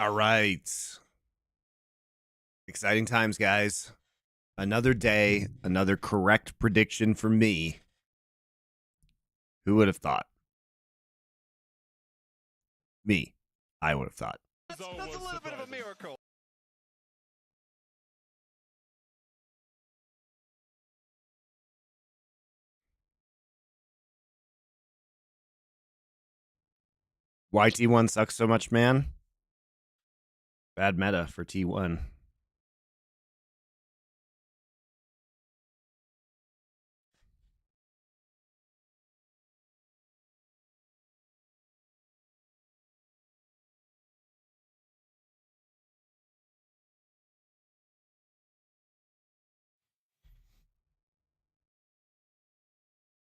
All right. Exciting times, guys. Another day, another correct prediction for me. Who would have thought? Me. I would have thought. That's a little bit of a miracle. Why T1 sucks so much, man? Bad meta for T1.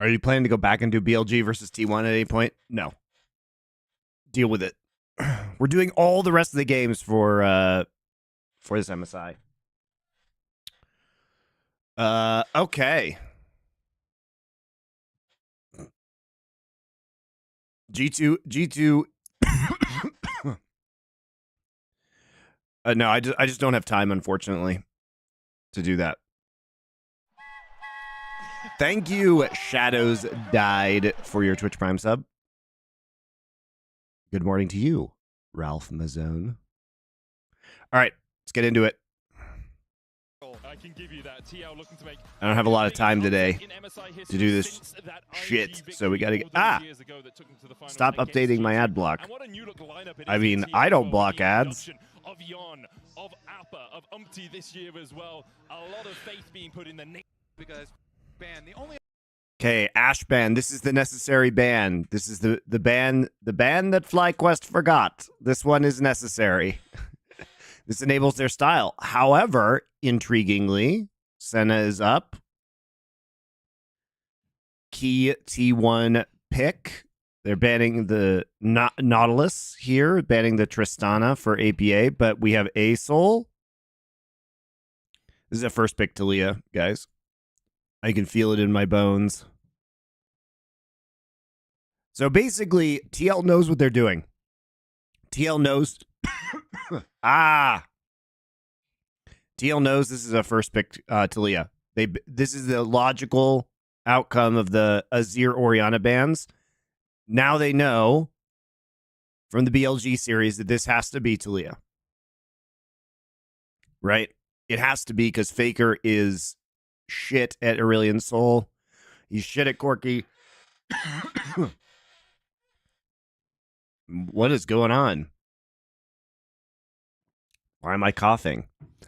Are you planning to go back and do BLG versus T1 at any point? No. Deal with it. We're doing all the rest of the games for this MSI. Okay. G2 no, I just don't have time, unfortunately, to do that. Thank you, Shadows Died, for your Twitch Prime sub. Good morning to you, Ralph Mazzone. All right, let's get into it. I can give you that. TL looking to make I don't have a lot of time today to do this shit, so we gotta get... Stop updating my ad block. I mean, I don't block ads. Of Yon, of Appa, of Umpty this year as well. A lot of faith being put in the name because ban the only. Okay, Ash ban. This is the necessary ban. This is the ban that FlyQuest forgot. This one is necessary. This enables their style. However, intriguingly, Senna is up. Key T1 pick. They're banning the Nautilus here, banning the Tristana for APA, but we have A-Soul. This is a first pick Talia, guys. I can feel it in my bones. So basically, TL knows what they're doing. TL knows... TL knows this is a first pick Talia. This is the logical outcome of the Azir Orianna bans. Now they know from the BLG series that this has to be Talia. Right? It has to be because Faker is shit at Aurelion Sol. He's shit at Corki. What is going on? Why am I coughing?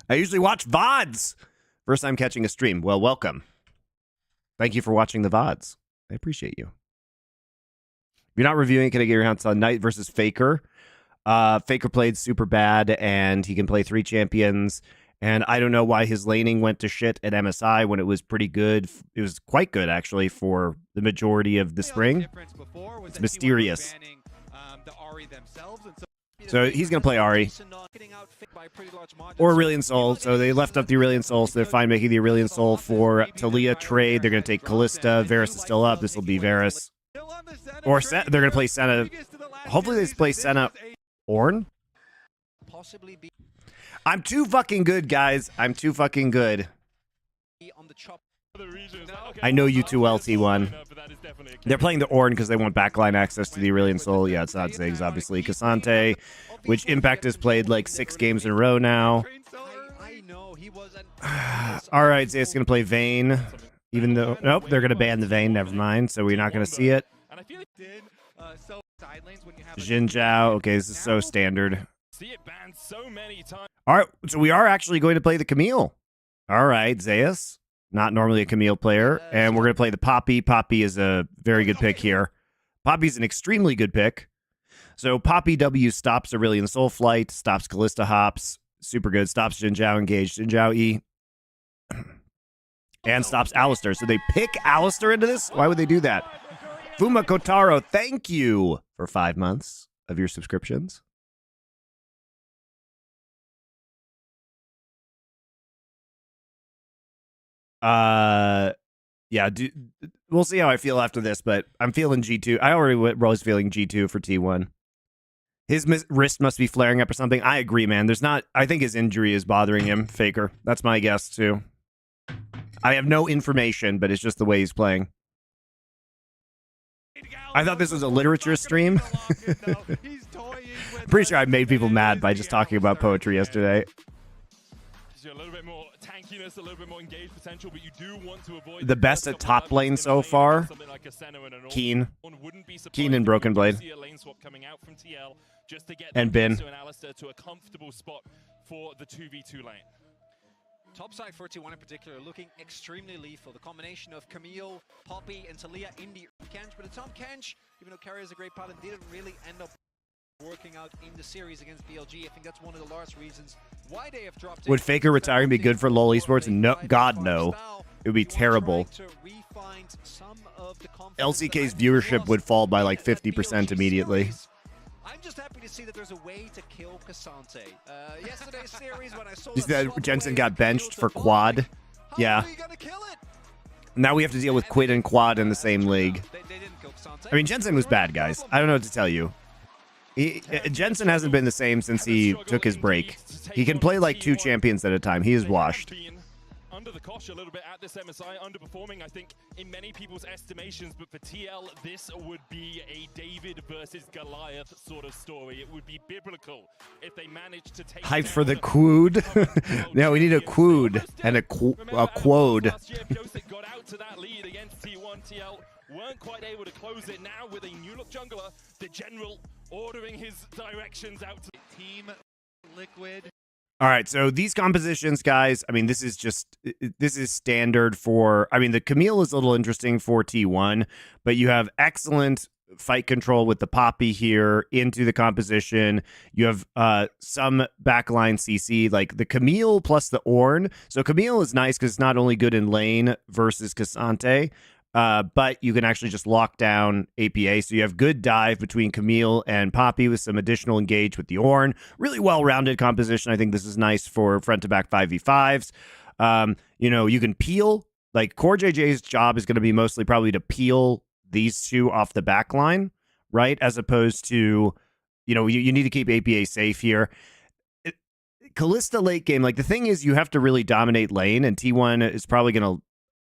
I usually watch VODs. First time catching a stream. Well, welcome. Thank you for watching the VODs. I appreciate you. If you're not reviewing, can I get your hands on Knight versus Faker? Faker played super bad, and he can play 3 champions. And I don't know why his laning went to shit at MSI when it was pretty good. It was quite good, actually, for the majority of the spring. It's mysterious. So he's going to play Ahri. Or Aurelion Sol. So they left up the Aurelion Sol, so they're fine making the Aurelion Sol for Talia trade. They're going to take Callista. Varus is still up. This will be Varus. Or they're going to play Senna. Hopefully they play Senna Ornn. I'm too fucking good, guys. I'm too fucking good. I know you too well, T1. They're playing the Ornn because they want backline access to the Aurelion Sol. Yeah, it's not Ziggs, obviously. Cassante, which Impact has played like 6 games in a row now. All right, Zayas going to play Vayne. Even though, nope, they're going to ban the Vayne. Never mind. So we're not going to see it. Jin Zhao. Okay, this is so standard. All right, so we are actually going to play the Camille. All right, Zayas. Not normally a Camille player. And we're going to play the Poppy. Poppy is a very good pick here. Poppy's an extremely good pick. So Poppy W stops Aurelion Sol Flight, stops Callista Hops. Super good. Stops Jin Zhao engaged. Jin Zhao E. And stops Alistar. So they pick Alistar into this? Why would they do that? Fuma Kotaro, thank you for 5 months of your subscriptions. Yeah, we'll see how I feel after this, but I'm feeling G2. I already was feeling G2 for T1. His wrist must be flaring up or something. I agree, man. There's not... I think his injury is bothering him, Faker. That's my guess, too. I have no information, but it's just the way he's playing. I thought this was a literature stream. Pretty sure I made people mad by just talking about poetry yesterday. A little bit more tankiness, a little bit more engaged potential, but you do want to avoid The best at top lane so far, Keen. Keen and Broken Blade. And Bin. To a comfortable spot for the 2v2 lane. Top side for T1 in particular looking extremely lethal. The combination of Camille, Poppy, and Talia in the Kench. But the Tom Kench, even though Carrier is a great pilot, didn't really end up working out in the series against BLG. I think that's one of the large reasons why they have dropped. Would Faker retiring be good for LoL esports? No, God, no. It would be terrible. LCK's viewership would fall by like 50% immediately. I'm just happy to see that there's a way to kill Cassante. Yesterday's series when I saw that Jensen got benched for quad. Yeah. Now we have to deal with Quid and Quad in the same league. I mean, Jensen was bad, guys. I don't know what to tell you. Jensen hasn't been the same since he took his break. He can play like 2 champions at a time. He is washed. Under the cosh a little bit at this MSI, underperforming, I think, in many people's estimations. But for TL, this would be a David versus Goliath sort of story. It would be biblical if they managed to take... Hyped for the Quood. Yeah, we need a Quood and a Quoad. Got out to that lead against T1. TL weren't quite able to close it. Now with a new look jungler, the general ordering his directions out to Team Liquid. All right, so these compositions, guys, I mean, this is standard for, I mean, the Camille is a little interesting for T1, but you have excellent fight control with the Poppy here into the composition. You have some backline CC, like the Camille plus the Ornn. So Camille is nice because it's not only good in lane versus Cassante, but you can actually just lock down APA. So you have good dive between Camille and Poppy with some additional engage with the Ornn. Really well-rounded composition. I think this is nice for front-to-back 5v5s. You know, you can peel. Like, Core JJ's job is going to be mostly probably to peel these two off the back line, right? As opposed to, you know, you need to keep APA safe here. Kalista late game, like, the thing is you have to really dominate lane, and T1 is probably going to...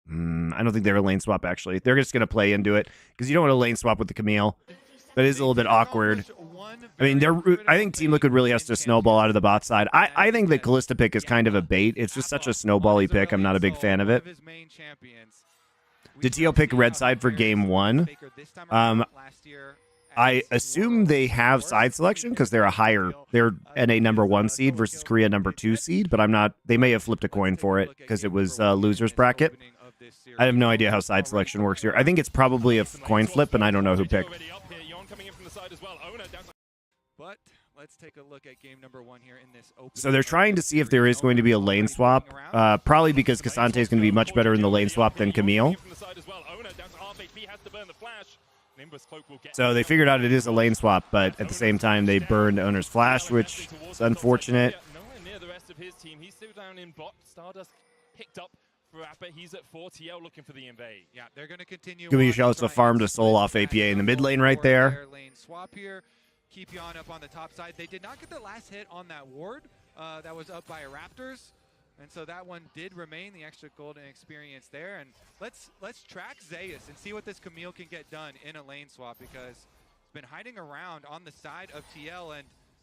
I don't think they're a lane swap, actually. They're just going to play into it because you don't want to lane swap with the Camille. That is a little bit awkward. I mean, I think Team Liquid really has to snowball out of the bot side. I think the Kalista pick is kind of a bait. It's just such a snowbally pick. I'm not a big fan of it. Did TL pick red side for game 1? I assume they have side selection because they're they're NA #1 seed versus Korea #2 seed, but I'm not, they may have flipped a coin for it because it was loser's bracket. I have no idea how side selection works here. I think it's probably a coin flip, and I don't know who picked. But let's take a look at game #1 here in this open. So they're trying to see if there is going to be a lane swap, probably because Cassante is going to be much better in the lane swap than Camille. So they figured out it is a lane swap, but at the same time they burned Owner's flash, which is unfortunate. Nowhere near the rest of his team. He's still down in bot. Stardust picked up for Rapper. He's at 4 TL looking for the invade. Yeah, they're going to continue. Gonna be shouts to farm to soul off APA in the mid lane right there. Lane swap here. Keep you up on the top side. They did not get the last hit on that ward that was up by Raptors. And so that one did remain, the extra golden experience there. And let's track Zeus and see what this Camille can get done in a lane swap, because it's been hiding around on the side of TL,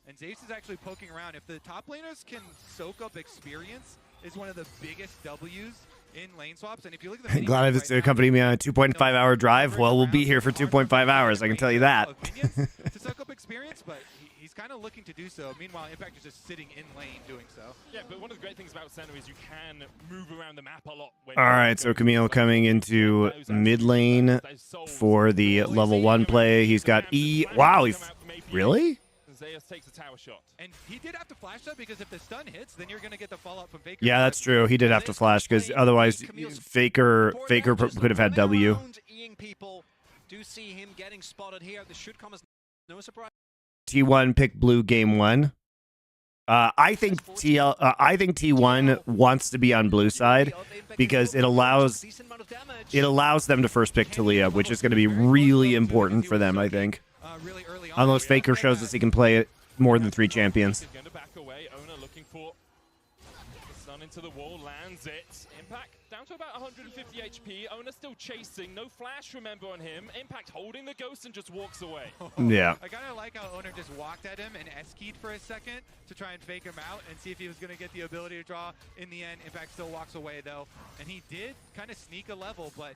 and Zeus is actually poking around. If the top laners can soak up experience, is one of the biggest W's in lane swaps. And if you look at the glad if it's to accompany me on a 2.5-hour drive. Well, we'll be here for 2.5 hours, I can tell you that. To soak up experience, but he's kind of looking to do so. Meanwhile, Impact is just sitting in lane doing so. Yeah, but one of the great things about Senna is you can move around the map a lot. All right, so Camille coming into mid lane for the level 1 play. He's got E. Wow, really? Zeus takes a tower shot. And he did have to flash that, because if the stun hits, then you're going to get the fallout from Faker. Yeah, that's true. He did have to flash, because otherwise Faker could have had W. People do see him getting spotted here. This should come as no surprise. T1 picked blue game 1. I think T1 wants to be on blue side because it allows them to first pick Talia, which is going to be really important for them, I think. really early on. Unless Faker shows us he can play it more than 3 champions. He's going to back away. Owner looking for the stun into the wall, lands it. Impact down to about 150 HP. Owner still chasing. No flash, remember, on him. Impact holding the ghost and just walks away. Yeah. I kind of like how Owner just walked at him and S-keyed for a second to try and fake him out and see if he was going to get the ability to draw. In the end, Impact still walks away, though. And he did kind of sneak a level, but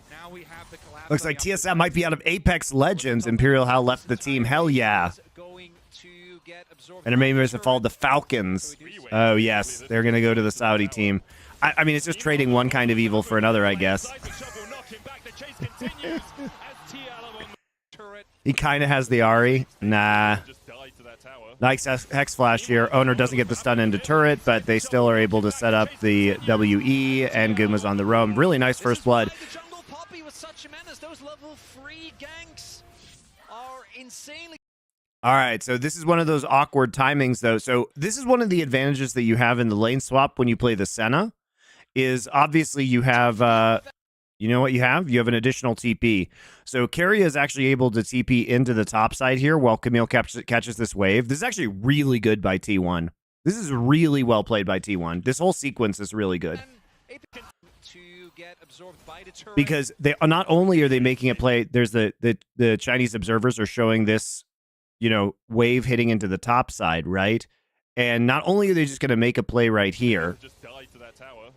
now we have the collapse. Looks like TSM might be out of Apex Legends. Imperial Hell left the team. Hell yeah. And her members have followed the Falcons. Oh, yes. They're going to go to the Saudi team. I mean, it's just trading one kind of evil for another, I guess. He kind of has the Ari. Nah. Nice Hex Flash here. Owner doesn't get the stun into turret, but they still are able to set up the WE, and Guma's on the roam. Really nice first blood. All right, so this is one of those awkward timings, though. So this is one of the advantages that you have in the lane swap when you play the Senna, is obviously you have, you know what you have? You have an additional TP. So Keria is actually able to TP into the top side here while Camille catches this wave. This is actually really good by T1. This is really well played by T1. This whole sequence is really good. Because they not only are they making a play, there's the Chinese observers are showing this, you know, wave hitting into the top side, right? And not only are they just going to make a play right here. Just died to that tower.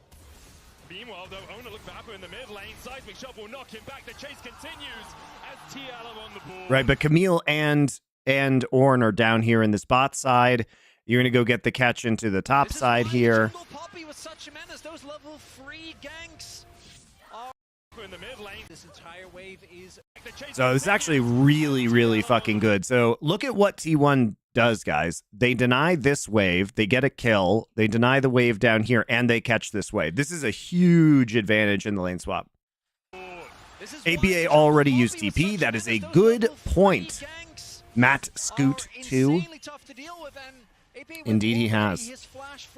Meanwhile, though, Owner look back in the mid lane. Seismic Shove will knock him back. The chase continues as TL are on the board. Right, but Camille and Ornn are down here in this bot side. You're going to go get the catch into the top side here. Those level 3 ganks are in the mid lane. This entire wave is so this is actually really, really fucking good. So look at what T1 does, guys. They deny this wave, they get a kill, they deny the wave down here, and they catch this wave. This is a huge advantage in the lane swap. APA already used TP. That is a good point. Matt Scoot 2. Indeed he has.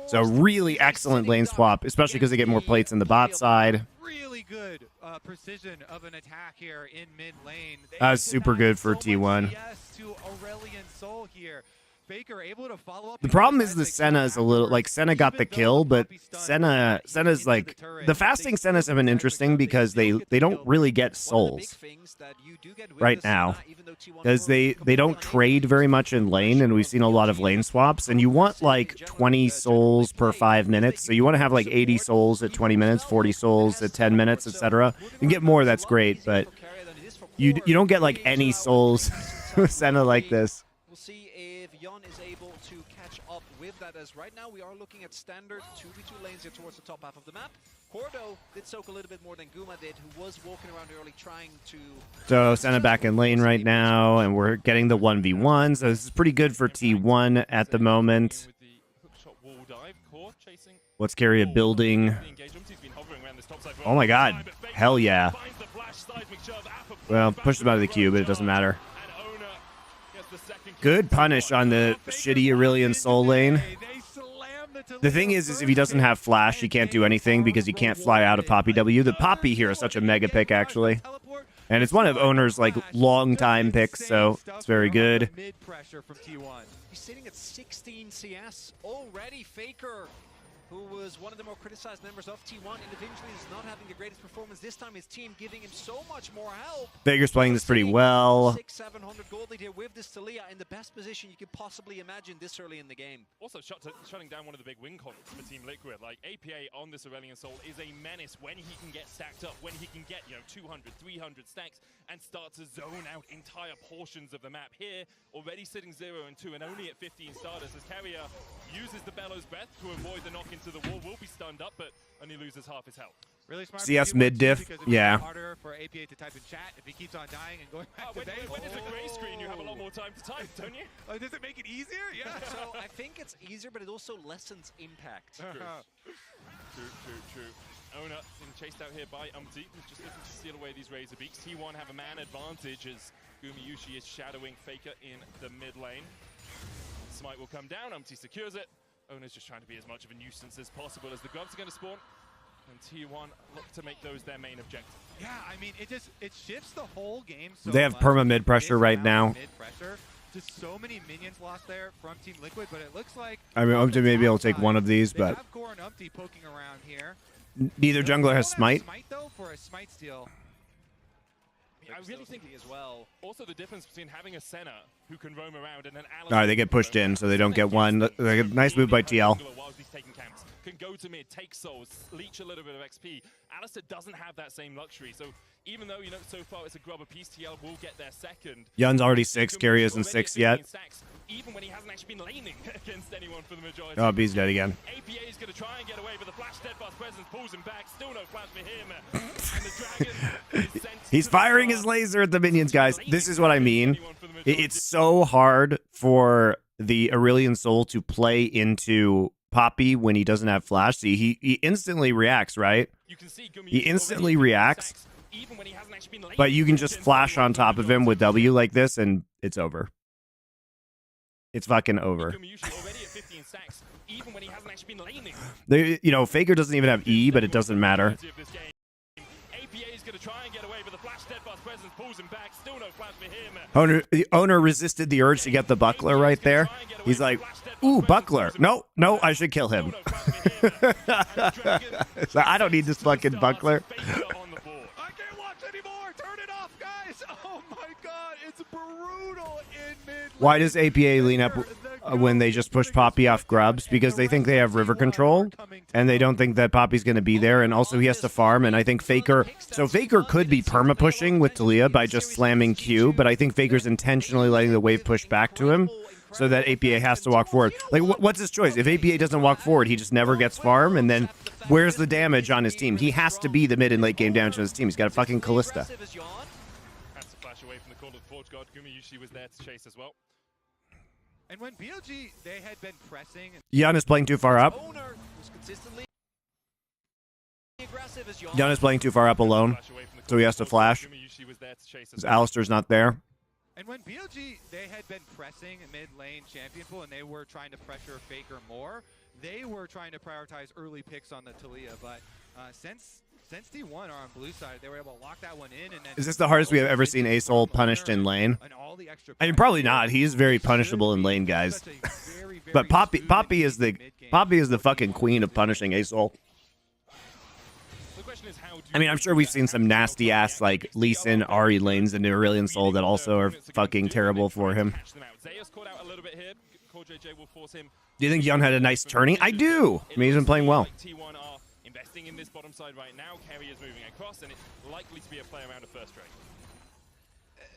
So really excellent lane swap, especially because they get more plates in the bot side. Really good precision of an attack here in mid lane. That's super good for T1. Yes to Aurelion Soul here. Faker able to follow up. The problem is the Senna is a little like Senna got the kill, but Senna's like the fasting Sennas have been interesting because they don't really get souls right now because they don't trade very much in lane, and we've seen a lot of lane swaps, and you want like 20 souls per 5 minutes, so you want to have like 80 souls at 20 minutes, 40 souls at 10 minutes, etc. You can get more, that's great, but you don't get like any souls with Senna like this. We'll see if Yon is able to catch up with that, as right now we are looking at standard 2v2 lanes here towards the top half of the map. Cordo did soak a little bit more than Guma did, who was walking around early trying to... So Senna back in lane right now, and we're getting the 1v1, so this is pretty good for T1 at the moment. Let's carry a building. Oh my god. Hell yeah. Well, pushed him out of the queue, but it doesn't matter. Good punish on the shitty Aurelion Soul lane. The thing is if he doesn't have flash, he can't do anything because he can't fly out of Poppy W. The Poppy here is such a mega pick, actually. And it's one of Owner's, like, long-time picks, so it's very good. He's sitting at 16 CS already. Faker, who was one of the more criticized members of T1 individually, is not having the greatest performance. This time his team giving him so much more help. Faker's playing this pretty well. 600-700 gold lead here with this Talia in the best position you could possibly imagine this early in the game. Also shutting down one of the big win cons for Team Liquid. Like, APA on this Aurelion Soul is a menace when he can get stacked up, when he can get, 200, 300 stacks and start to zone out entire portions of the map. Here, already sitting 0 and 2 and only at 15 starters, as Carrier uses the Bellows Breath to avoid the knock into the wall. Will be stunned up, but only loses half his health. Really smart CS mid diff, yeah. Harder for APA to type in chat if he keeps on dying and going back to base. When it's a gray screen, you have a lot more time to type, don't you? Does it make it easier? Yeah. So I think it's easier, but it also lessens impact. True. Owner being chased out here by Umti, who's just looking to steal away these Razor Beaks. T1 have a man advantage as Gumayushi is shadowing Faker in the mid lane. Smite will come down, Umti secures it. Owner's just trying to be as much of a nuisance as possible as the grubs are going to spawn. And T1 look to make those their main objective. Yeah, I mean, it shifts the whole game so They have much. perma mid pressure right now. Mid pressure. Just so many minions lost there from Team Liquid, but it looks like I mean, Umpty maybe will take one of these, they but have Gore and Umpty poking around here. neither jungler has smite. Smite though for a smite steal. I really think as well. also the difference between having a Senna who can roam around and then All right, they get pushed in, so they don't get one. Like a nice move by TL. Whilst he's taking camps, can go to mid, take souls, leech a little bit of XP. Alistair doesn't have that same luxury, so even though, you know, so far it's a grub apiece, TL will get there second. Yun's already 6, Gary isn't 6 yet. Even when he hasn't actually been laning against anyone for the majority. Oh, B's dead again. APA is going to try and get away, but the flash steadfast presence pulls him back. Still no flash for him. And the dragon is sent He's firing his laser at the minions, guys. This is what I mean. It's so hard for the Aurelion Soul to play into Poppy when he doesn't have flash. See, he instantly reacts, right? You can see He instantly reacts, but you can just flash on top of him with W like this, and it's over. It's fucking over. They, you know, Faker doesn't even have E, but it doesn't matter. Owner resisted the urge to get the buckler right there. He's like, ooh, buckler. No, no, I should kill him. So I don't need this fucking buckler. I can't watch anymore. Turn it off, guys. Oh my god, it's brutal in mid. Why does APA lean up when they just push Poppy off grubs? Because they think they have river control, and they don't think that Poppy's going to be there, and also he has to farm, and I think Faker... So Faker could be perma-pushing with Talia by just slamming Q, but I think Faker's intentionally letting the wave push back to him so that APA has to walk forward. Like, what's his choice? If APA doesn't walk forward, he just never gets farm, and then where's the damage on his team? He has to be the mid and late game damage on his team. He's got a fucking Callista. That's a flash away from the call of the Forge God. Gumi usually was there to chase as well. And when BLG, they had been pressing. Yun is playing too far up. Yun is playing too far up alone, so he has to flash. Alistair's not there. And when BLG, they had been pressing mid lane champion pool, and they were trying to pressure Faker more. They were trying to prioritize early picks on the Talia, but since T1 are on blue side, they were able to lock that one in. And then Is this the hardest we have ever seen Asol punished in lane? I mean, probably not. He is very punishable in lane, guys. But Poppy is the fucking queen of punishing Asol. I mean, I'm sure we've seen some nasty ass like Lee Sin, Ahri lanes in the Aurelion Soul that also are fucking terrible for him. Do you think Yun had a nice turning? I do. I mean, he's been playing well. Investing in this bottom side right now, Kerry is moving across, and it's likely to be a play around a first trade.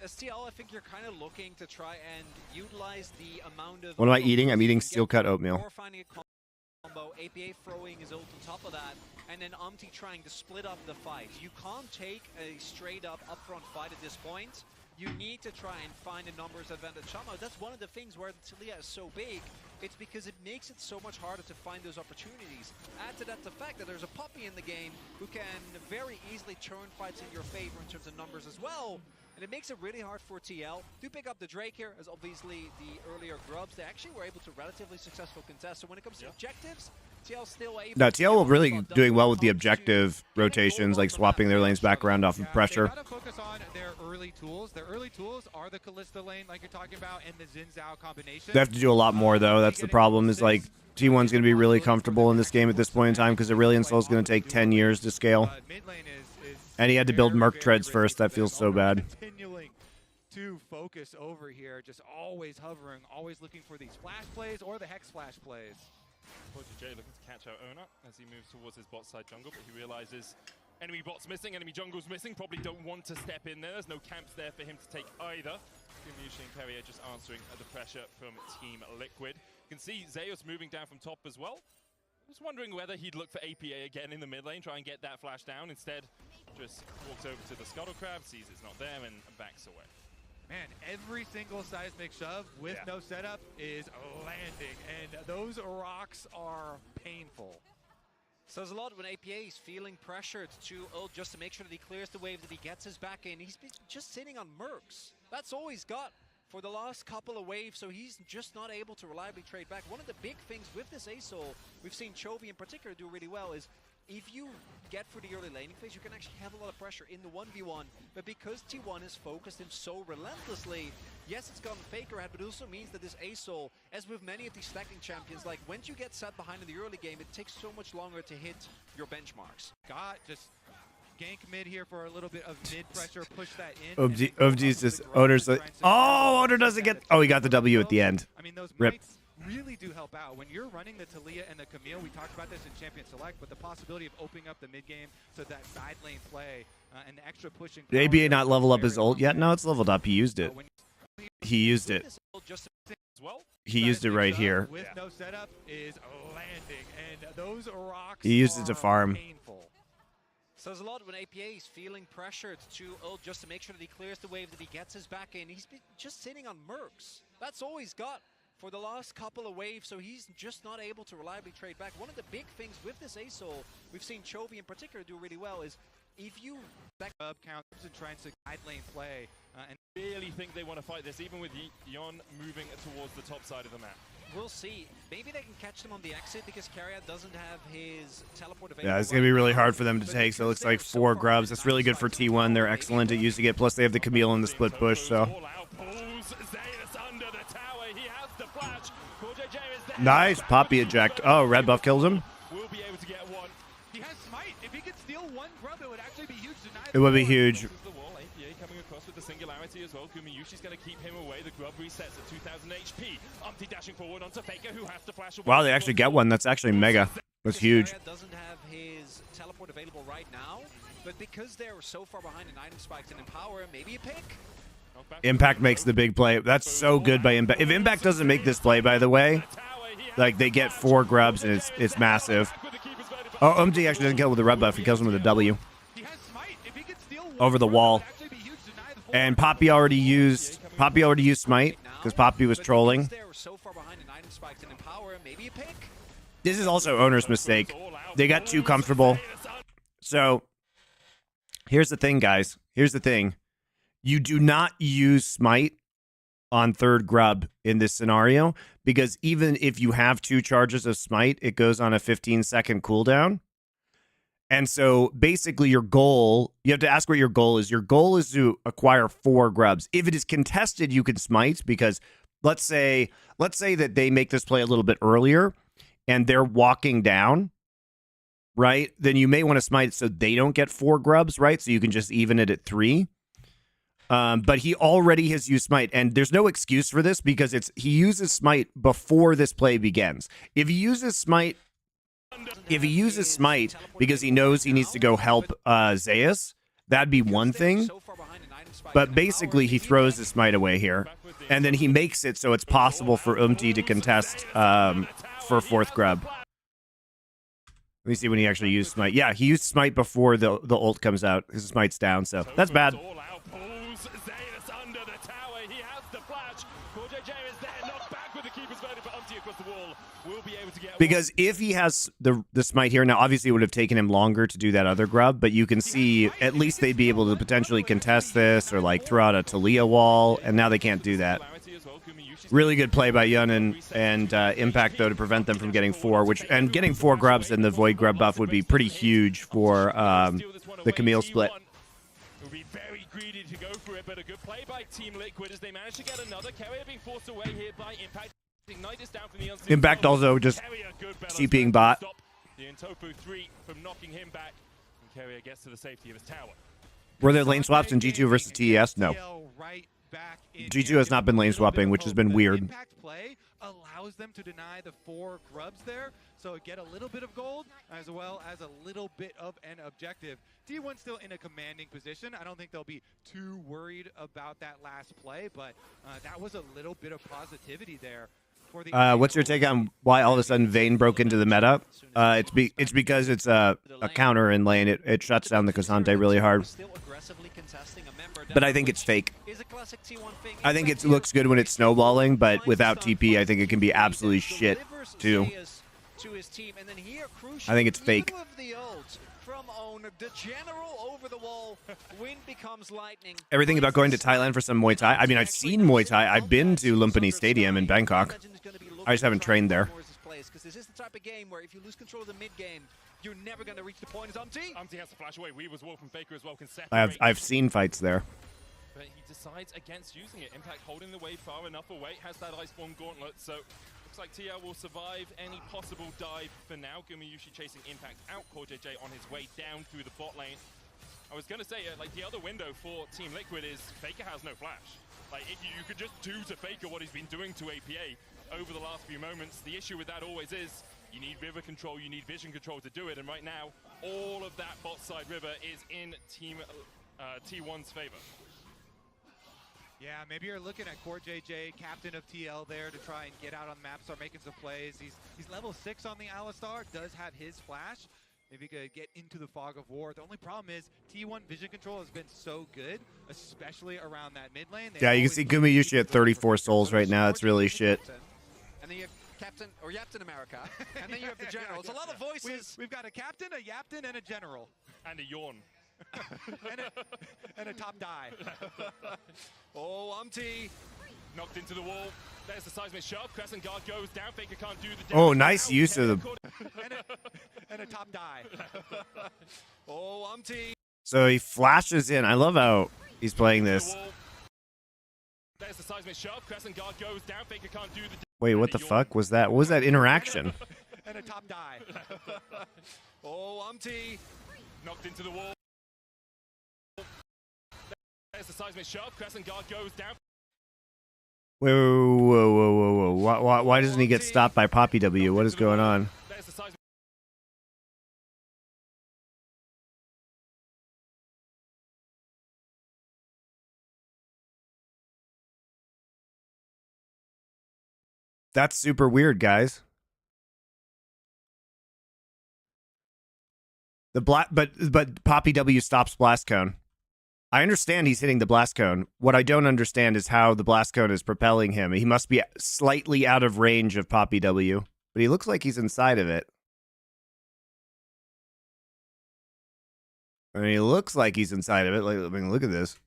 STL, I think you're kind of looking to try and utilize the amount of... What am I eating? I'm eating steel cut oatmeal. Or finding a combo, APA throwing his ult on top of that, and then Umpty trying to split up the fight. You can't take a straight up upfront fight at this point. You need to try and find a numbers advantage somehow. That's one of the things where Talia is so big. It's because it makes it so much harder to find those opportunities. Add to that the fact that there's a Poppy in the game who can very easily turn fights in your favor in terms of numbers as well. And it makes it really hard for TL to pick up the Drake here, as obviously the earlier grubs, they actually were able to relatively successful contest. So when it comes to objectives, TL still able. No, TL really doing well with the objective rotations, like swapping their lanes back around off of pressure. They gotta focus on their early tools. Their early tools are the Callista lane, like you're talking about, and the Xin Zhao combination. They have to do a lot more, though. That's the problem, is like T1's going to be really comfortable in this game at this point in time because Aurelion Soul is going to take 10 years to scale. And he had to build Merc Treads first. That feels so bad. Continuing to focus over here, just always hovering, always looking for these flash plays or the Hex flash plays. Jay looking to catch out Ona as he moves towards his bot side jungle, but he realizes enemy bot's missing, enemy jungle's missing, probably don't want to step in there. There's no camps there for him to take either. Gumushi and Perrier just answering the pressure from Team Liquid. You can see Zeus moving down from top as well. I was wondering whether he'd look for APA again in the mid lane, try and get that flash down. Instead, just walks over to the Scuttle Crab, sees it's not there, and backs away. Man, every single seismic shove with no setup is landing, and those rocks are painful. So there's a lot when APA is feeling pressured to ult just to make sure that he clears the wave, that he gets his back in. He's been just sitting on mercs. That's all he's got for the last couple of waves, so he's just not able to reliably trade back. One of the big things with this Asol, we've seen Chovy in particular do really well, is if you get through the early laning phase, you can actually have a lot of pressure in the 1v1. But because T1 has focused him so relentlessly, yes, it's gotten Faker ahead, but it also means that this A-Soul, as with many of these stacking champions, like once you get set behind in the early game, it takes so much longer to hit your benchmarks. Got just gank mid here for a little bit of mid pressure, push that in. OG's just Owner's like, oh, Owner doesn't get. Oh, he got the W at the end. I mean, those Rip. mites really do help out. When you're running the Taliyah and the Camille, we talked about this in Champion Select, but the possibility of opening up the mid game so that side lane play and the extra pushing. Did ABA not level up his ult yet? No, it's leveled up. He used it. He used it. He used it right here. With no setup is landing, and those rocks. He used it to farm. Painful. So there's a lot when APA is feeling pressured to ult just to make sure that he clears the wave, that he gets his back in. He's been just sitting on mercs. That's all he's got for the last couple of waves, so he's just not able to reliably trade back. One of the big things with this A-Soul, we've seen Chovy in particular do really well, is if you back up counters and trying to guide lane play and Really think they want to fight this, even with Yon moving towards the top side of the map. we'll see. Maybe they can catch them on the exit because Carrier doesn't have his teleport available. Yeah, it's going to be really hard for them to take, so it looks like 4 grubs. That's really good for T1. They're excellent at using it, plus they have the Camille and the split push, so. Nice Poppy eject. Oh, red buff kills him. We'll be able to get one. he has smite. If he could steal one grub, it would actually be huge. It would be huge. This is the wall. APA coming across with the singularity as well. Kumiyushi's going to keep him away. The grub resets at 2,000 HP. Umpty dashing forward onto Faker, who has to flash away. Wow, they actually get one. That's actually mega. That's huge. Carrier doesn't have his teleport available right now, but because they're so far behind in item spikes and in power, maybe a pick. Impact makes the big play. That's so good by Impact. If Impact doesn't make this play, by the way, like they get 4 grubs and it's massive. Oh, Umti actually doesn't kill with the red buff. He kills him with a W. Over the wall. And Poppy already used smite because Poppy was trolling. This is also Owner's mistake. They got too comfortable. So here's the thing, guys. Here's the thing. You do not use smite on 3rd grub in this scenario, because even if you have 2 charges of smite, it goes on a 15-second cooldown. And so basically your goal, you have to ask what your goal is. Your goal is to acquire 4 grubs. If it is contested, you can smite, because let's say that they make this play a little bit earlier and they're walking down, right? Then you may want to smite so they don't get 4 grubs, right? So you can just even it at 3. But he already has used smite, and there's no excuse for this because he uses smite before this play begins. If he uses smite because he knows he needs to go help Zeus, that'd be one thing. But basically, he throws his smite away here, and then he makes it so it's possible for Umti to contest for 4th grub. Let me see when he actually used smite. Yeah, he used smite before the ult comes out. His smite's down, so that's bad. Because if he has the smite here, now obviously it would have taken him longer to do that other grub, but you can see at least they'd be able to potentially contest this or like throw out a Taliyah wall, and now they can't do that. Really good play by Yun and Impact, though, to prevent them from getting 4, and getting 4 grubs and the Void grub buff would be pretty huge for the Camille split. Will be very greedy to go for it, but a good play by Team Liquid as they manage to get another carrier being forced away here by Impact. Impact also just CPing bot. The Intopu 3 from knocking him back, and Carrier gets to the safety of his tower. Were there lane swaps in G2 versus TES? No. G2 has not been lane swapping, which has been weird. Impact play allows them to deny the 4 grubs there, so get a little bit of gold as well as a little bit of an objective. T1 still in a commanding position. I don't think they'll be too worried about that last play, but that was a little bit of positivity there. What's your take on why all of a sudden Vayne broke into the meta? It's because it's a counter in lane. It shuts down the Cassante really hard. But I think it's fake. I think it looks good when it's snowballing, but without TP, I think it can be absolutely shit too. I think it's fake. Everything about going to Thailand for some Muay Thai. I mean, I've seen Muay Thai. I've been to Lumpini Stadium in Bangkok. I just haven't trained there. This is the type of game where if you lose control of the mid game, you're never going to reach the point. Is Umti? Umti has to flash away. Weaver's wall from Faker as well can separate. I've seen fights there. But he decides against using it. Impact holding the wave far enough away. Has that Iceborne Gauntlet. So looks like TL will survive any possible dive for now. Gumayushi chasing Impact out. CoreJJ on his way down through the bot lane. I was going to say, like, the other window for Team Liquid is Faker has no flash. Like, you could just do to Faker what he's been doing to APA over the last few moments. The issue with that always is you need river control, you need vision control to do it. And right now, all of that bot side river is in Team T1's favor. Yeah, maybe you're looking at CoreJJ, captain of TL there to try and get out on the map, start making some plays. He's level 6 on the Alistar, does have his flash. Maybe he could get into the fog of war. The only problem is T1 vision control has been so good, especially around that mid lane. Yeah, you can see Gumayushi at 34 souls right now. It's really shit. And then you have Captain or Yapton America, and then you have the general. It's a lot of voices. We've got a captain, a Yapton, and a general. And a yawn. and a top die. Oh, Umti. Knocked into the wall. There's the seismic shove. Crescent guard goes down. Faker can't do the damage. Oh, nice use of the... and a top die. Oh, Umti. So he flashes in. I love how he's playing this. There's the seismic shove. Crescent guard goes down. Faker can't do the damage. Wait, what the fuck was that? What was that interaction? And a top die. Oh, Umti. Knocked into the wall. There's the seismic shove. Crescent guard goes down. Wait, whoa. Why doesn't he get stopped by Poppy W? What is going on? There's the seismic. That's super weird, guys. But Poppy W stops Blast Cone. I understand he's hitting the Blast Cone. What I don't understand is how the Blast Cone is propelling him. He must be slightly out of range of Poppy W, but he looks like he's inside of it. I mean, he looks like he's inside of it. Like, I mean, look at this.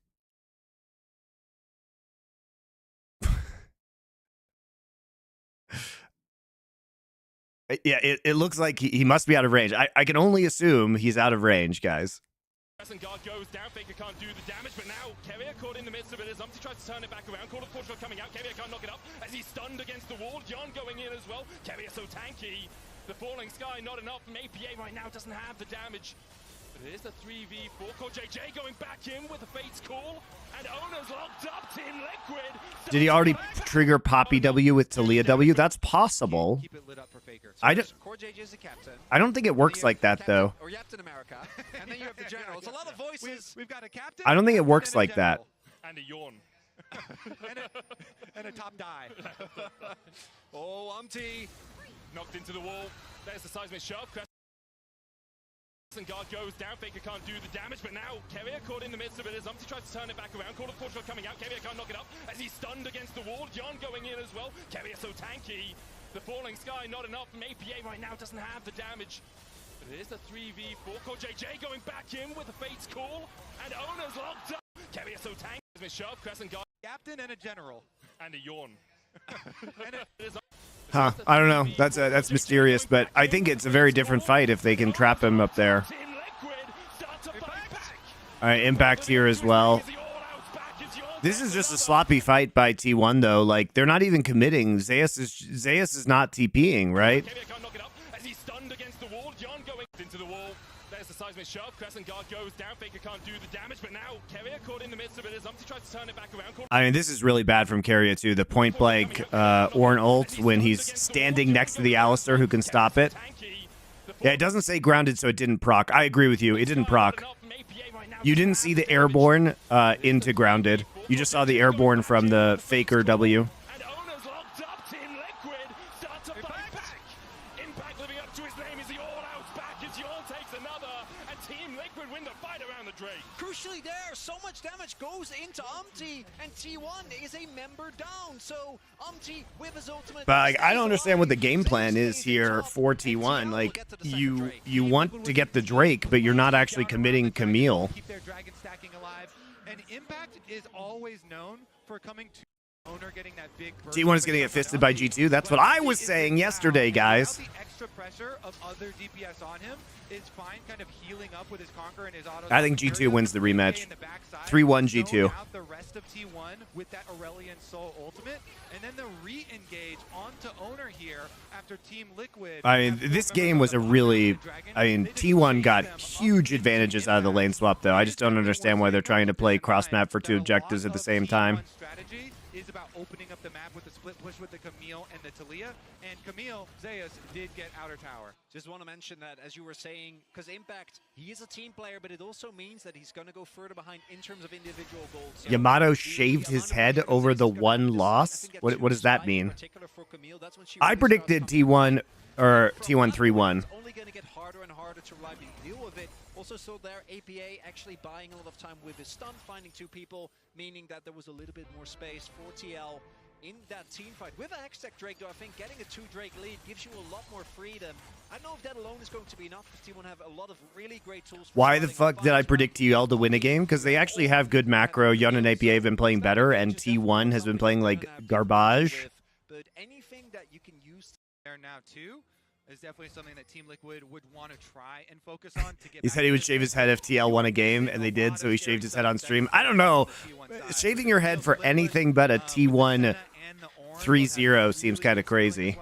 Yeah, it looks like he must be out of range. I can only assume he's out of range, guys. Guard goes down. Faker can't do the damage, but now Keria caught in the midst of it as Umti tries to turn it back around. Call of Portugal coming out. Keria can't knock it up as he's stunned against the wall. John going in as well. Keria so tanky. The falling sky not enough. APA right now doesn't have the damage. But it is the 3v4. CoreJJ going back in with a Fate's Call. And Ona's locked up. Team Liquid. Did he already trigger Poppy W with Talia W? That's possible. Keep it lit up for Faker. I don't think it works like that, though. Or Yapton America, and then you have the general. It's a lot of voices. We've got a captain. I don't think it works like that. And a yawn. and a top die. Oh, Umti. Knocked into the wall. There's the seismic shove. Guard goes down. Faker can't do the damage, but now Keria caught in the midst of it as Umti tries to turn it back around. Call of Portugal coming out. Keria can't knock it up as he's stunned against the wall. John going in as well. Keria so tanky. The falling sky not enough. APA right now doesn't have the damage. But it is the 3v4. CoreJJ going back in with a Fate's Call. And Ona's locked up. Keria so tanky. Shove. Crescent guard. Captain and a general. And a yawn. Huh, I don't know. That's mysterious, but I think it's a very different fight if they can trap him up there. All right, Impact here as well. This is just a sloppy fight by T1, though. Like, they're not even committing. Zeus is not TPing, right? Into the wall. There's the seismic shove. Crescent guard goes down. Faker can't do the damage, but now Keria caught in the midst of it as Umti tries to turn it back around. I mean, this is really bad from Keria, too. The point blank Ornn ult when he's standing next to the Alistar who can stop it. Yeah, it doesn't say grounded, so it didn't proc. I agree with you. It didn't proc. You didn't see the airborne into grounded. You just saw the airborne from the Faker W. Crucially there, so much damage goes into Umti, and T1 is a member down, so Umti with his ultimate... But like, I don't understand what the game plan is here for T1. Like, you want to get the Drake, but you're not actually committing Camille. Keep their dragon stacking alive, and Impact is always known for coming to Owner getting that big burst T1's going to get fisted by G2. That's what I was saying yesterday, guys. The extra pressure of other DPS on him is fine, kind of healing up with his Conquer and his auto. I think G2 wins the rematch. 3-1 G2. Out the rest of T1 with that Aurelion Soul ultimate, and then the re-engage onto Owner here after Team Liquid. I mean, this game was a really... I mean, T1 got huge advantages out of the lane swap, though. I just don't understand why they're trying to play cross-map for two objectives at the same time. Strategy is about opening up the map with the split push with the Camille and the Talia, and Camille, Zeus did get outer tower. Just want to mention that, as you were saying, because Impact, he is a team player, but it also means that he's going to go further behind in terms of individual goals. So Yamato shaved his head over the one loss? What does that mean? I predicted T1 or T1 3-1. It's only going to get harder and harder to reliably deal with it. Also saw there APA actually buying a lot of time with his stun, finding two people, meaning that there was a little bit more space for TL in that team fight. With a Hextech Drake, though, I think getting a 2 Drake lead gives you a lot more freedom. I don't know if that alone is going to be enough, because T1 have a lot of really great tools. Why the fuck did I predict TL to win a game? Because they actually have good macro. Yun and APA have been playing better, and T1 has been playing like garbage. But anything that you can use There now too is definitely something that Team Liquid would want to try and focus on to get. He said he would shave his head if TL won a game, and they did, so he shaved his head on stream. I don't know. Shaving your head for anything but a T1 3-0 seems kind of crazy.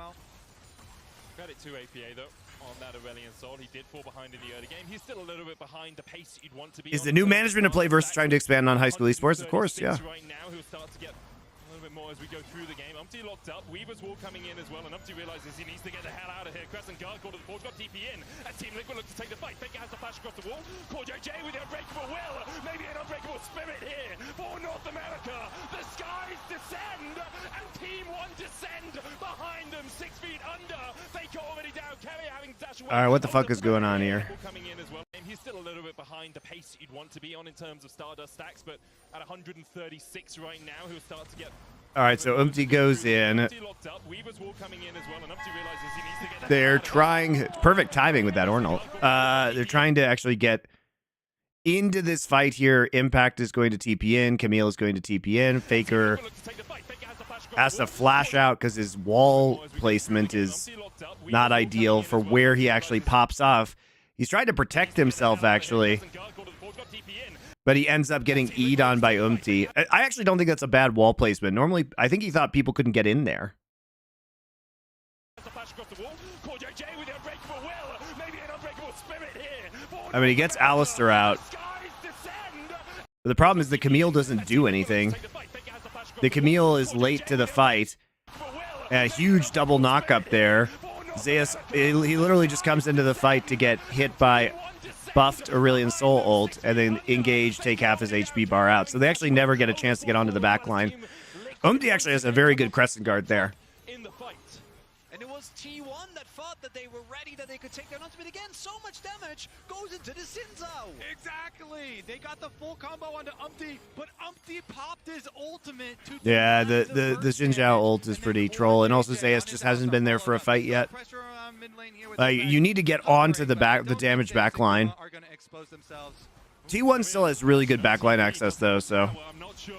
Credit to APA, though, on that Aurelion Soul. He did fall behind in the early game. He's still a little bit behind the pace you'd want to be. Is the new management of play versus trying to expand on high school esports? Of course, yeah. Right now, he'll start to get a little bit more as we go through the game. Umpty locked up. Weaver's wall coming in as well, and Umpty realizes he needs to get the hell out of here. Crescent Guard called to the forge, got TP in, and Team Liquid looks to take the fight. Faker has the flash across the wall. Core JJ with the unbreakable will. Maybe an unbreakable spirit here for North America. The skies descend, and Team 1 descend behind them, 6 feet under. Faker already down. Kerry having dash away. All right, what the fuck is going on here? Coming in as well. He's still a little bit behind the pace you'd want to be on in terms of Stardust stacks, but at 136 right now, he'll start to get. All right, so Umpty goes in. They're trying, perfect timing with that Ornal. They're trying to actually get into this fight here. Impact is going to TP in. Camille is going to TP in. Faker has to flash out because his wall placement is not ideal for where he actually pops off. He's trying to protect himself, actually. But he ends up getting E'd on by Umpty. I actually don't think that's a bad wall placement. Normally, I think he thought people couldn't get in there. I mean, he gets Alistair out. But the problem is the Camille doesn't do anything. The Camille is late to the fight. A huge double knock up there. Zeus, he literally just comes into the fight to get hit by buffed Aurelion Soul ult, and then engage, take half his HP bar out. So they actually never get a chance to get onto the back line. Umpty actually has a very good Crescent Guard there. In the fight. And it was T1 that thought that they were ready, that they could take down Ultimate again. So much damage goes into the Sinzao. Exactly. They got the full combo onto Umpty, but Umpty popped his ultimate to yeah, the Xin Zhao ult is pretty troll, and also Zeus just hasn't been there for a fight yet. You need to get onto the damage back line. T1 still has really good backline access though, so. I'm not sure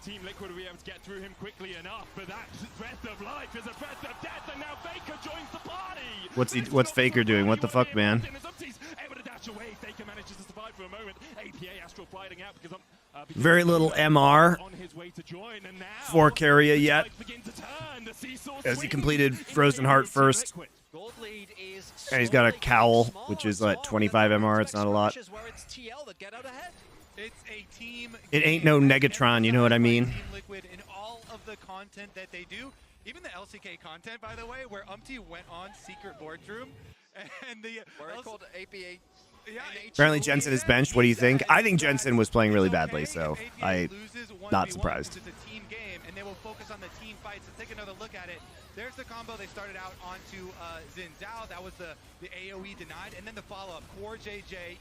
Team Liquid will be able to get through him quickly enough, but that breath of life is a breath of death, and now Faker joins the party. What's Faker doing? What the fuck, man? Very little MR for Carrier yet, as he completed Frozen Heart first. And he's got a cowl, which is like 25 MR. It's not a lot. It ain't no Negatron, you know what I mean? Liquid in all of the content that they do, even the LCK content, by the way, where Umpty went on Secret Boardroom, and the called APA. Yeah, apparently Jensen is benched. What do you think? I think Jensen was playing really badly, so I'm not surprised. It's a team game, and they will focus on the team fights. Let's take another look at it. There's the combo they started out onto Xin Zhao. That was the AoE denied, and then the follow-up. Core JJ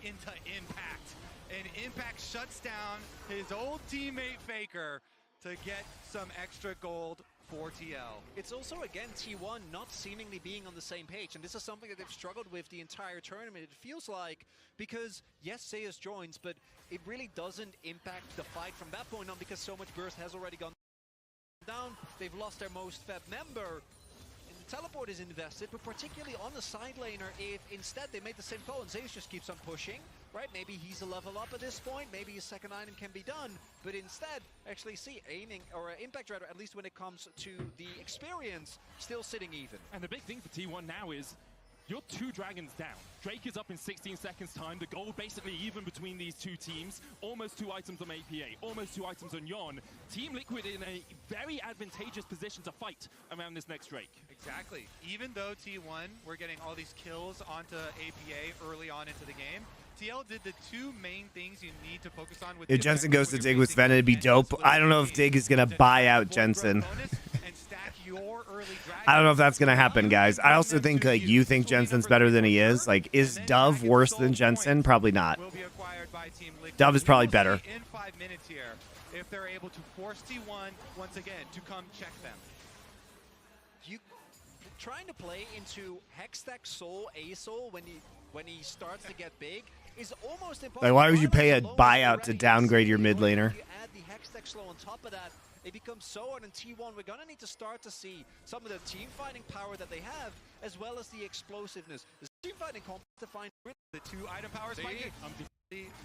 into Impact. And Impact shuts down his old teammate Faker to get some extra gold for TL. It's also, again, T1 not seemingly being on the same page, and this is something that they've struggled with the entire tournament, it feels like, because, yes, Zeus joins, but it really doesn't impact the fight from that point on, because so much burst has already gone down. They've lost their most fed member. And the teleport is invested, but particularly on the side laner, if instead they made the same call and Zeus just keeps on pushing, right? Maybe he's a level up at this point, maybe his second item can be done, but instead, actually see aiming, or Impact Radar, at least when it comes to the experience, still sitting even. And the big thing for T1 now is you're 2 dragons down. Drake is up in 16 seconds time. The goal basically even between these two teams. Almost 2 items on APA, almost 2 items on Yon. Team Liquid in a very advantageous position to fight around this next Drake. Exactly. Even though T1 were getting all these kills onto APA early on into the game, TL did the 2 main things you need to focus on. With if Jensen goes to Dig with Sven, it'd be dope. I don't know if Dig is going to buy out Jensen. I don't know if that's going to happen, guys. I also think like you think Jensen's better than he is. Like, is Dove worse than Jensen? Probably not. Dove is probably better. In 5 minutes here, if they're able to force T1 once again to come check them. You trying to play into Hextech Soul, A-Soul when he starts to get big is almost impossible. Like, why would you pay a buyout to downgrade your mid laner? If you add the Hextech Slow on top of that, it becomes so hard in T1. We're going to need to start to see some of the team fighting power that they have, as well as the explosiveness. The team fighting comp to find the 2 item powers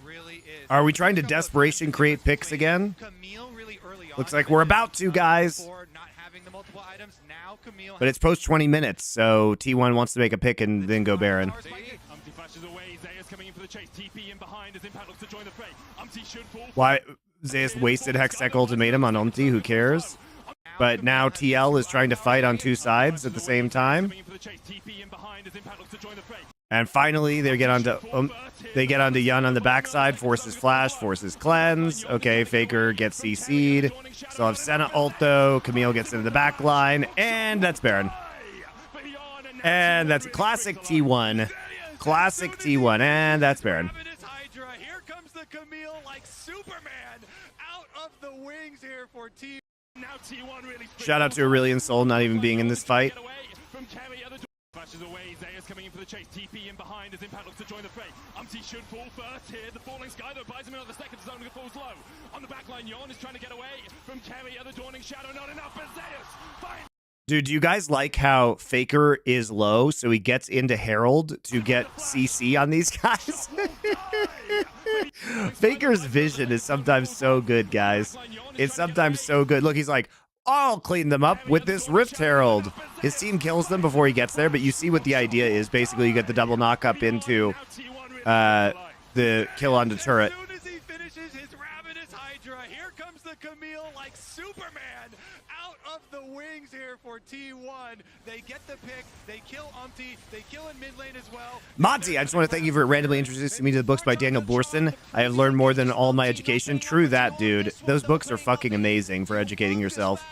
really is. Are we trying to desperation create picks again? Camille really early on. Looks like we're about to, guys. Not having the multiple items. Now Camille But it's post 20 minutes, so T1 wants to make a pick and then go Baron. Umti flashes away. Zeus coming in for the chase. TP in behind as Impact looks to join the fray. Umti should fall. Why? Zeus wasted Hextech ultimatum on Umti, who cares? But now TL is trying to fight on 2 sides at the same time. And finally, they get onto Yun on the backside, forces flash, forces cleanse. Okay, Faker gets CC'd. Still have Senna ult though. Camille gets into the back line, and that's Baron. And that's classic T1. Classic T1, and that's Baron. Here comes the Camille like Superman out of the wings here for T. Now T1 really Shout out to Aurelion Soul not even being in this fight. Flashes away, Zeus coming in for the chase. TP in behind as Impact looks to join the fray. Umti should fall first here. The falling sky though buys him another second. Zone falls low. On the back line, Yon is trying to get away from Kerry. Other dawning shadow, not enough for Zeus. Fine. Dude, do you guys like how Faker is low, so he gets into Herald to get CC on these guys? Faker's vision is sometimes so good, guys. It's sometimes so good. Look, he's like, I'll clean them up with this Rift Herald. His team kills them before he gets there, but you see what the idea is. Basically, you get the double knock up into the kill on the turret. As soon as he finishes his ravenous Hydra, here comes the Camille like Superman out of the wings here for T1. They get the pick, they kill Umti, they kill in mid lane as well. Monty, I just want to thank you for randomly introducing me to the books by Daniel Borston. I have learned more than all my education. True that, dude. Those books are fucking amazing for educating yourself.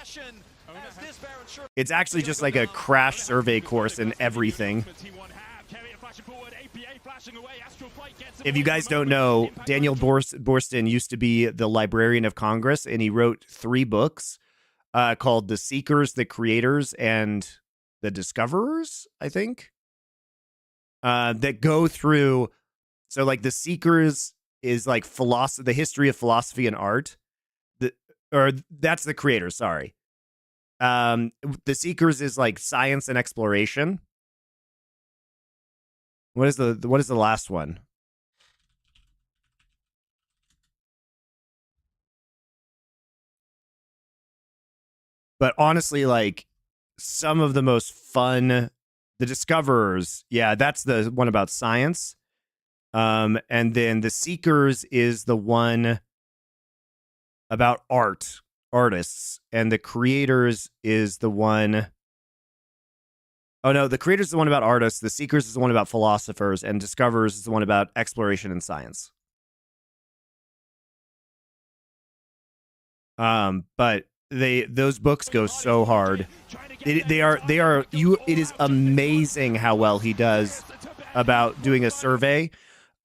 It's actually just like a crash survey course in everything. If you guys don't know, Daniel Borston used to be the Librarian of Congress, and he wrote 3 books called The Seekers, The Creators, and The Discoverers, I think, that go through. So like The Seekers is like philosophy, the history of philosophy and art. That's The Creators, sorry. The Seekers is like science and exploration. What is the last one? But honestly, like some of the most fun, the Discoverers, yeah, that's the one about science. And then the Seekers is the one about artists, and the Creators is the one. Oh no, the Creators is the one about artists, the Seekers is the one about philosophers, and Discoverers is the one about exploration and science. But those books go so hard. It is amazing how well he does about doing a survey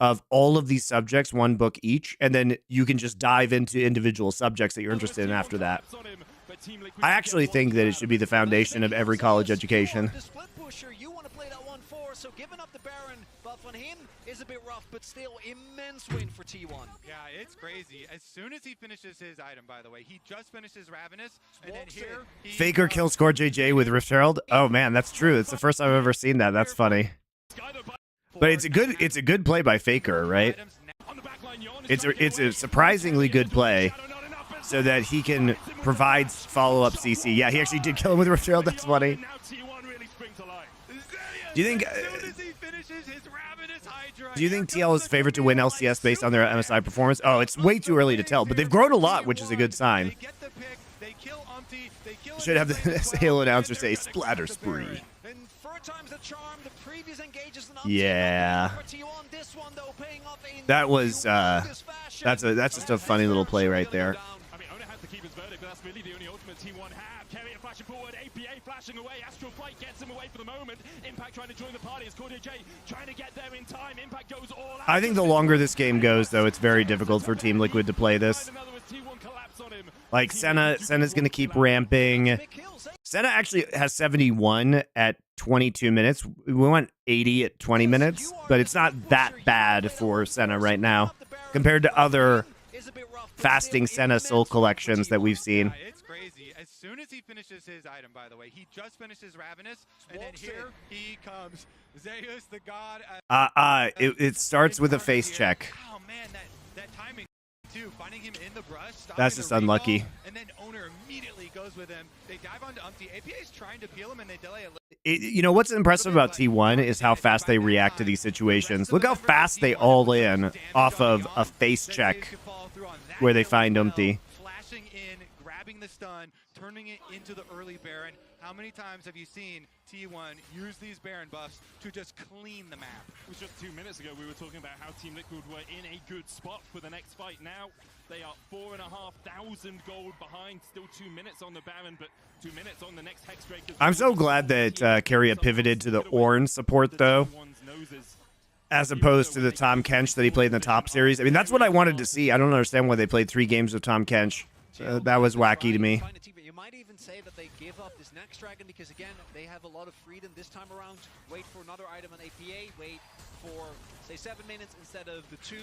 of all of these subjects, 1 book each, and then you can just dive into individual subjects that you're interested in after that. I actually think that it should be the foundation of every college education. So giving up the Baron buff on him is a bit rough, but still immense win for T1. Yeah, it's crazy. As soon as he finishes his item, by the way, he just finished his Ravenous, and then here he Faker kill score JJ with Rift Herald. Oh man, that's true. It's the first time I've ever seen that. That's funny. But it's a good play by Faker, right? It's a surprisingly good play, so that he can provide follow-up CC. Yeah, he actually did kill him with Rift Herald. That's funny. Do you think? Do you think TL is favored to win LCS based on their MSI performance? Oh, it's way too early to tell, but they've grown a lot, which is a good sign. Should have the Halo announcer say "Splatter Spree." Yeah, that was that's just a funny little play right there. I mean, Owner has to keep his verdict, but that's really the only ultimate T1 have. Carrier flashing forward, APA flashing away, Astral Flight gets him away for the moment. Impact trying to join the party, it's Corday J trying to get there in time. Impact goes all out. I think the longer this game goes, though, it's very difficult for Team Liquid to play this. Like, Senna's going to keep ramping. Senna actually has 71 at 22 minutes. We want 80 at 20 minutes, but it's not that bad for Senna right now compared to other fasting Senna soul collections that we've seen. It's crazy. As soon as he finishes his item, by the way, he just finished his Ravenous, and then here he comes. Zeus, the god. It starts with a face check. Oh man, that timing too. Finding him in the brush. That's just unlucky. And then Owner immediately goes with him. They dive onto Umpty. APA is trying to peel him, and they delay a little. You know what's impressive about T1 is how fast they react to these situations. Look how fast they all in off of a face check where they find Umpty. Flashing in, grabbing the stun, turning it into the early Baron. How many times have you seen T1 use these Baron buffs to just clean the map? It was just 2 minutes ago we were talking about how Team Liquid were in a good spot for the next fight. Now they are 4,500 gold behind. Still 2 minutes on the Baron, but 2 minutes on the next Hexbreaker. I'm so glad that Keria pivoted to the Ornn support, though, as opposed to the Tom Kench that he played in the top series. I mean, that's what I wanted to see. I don't understand why they played 3 games with Tom Kench. That was wacky to me. You might even say that they give up this next dragon because, again, they have a lot of freedom this time around. Wait for another item on APA. Wait for, say, 7 minutes instead of the 2.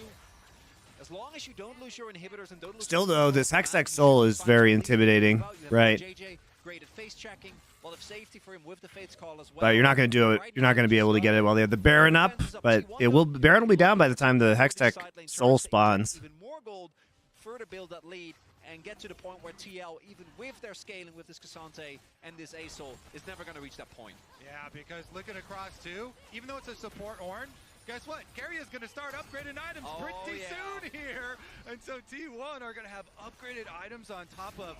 As long as you don't lose your inhibitors and don't lose. Still, though, this Hextech Soul is very intimidating, right? JJ, great at face checking. A lot of safety for him with the Fate's Call as well. But you're not going to do it. You're not going to be able to get it while they have the Baron up. But it will. Baron will be down by the time the Hextech Soul spawns. Even more gold, further build that lead, and get to the point where TL, even with their scaling with this Cassante and this A-Soul, is never going to reach that point. Yeah, because looking across too, even though it's a support Ornn, guess what? Keria is going to start upgrading items pretty soon here. And so T1 are going to have upgraded items on top of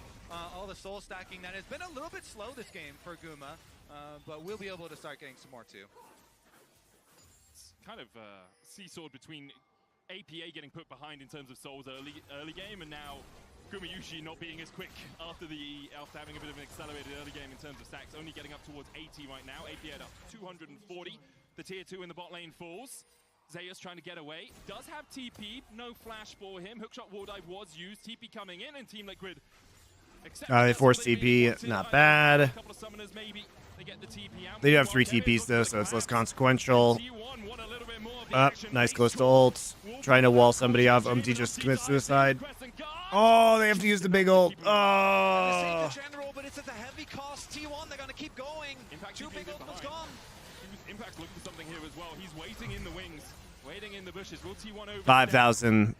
all the soul stacking that has been a little bit slow this game for Guma, but we'll be able to start getting some more too. It's kind of seesawed between APA getting put behind in terms of souls early game, and now Gumayushi not being as quick after having a bit of an accelerated early game in terms of stacks, only getting up towards 80 right now. APA up 240. The tier 2 in the bot lane falls. Zeus trying to get away. Does have TP, no flash for him. Hookshot wall dive was used. TP coming in, and Team Liquid. They force TP, not bad. A couple of summoners maybe. They get the TP out. They do have 3 TPs though, so it's less consequential. Nice close to ult. Trying to wall somebody off. Umpty just commits suicide. Oh, they have to use the big ult. Oh. But it's at a heavy cost. T1, they're going to keep going. Two big ultimates gone. Impact looking for something here as well. He's waiting in the wings, waiting in the bushes. Will T1 over 5,000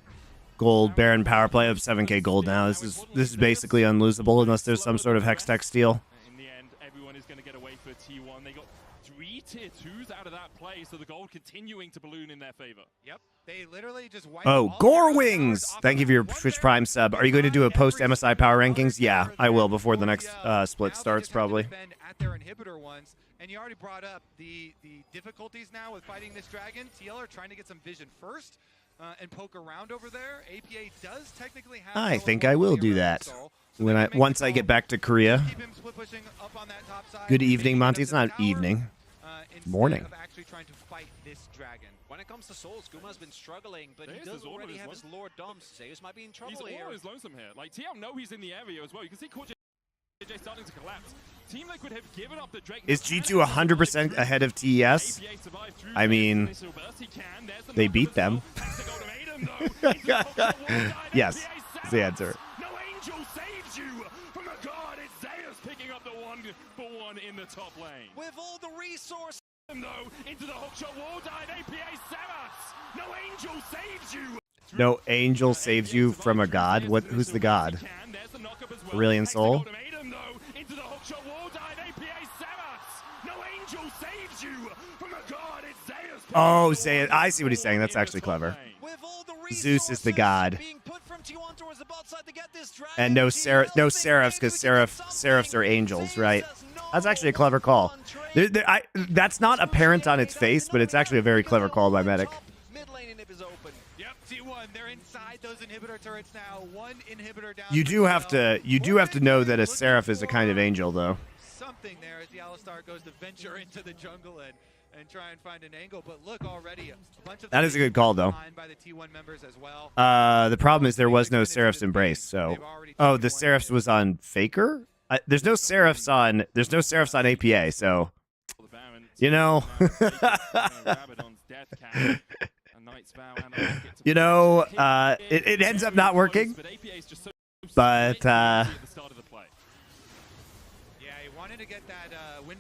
gold Baron power play of 7k gold now. This is basically unlosable unless there's some sort of Hextech steal. In the end, everyone is going to get away for T1. They got 3 tier 2s out of that play, so the gold continuing to balloon in their favor. Yep, they literally just wiped Gore Wings! Thank you for your Twitch Prime sub. Are you going to do a post MSI power rankings? Yeah, I will before the next split starts probably. At their inhibitor ones, and you already brought up the difficulties now with fighting this dragon. TL are trying to get some vision first and poke around over there. APA does technically have. I think I will do that once I get back to Korea. Good evening, Monty. It's not evening. Morning. Of actually trying to fight this dragon. When it comes to souls, Guma's been struggling, but he does already have his Lord Dom. Zeus might be in trouble here. He's always lonesome here. Like, TL know he's in the area as well. You can see Corday starting to collapse. Team Liquid have given up the Drake. Is G2 100% ahead of TES? I mean, they beat them. Yes, is the answer. No angel saves you from a god. It's Zeus picking up the 1-for-1 in the top lane. With all the resources. Though into the hookshot wall dive. APA Samus. No angel saves you. No angel saves you from a god? What? Who's the god? Aurelian Soul? Into the hookshot wall dive. APA Samus. No angel saves you from a god. It's Zeus. Oh, Zeus. I see what he's saying. That's actually clever. Zeus is the god. And no seraphs, because seraphs are angels, right? That's actually a clever call. That's not apparent on its face, but it's actually a very clever call by Medic. Yep, T1, they're inside those inhibitor turrets now. One inhibitor down. You do have to know that a seraph is a kind of angel, though. Something there as the Alistar goes to venture into the jungle and try and find an angle, but look already a bunch of that is a good call, though. By the T1 members as well. The problem is there was no Seraph's Embrace, so the Seraph's was on Faker. There's no Seraph's on APA, so you know. You know, it ends up not working, but yeah, he wanted to get that wind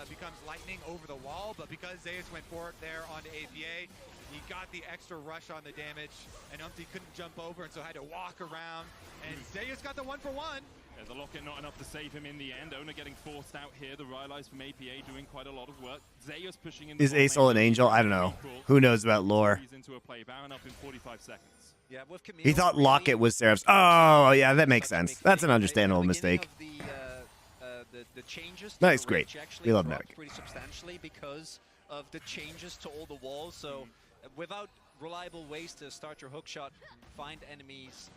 becomes lightning over the wall, but because Zeus went for it there onto APA, he got the extra rush on the damage, and Umpty couldn't jump over, and so had to walk around, and Zeus got the 1-for-1. There's a locket, not enough to save him in the end. Owner getting forced out here. The Rylai's from APA doing quite a lot of work. Zeus pushing in. Is Asol an angel? I don't know. Who knows about lore? Into a play. Baron up in 45 seconds. Yeah, with Camille, He thought Locket was Seraph's. Oh, yeah, that makes sense. That's an understandable mistake. The changes No, it's great. We love Medic. pretty substantially because of the changes to all the walls. So without reliable ways to start your hookshot, find enemies,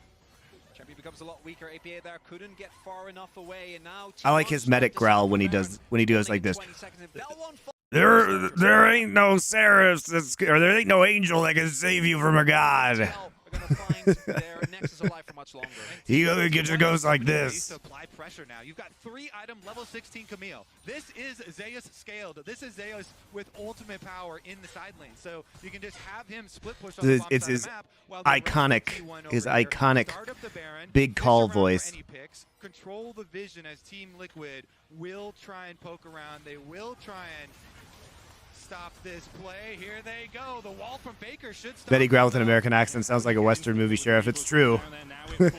champion becomes a lot weaker. APA there couldn't get far enough away, and now I like his Medic growl when he does like this. There ain't no Seraphs, or there ain't no angel that can save you from a god. He just goes like this. Apply pressure now. You've got 3-item level 16 Camille. This is Zeus scaled. This is Zeus with ultimate power in the side lane. So you can just have him split push on the bottom It's side of his the map while iconic big call voice. Control the vision as Team Liquid will try and poke around. They will try and stop this play. Here they go. The wall from Faker should stop. Betty growl with an American accent sounds like a Western movie sheriff. It's true. All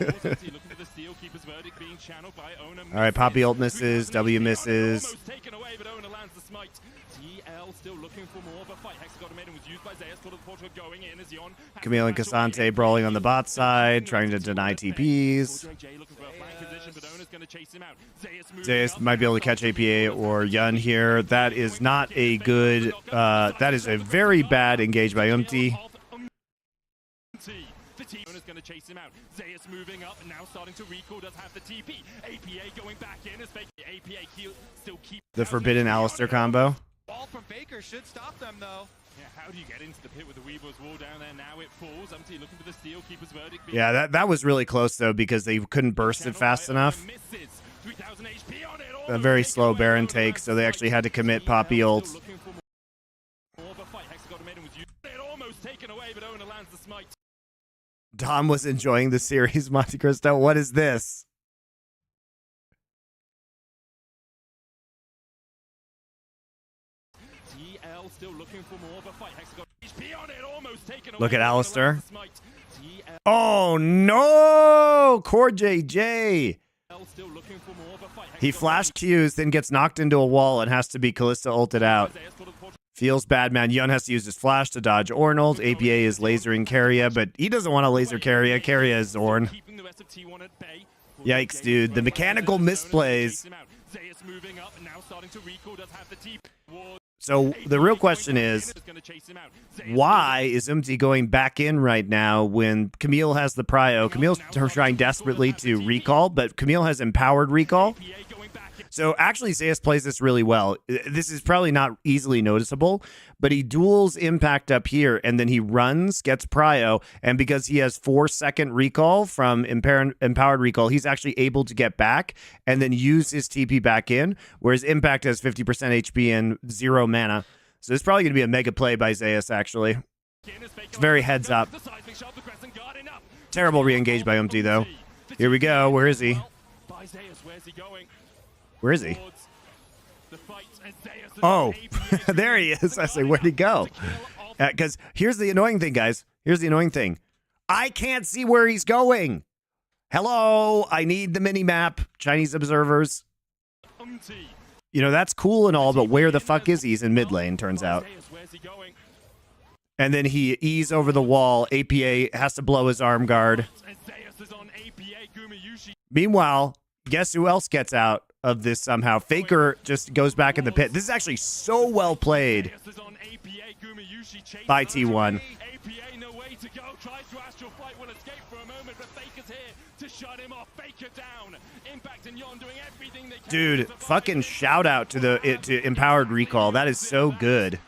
right, Poppy ult misses. W misses. Camille and Cassante brawling on the bot side, trying to deny TPs. Zeus might be able to catch APA or Yun here. That is not a good, that is a very bad engage by Umti. The team is going to chase him out. Zeus moving up, now starting to recall, does have the TP. APA going back in as APA still keep The Forbidden Alistair combo. Ball from Faker should stop them though. Yeah, how do you get into the pit with the Weaver's wall down there? Now it falls. Empty looking for the steal. Keeper's verdict. Yeah, that was really close though because they couldn't burst it fast enough. A very slow Baron take, so they actually had to commit Poppy ult. Dom was enjoying the series, MonteCristo. What is this? Look at Alistair. Oh no! Core JJ. He flash Qs, then gets knocked into a wall and has to be Kalista ulted out. Feels bad, man. Yun has to use his flash to dodge Ornald. APA is lasering Keria, but he doesn't want to laser Keria. Keria is Ornn. Yikes, dude. The mechanical misplays. So the real question is, why is Umti going back in right now when Camille has the prio? Camille's trying desperately to recall, but Camille has empowered recall. So actually, Zayas plays this really well. This is probably not easily noticeable, but he duels Impact up here, and then he runs, gets Prio, and because he has 4-second recall from Empowered Recall, he's actually able to get back and then use his TP back in, whereas Impact has 50% HP and 0 mana. So it's probably going to be a mega play by Zayas, actually. It's very heads up. Terrible re-engage by Umti, though. Here we go. Where is he? Where is he? Oh, there he is. I say, where'd he go? Because here's the annoying thing, guys. Here's the annoying thing. I can't see where he's going. Hello, I need the mini map, Chinese observers. You know, that's cool and all, but where the fuck is he? He's in mid lane, turns out. And then he E's over the wall. APA has to blow his arm guard. Meanwhile, guess who else gets out of this somehow? Faker just goes back in the pit. This is actually so well played by T1. Dude, fucking shout out to Empowered Recall. That is so good.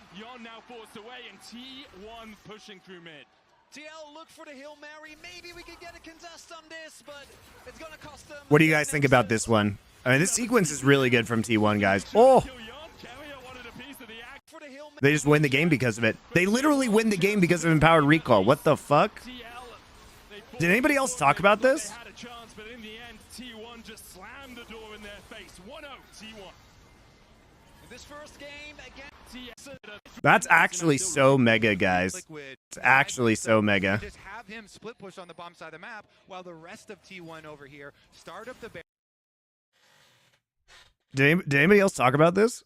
TL look for the Hail Mary. Maybe we could get a contest on this, but it's gonna cost them. What do you guys think about this one? I mean, this sequence is really good from T1, guys. Oh! They just win the game because of it. They literally win the game because of Empowered Recall. What the fuck? Did anybody else talk about this? That's actually so mega, guys. It's actually so mega. Just have him split push on the bomb side of the map while the rest of T1 over here start up the bear. Did anybody else talk about this?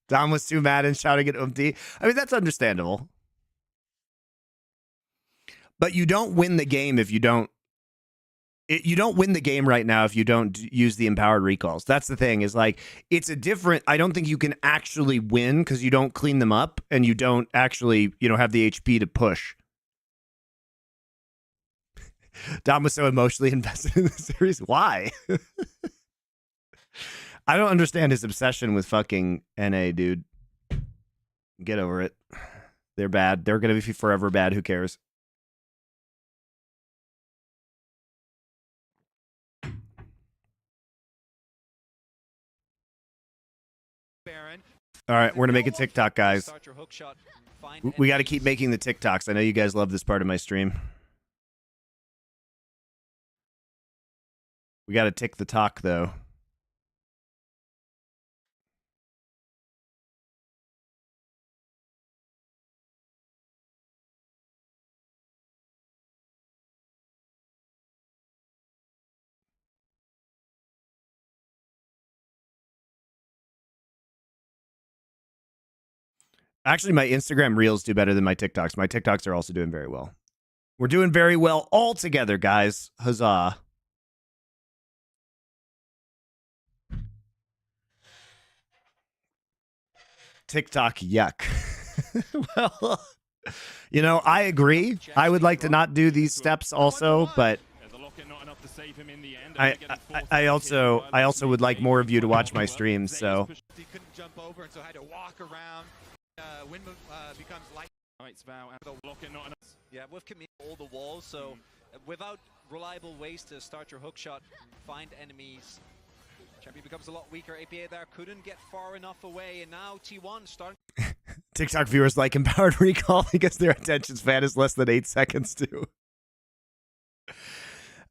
Dom was too mad and shouting at Umti. I mean, that's understandable. But you don't win the game if you don't. You don't win the game right now if you don't use the Empowered Recalls. That's the thing, is like, it's a different. I don't think you can actually win because you don't clean them up and you don't actually, have the HP to push. Dom was so emotionally invested in the series. Why? I don't understand his obsession with fucking NA, dude. Get over it. They're bad. They're going to be forever bad. Who cares? All right, we're going to make a TikTok, guys. We got to keep making the TikToks. I know you guys love this part of my stream. We got to tick the talk, though. Actually, my Instagram Reels do better than my TikToks. My TikToks are also doing very well. We're doing very well all together, guys. Huzzah. TikTok, yuck. Well, I agree. I would like to not do these steps also, but I also would like more of you to watch my streams, so. He couldn't jump over, and so had to walk around. Wind becomes light. Yeah, we've committed all the walls, so without reliable ways to start your hook shot, find enemies. Champion becomes a lot weaker. APA there couldn't get far enough away, and now T1 starting. TikTok viewers like Empowered Recall because their attention span is less than 8 seconds too.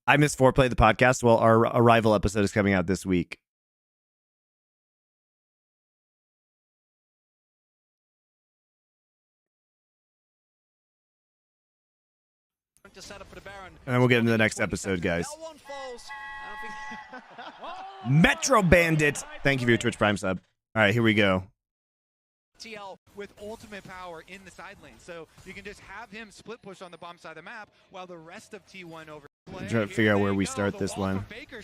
I miss Foreplay the podcast. Well, our Arrival episode is coming out this week. To set up for the Baron. And then we'll get into the next episode, guys. Metro Bandit. Thank you for your Twitch Prime sub. All right, here we go. TL with ultimate power in the side lane, so you can just have him split push on the bomb side of the map while the rest of T1 over. I'm trying to figure out where we start this one. Here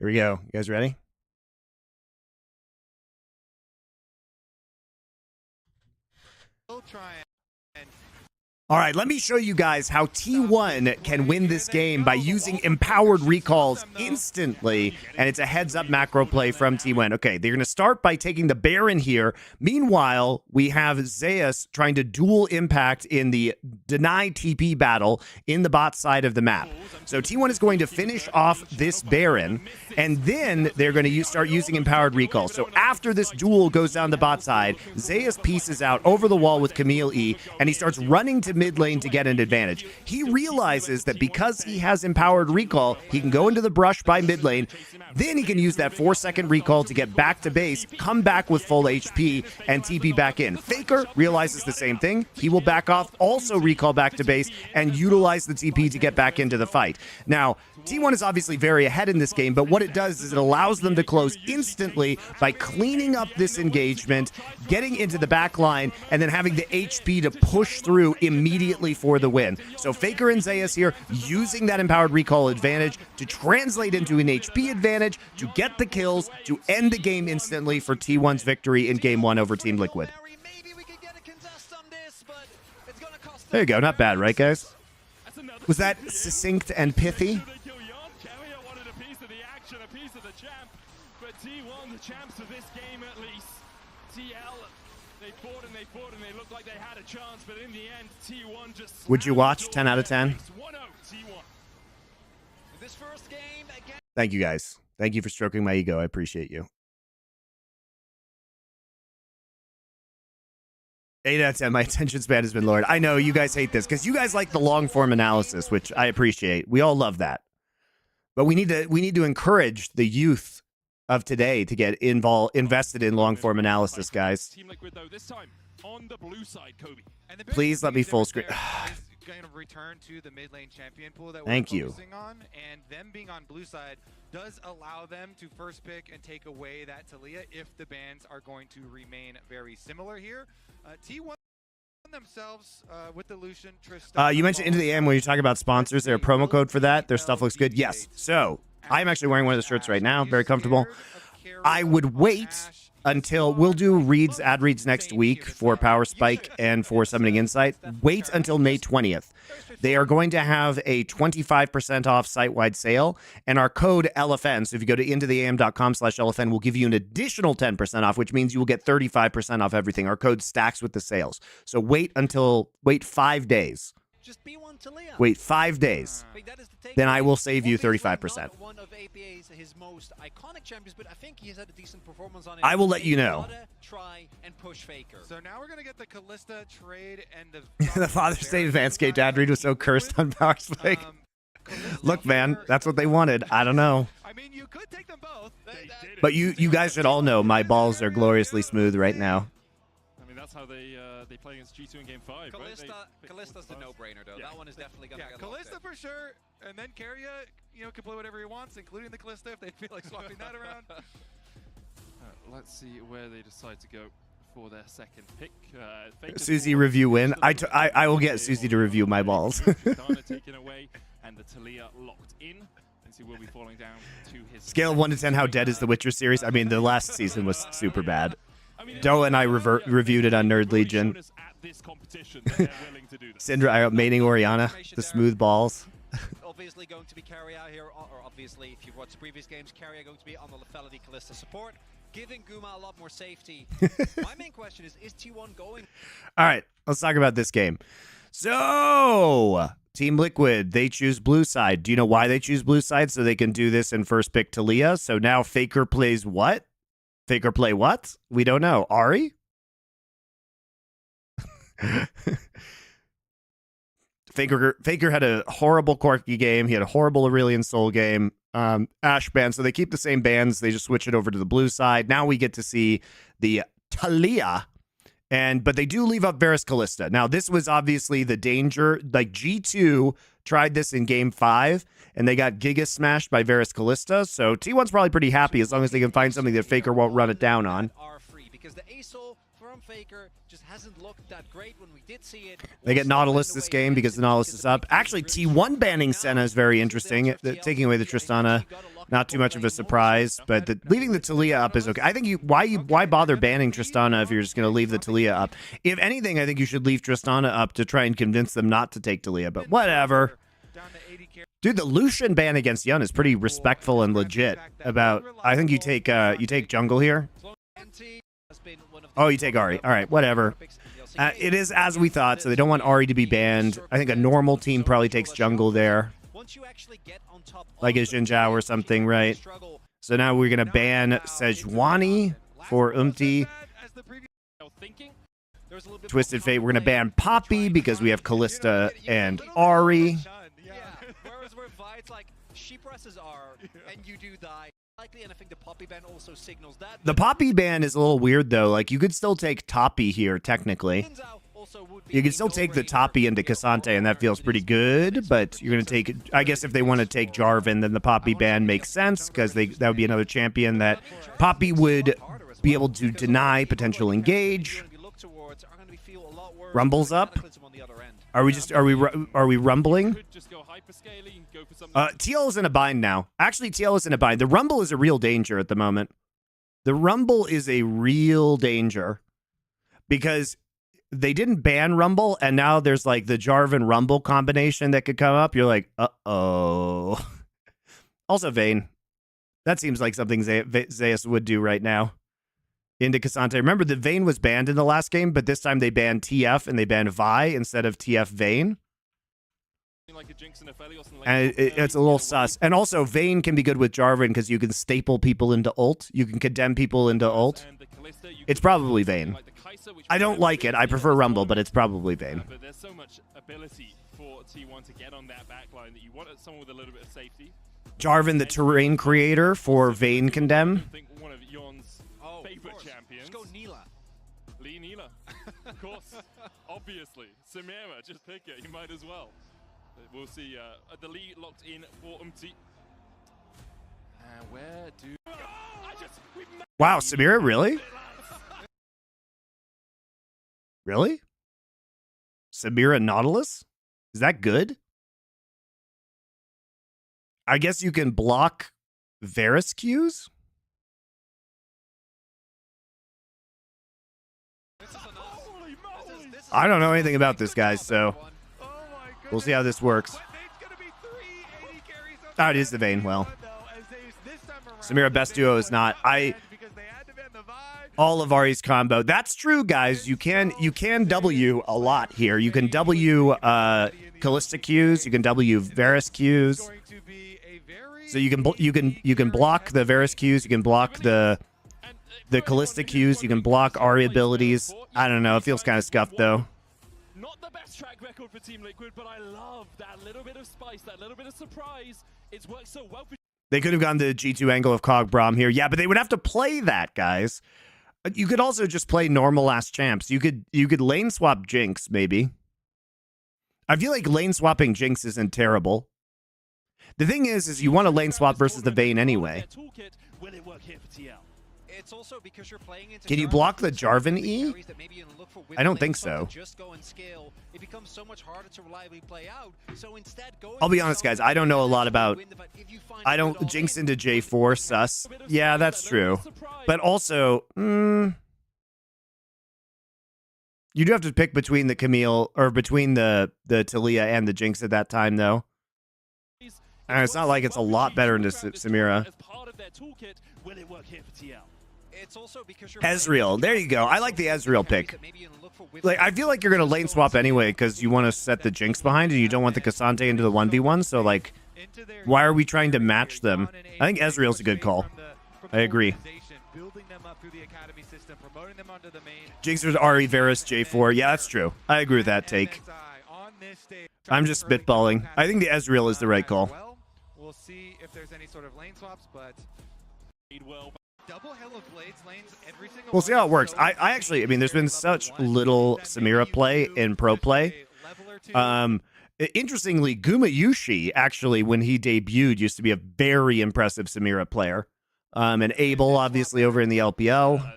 we go. You guys ready? try and All right, let me show you guys how T1 can win this game by using empowered recalls instantly, and it's a heads-up macro play from T1. Okay, they're going to start by taking the Baron here. Meanwhile, we have Zeus trying to dual impact in the deny TP battle in the bot side of the map. So T1 is going to finish off this Baron, and then they're going to start using empowered recall. So after this duel goes down the bot side, Zeus pieces out over the wall with Camille E, and he starts running to mid lane to get an advantage. He realizes that because he has empowered recall, he can go into the brush by mid lane, then he can use that 4-second recall to get back to base, come back with full HP, and TP back in. Faker realizes the same thing. He will back off, also recall back to base, and utilize the TP to get back into the fight. Now, T1 is obviously very ahead in this game, but what it does is it allows them to close instantly by cleaning up this engagement, getting into the back line, and then having the HP to push through immediately for the win. So Faker and Zeus here using that empowered recall advantage to translate into an HP advantage, to get the kills, to end the game instantly for T1's victory in Game 1 over Team Liquid. There you go. Not bad, right, guys? Was that succinct and pithy? Champs of this game at least. TL, they fought and they fought and they looked like they had a chance, but in the end, T1 just... Would you watch 10 out of 10? 1-0 T1. This first game again. Thank you, guys. Thank you for stroking my ego. I appreciate you. 8 out of 10. My attention span has been lowered. I know you guys hate this because you guys like the long form analysis, which I appreciate. We all love that. But we need to encourage the youth of today to get invested in long form analysis, guys. Team Liquid though this time on the blue side, Kobe. Please let me full screen. Going to return to the mid lane champion pool that Thank we're you. focusing on, and them being on blue side does allow them to first pick and take away that Talia if the bans are going to remain very similar here. T1 themselves with the Lucian Tristan. You mentioned Into the AM when you talk about sponsors. There a promo code for that. Their stuff looks good. Yes. So I'm actually wearing one of the shirts right now. Very comfortable. I would wait until we'll do ad reads next week for Power Spike and for Summoning Insight. Wait until May 20th. They are going to have a 25% off site-wide sale, and our code LFN, so if you go to intotheam.com/LFN, will give you an additional 10% off, which means you will get 35% off everything. Our code stacks with the sales. So wait 5 days. Just be one to Leon. Wait 5 days. Then I will save you 35%. One of APA's his most iconic champions, but I think he's had a decent performance on it. I will let you know. Try and push Faker. So now we're gonna get the Callista trade and the The Father's Day Advanced Gate ad read was so cursed on Power Spike. Look, man, that's what they wanted. I don't know. I mean, you could take them both. But you guys should all know my balls are gloriously smooth right now. I mean, that's how they play against G2 in Game 5, Callista's right? the no-brainer, though. Yeah. That one is definitely going to get Callista for sure, and then Carrier, can play whatever he wants, including the Callista if they feel like swapping that around. Let's see where they decide to go for their second pick. Susie review win. I will get Susie to review my balls. Taken away, and the Talia locked in. And see, will be falling down to his Scale of 1 to 10, how dead is the Witcher series? I mean, the last season was super bad. Doe and I reviewed it on Nerd Legion. Syndra maining Oriana, the smooth balls. Obviously going to be Carrier here, or obviously if you've watched the previous games, Carrier going to be on the Lethality Callista support, giving Guma a lot more safety. My main question is T1 going? All right, let's talk about this game. So, Team Liquid, they choose blue side. Do you know why they choose blue side? So they can do this in first pick Talia. So now Faker plays what? Faker play what? We don't know. Ari? Faker had a horrible Corki game. He had a horrible Aurelion Soul game. Ash band. So they keep the same bands. They just switch it over to the blue side. Now we get to see the Talia. But they do leave up Varus Callista. Now, this was obviously the danger. Like, G2 tried this in Game 5, and they got Giga smashed by Varus Callista. So T1's probably pretty happy as long as they can find something that Faker won't run it down on. Because the ASO, for Storm Faker just hasn't looked that great when we did see it. They get Nautilus this game because the Nautilus is up. Actually, T1 banning Senna is very interesting. Taking away the Tristana, not too much of a surprise, but leaving the Taliyah up is okay. I think why bother banning Tristana if you're just going to leave the Taliyah up? If anything, I think you should leave Tristana up to try and convince them not to take Taliyah, but whatever. Dude, the Lucian ban against Yun is pretty respectful and legit. I think you take jungle here. Oh, you take Ahri. All right, whatever. It is as we thought, so they don't want Ahri to be banned. I think a normal team probably takes jungle there, like a Jinzhou or something, right? So now we're gonna ban Sejuani for Umti. Twisted Fate, we're gonna ban Poppy because we have Kalista and Ahri. Like she presses R and you do die likely, and I think the Poppy ban also signals that. The Poppy ban is a little weird though. Like you could still take Toppy here technically. You can still take the Toppy into Cassante and that feels pretty good, but you're gonna take, I guess if they want to take Jarvan, then the Poppy ban makes sense because that would be another champion that Poppy would be able to deny potential engage. Rumble's up. Are we rumbling? TL is in a bind now. Actually, TL is in a bind. The Rumble is a real danger at the moment. The Rumble is a real danger because they didn't ban Rumble, and now there's like the Jarvan Rumble combination that could come up. You're like, uh-oh. Also, Vayne. That seems like something Zeus would do right now. Into Cassante. Remember, the Vayne was banned in the last game, but this time they banned TF and they banned Vi instead of TF Vayne. And it's a little sus. And also, Vayne can be good with Jarvan because you can staple people into ult. You can condemn people into ult. It's probably Vayne. I don't like it. I prefer Rumble, but it's probably Vayne. But there's so much ability for T1 to get on that backline that you want someone with a little bit of safety. Jarvan, the terrain creator for Vayne condemn. One of Yon's favorite champions. Just go Neela. Lee Neela. Of course. Obviously. Samira, just pick it. You might as well. We'll see. The lead locked in for Umti. Where do... Wow, Samira, really? Really? Samira Nautilus? Is that good? I guess you can block Varus Qs? I don't know anything about this, guys, so we'll see how this works. Oh, it is the Vayne. Well, Samira best duo is not. All of Ahri's combo. That's true, guys. You can W a lot here. You can W Kalista Qs. You can W Varus Qs. So you can block the Varus Qs. You can block the Kalista Qs. You can block Ahri abilities. I don't know. It feels kind of scuffed though. Not the best track record for Team Liquid, but I love that little bit of spice, that little bit of surprise. It's worked so well for... They could have gone the G2 angle of Cog Braum here. Yeah, but they would have to play that, guys. You could also just play normal last champs. You could lane swap Jinx, maybe. I feel like lane swapping Jinx isn't terrible. The thing is you want to lane swap versus the Vayne anyway. Will it work here for TL? It's also because you're playing into Can you block the Jarvan E? I don't think so. Just go and scale. It becomes so much harder to reliably play out. So instead, I'll be honest, guys. I don't know a lot about... Jinx into J4 sus. Yeah, that's true. But also, you do have to pick between the Camille or between the Taliyah and the Jinx at that time, though. And it's not like it's a lot better into Samira. It's also because you're Ezreal, there you go. I like the Ezreal pick. Like, I feel like you're gonna lane swap anyway because you want to set the Jinx behind and you don't want the Cassante into the 1v1. So like, why are we trying to match them? I think Ezreal's a good call. I agree. Jinx versus Ahri, Varus, J4. Yeah, that's true. I agree with that take. I'm just spitballing. I think the Ezreal is the right call. We'll see if there's any sort of lane swaps, but double Hell of Blades lanes every single. We'll see how it works. I actually, I mean, there's been such little Samira play in pro play. Interestingly, Gumayushi actually, when he debuted, used to be a very impressive Samira player. And Abel, obviously, over in the LPL.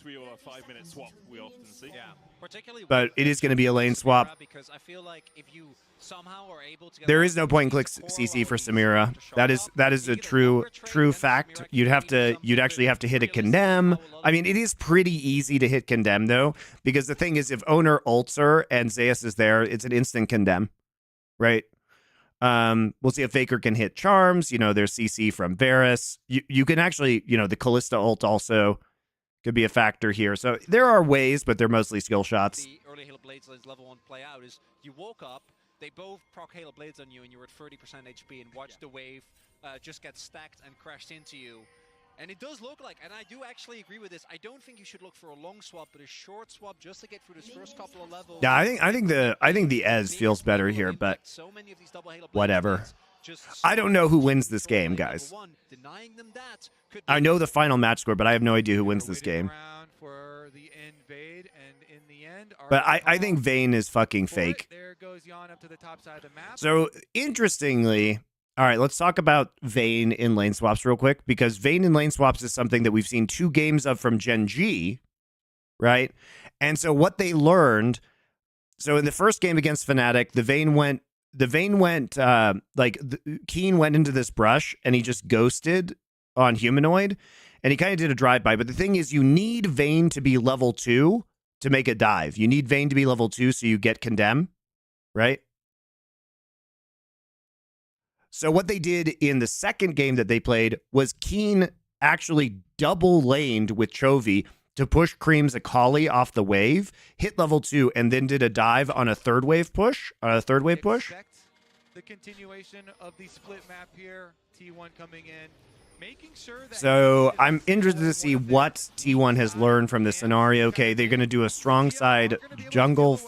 3 or a 5-minute swap we often see. Yeah, particularly. But it is going to be a lane swap. Because I feel like if you somehow are able to get There is no point and click CC for Samira. That is a true fact. You'd actually have to hit a condemn. I mean, it is pretty easy to hit condemn though, because the thing is, if owner ults her and Zeus is there, it's an instant condemn, right? We'll see if Faker can hit charms. You know, there's CC from Varus. You can actually, you know, the Callista ult also could be a factor here. So there are ways, but they're mostly skill shots. The early Halo Blades level 1 play out is you woke up, they both proc Halo Blades on you, and you're at 30% HP, and watch the wave just get stacked and crashed into you. And it does look like, and I do actually agree with this, I don't think you should look for a long swap, but a short swap just to get through this first couple of levels. Yeah, I think the Ez feels better here, but whatever. I don't know who wins this game, guys. I know the final match score, but I have no idea who wins this game. But I think Vayne is fucking fake. So, interestingly, all right, let's talk about Vayne in lane swaps real quick, because Vayne in lane swaps is something that we've seen 2 games of from Gen G, right? And so what they learned, so in the first game against Fnatic, Keen went into this brush and he just ghosted on Humanoid, and he kind of did a drive-by. But the thing is, you need Vayne to be level 2 to make a dive. You need Vayne to be level 2 so you get condemn, right? So what they did in the second game that they played was Keen actually double laned with Chovy to push Cream's Akali off the wave, hit level 2, and then did a dive on a third wave push. The continuation of the split map here, T1 coming in, making sure that. So I'm interested to see what T1 has learned from this scenario. Okay, they're going to do a strong side jungle.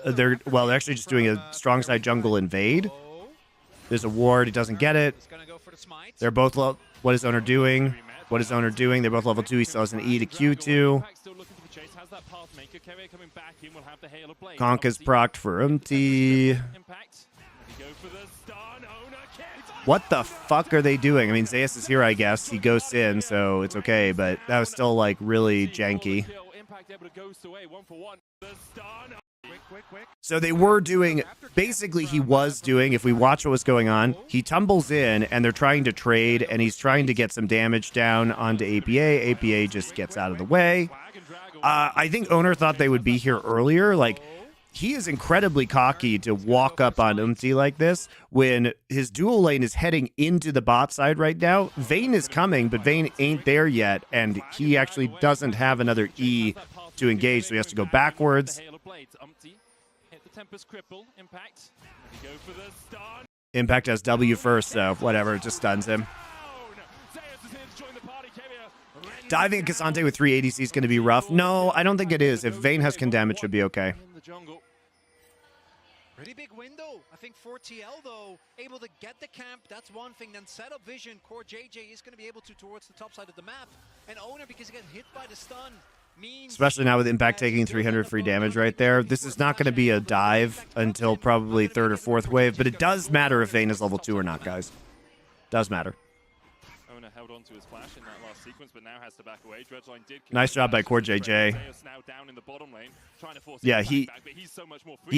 They're actually just doing a strong side jungle invade. There's a ward. He doesn't get it. They're both low. What is owner doing? What is owner doing? They're both level 2. He still has an E to Q2. Conk is procced for empty. What the fuck are they doing? I mean, Zeus is here, I guess. He ghosts in, so it's okay, but that was still, like, really janky. So they were doing, basically he was doing, if we watch what was going on, he tumbles in and they're trying to trade and he's trying to get some damage down onto APA. APA just gets out of the way. I think owner thought they would be here earlier. Like, he is incredibly cocky to walk up on Umti like this when his dual lane is heading into the bot side right now. Vayne is coming, but Vayne ain't there yet, and he actually doesn't have another E to engage, so he has to go backwards. Impact has W first, so whatever, it just stuns him. Diving at Cassante with 3 ADC is going to be rough. No, I don't think it is. If Vayne has condemn, it should be okay. Pretty big window, I think, for TL, though. Able to get the camp, that's one thing. Then set up vision. Core JJ is going to be able to towards the top side of the map. And owner, because he got hit by the stun, means... Especially now with Impact taking 300 free damage right there. This is not going to be a dive until probably 3rd or 4th wave, but it does matter if Vayne is level 2 or not, guys. Does matter. Owner held on to his flash in that last sequence, but now has to back away. Dreadline did nice job by Core JJ. Yeah, he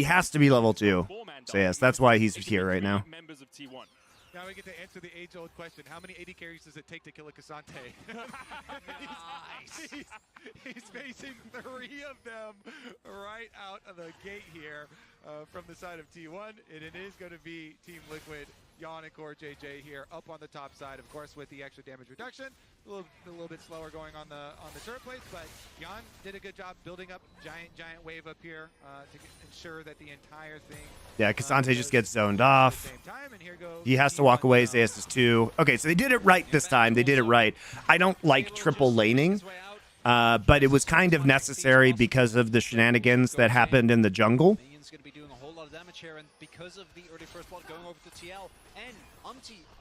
has to be level 2. So yes, that's why he's here right now. Now we get to answer the age-old question. How many AD carries does it take to kill a Cassante? he's facing 3 of them right out of the gate here from the side of T1. And it is going to be Team Liquid, Yon and Core JJ here up on the top side, of course, with the extra damage reduction. A little bit slower going on the turret plates, but Yon did a good job building up giant wave up here to ensure that the entire thing. Yeah, Cassante just gets zoned off. He has to walk away. Zeus is 2. Okay, so they did it right this time. They did it right. I don't like triple laning, but it was kind of necessary because of the shenanigans that happened in the jungle. damage here, and because of the early first blood going over to TL, and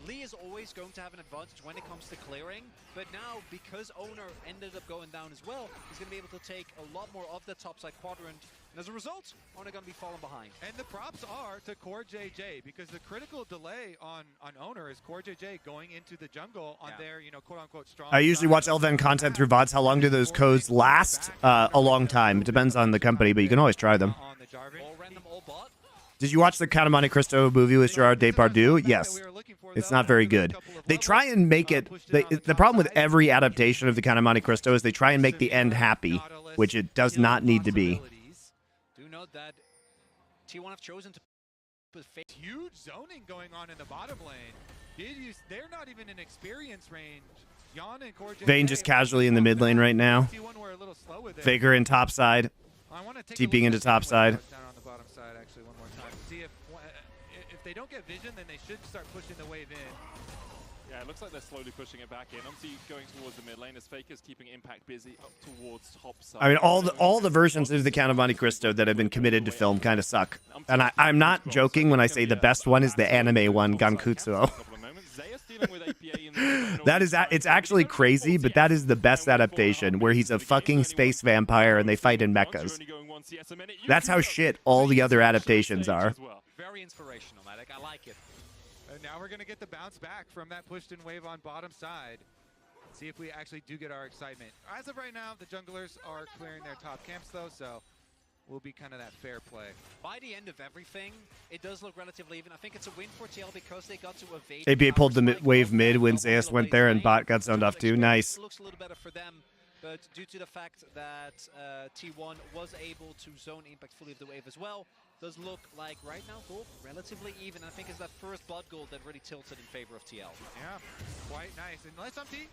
Lee is always going to have an advantage when it comes to clearing, but now, because Owner ended up going down as well, he's going to be able to take a lot more of the top side quadrant, and as a result, Owner going to be falling behind. And the props are to Core JJ, because the critical delay on Owner is Core JJ going into the jungle on their, you know, quote-unquote strong. I usually watch LVN content through VODs. How long do those codes last? A long time. It depends on the company, but you can always try them. All random, all bot. Did you watch the Count of MonteCristo movie with Gerard Depardieu? Yes. It's not very good. They try and make it... The problem with every adaptation of the Count of MonteCristo is they try and make the end happy, which it does not need to be. Do note that T1 have chosen to put huge zoning going on in the bottom lane. They're not even in experience range. Jan and Core JJ Vayne just casually in the mid lane right now. Faker in top side. TPing into top side. Down on the bottom side, actually, one more time. See if they don't get vision, then they should start pushing the wave in. Yeah, it looks like they're slowly pushing it back in. Obviously, going towards the mid lane as Faker's keeping Impact busy up towards top side. I mean, all the versions of the Count of MonteCristo that have been committed to film kind of suck. And I'm not joking when I say the best one is the anime one, Gankutsuo. It's actually crazy, but that is the best adaptation, where he's a fucking space vampire and they fight in mechas. That's how shit all the other adaptations are. very inspirational, Matic. I like it. And now we're going to get the bounce back from that pushed-in wave on bottom side. See if we actually do get our excitement. As of right now, the junglers are clearing their top camps, though, so will be kind of that fair play. By the end of everything, it does look relatively even. I think it's a win for TL because they got to evade. APA pulled the wave mid when Zeus went there and bot got zoned off too. Nice. It looks a little better for them, but due to the fact that T1 was able to zone Impact fully of the wave as well, does look like right now gold relatively even. I think it's that first blood gold that really tilted in favor of TL. Yeah, quite nice. And let's empty.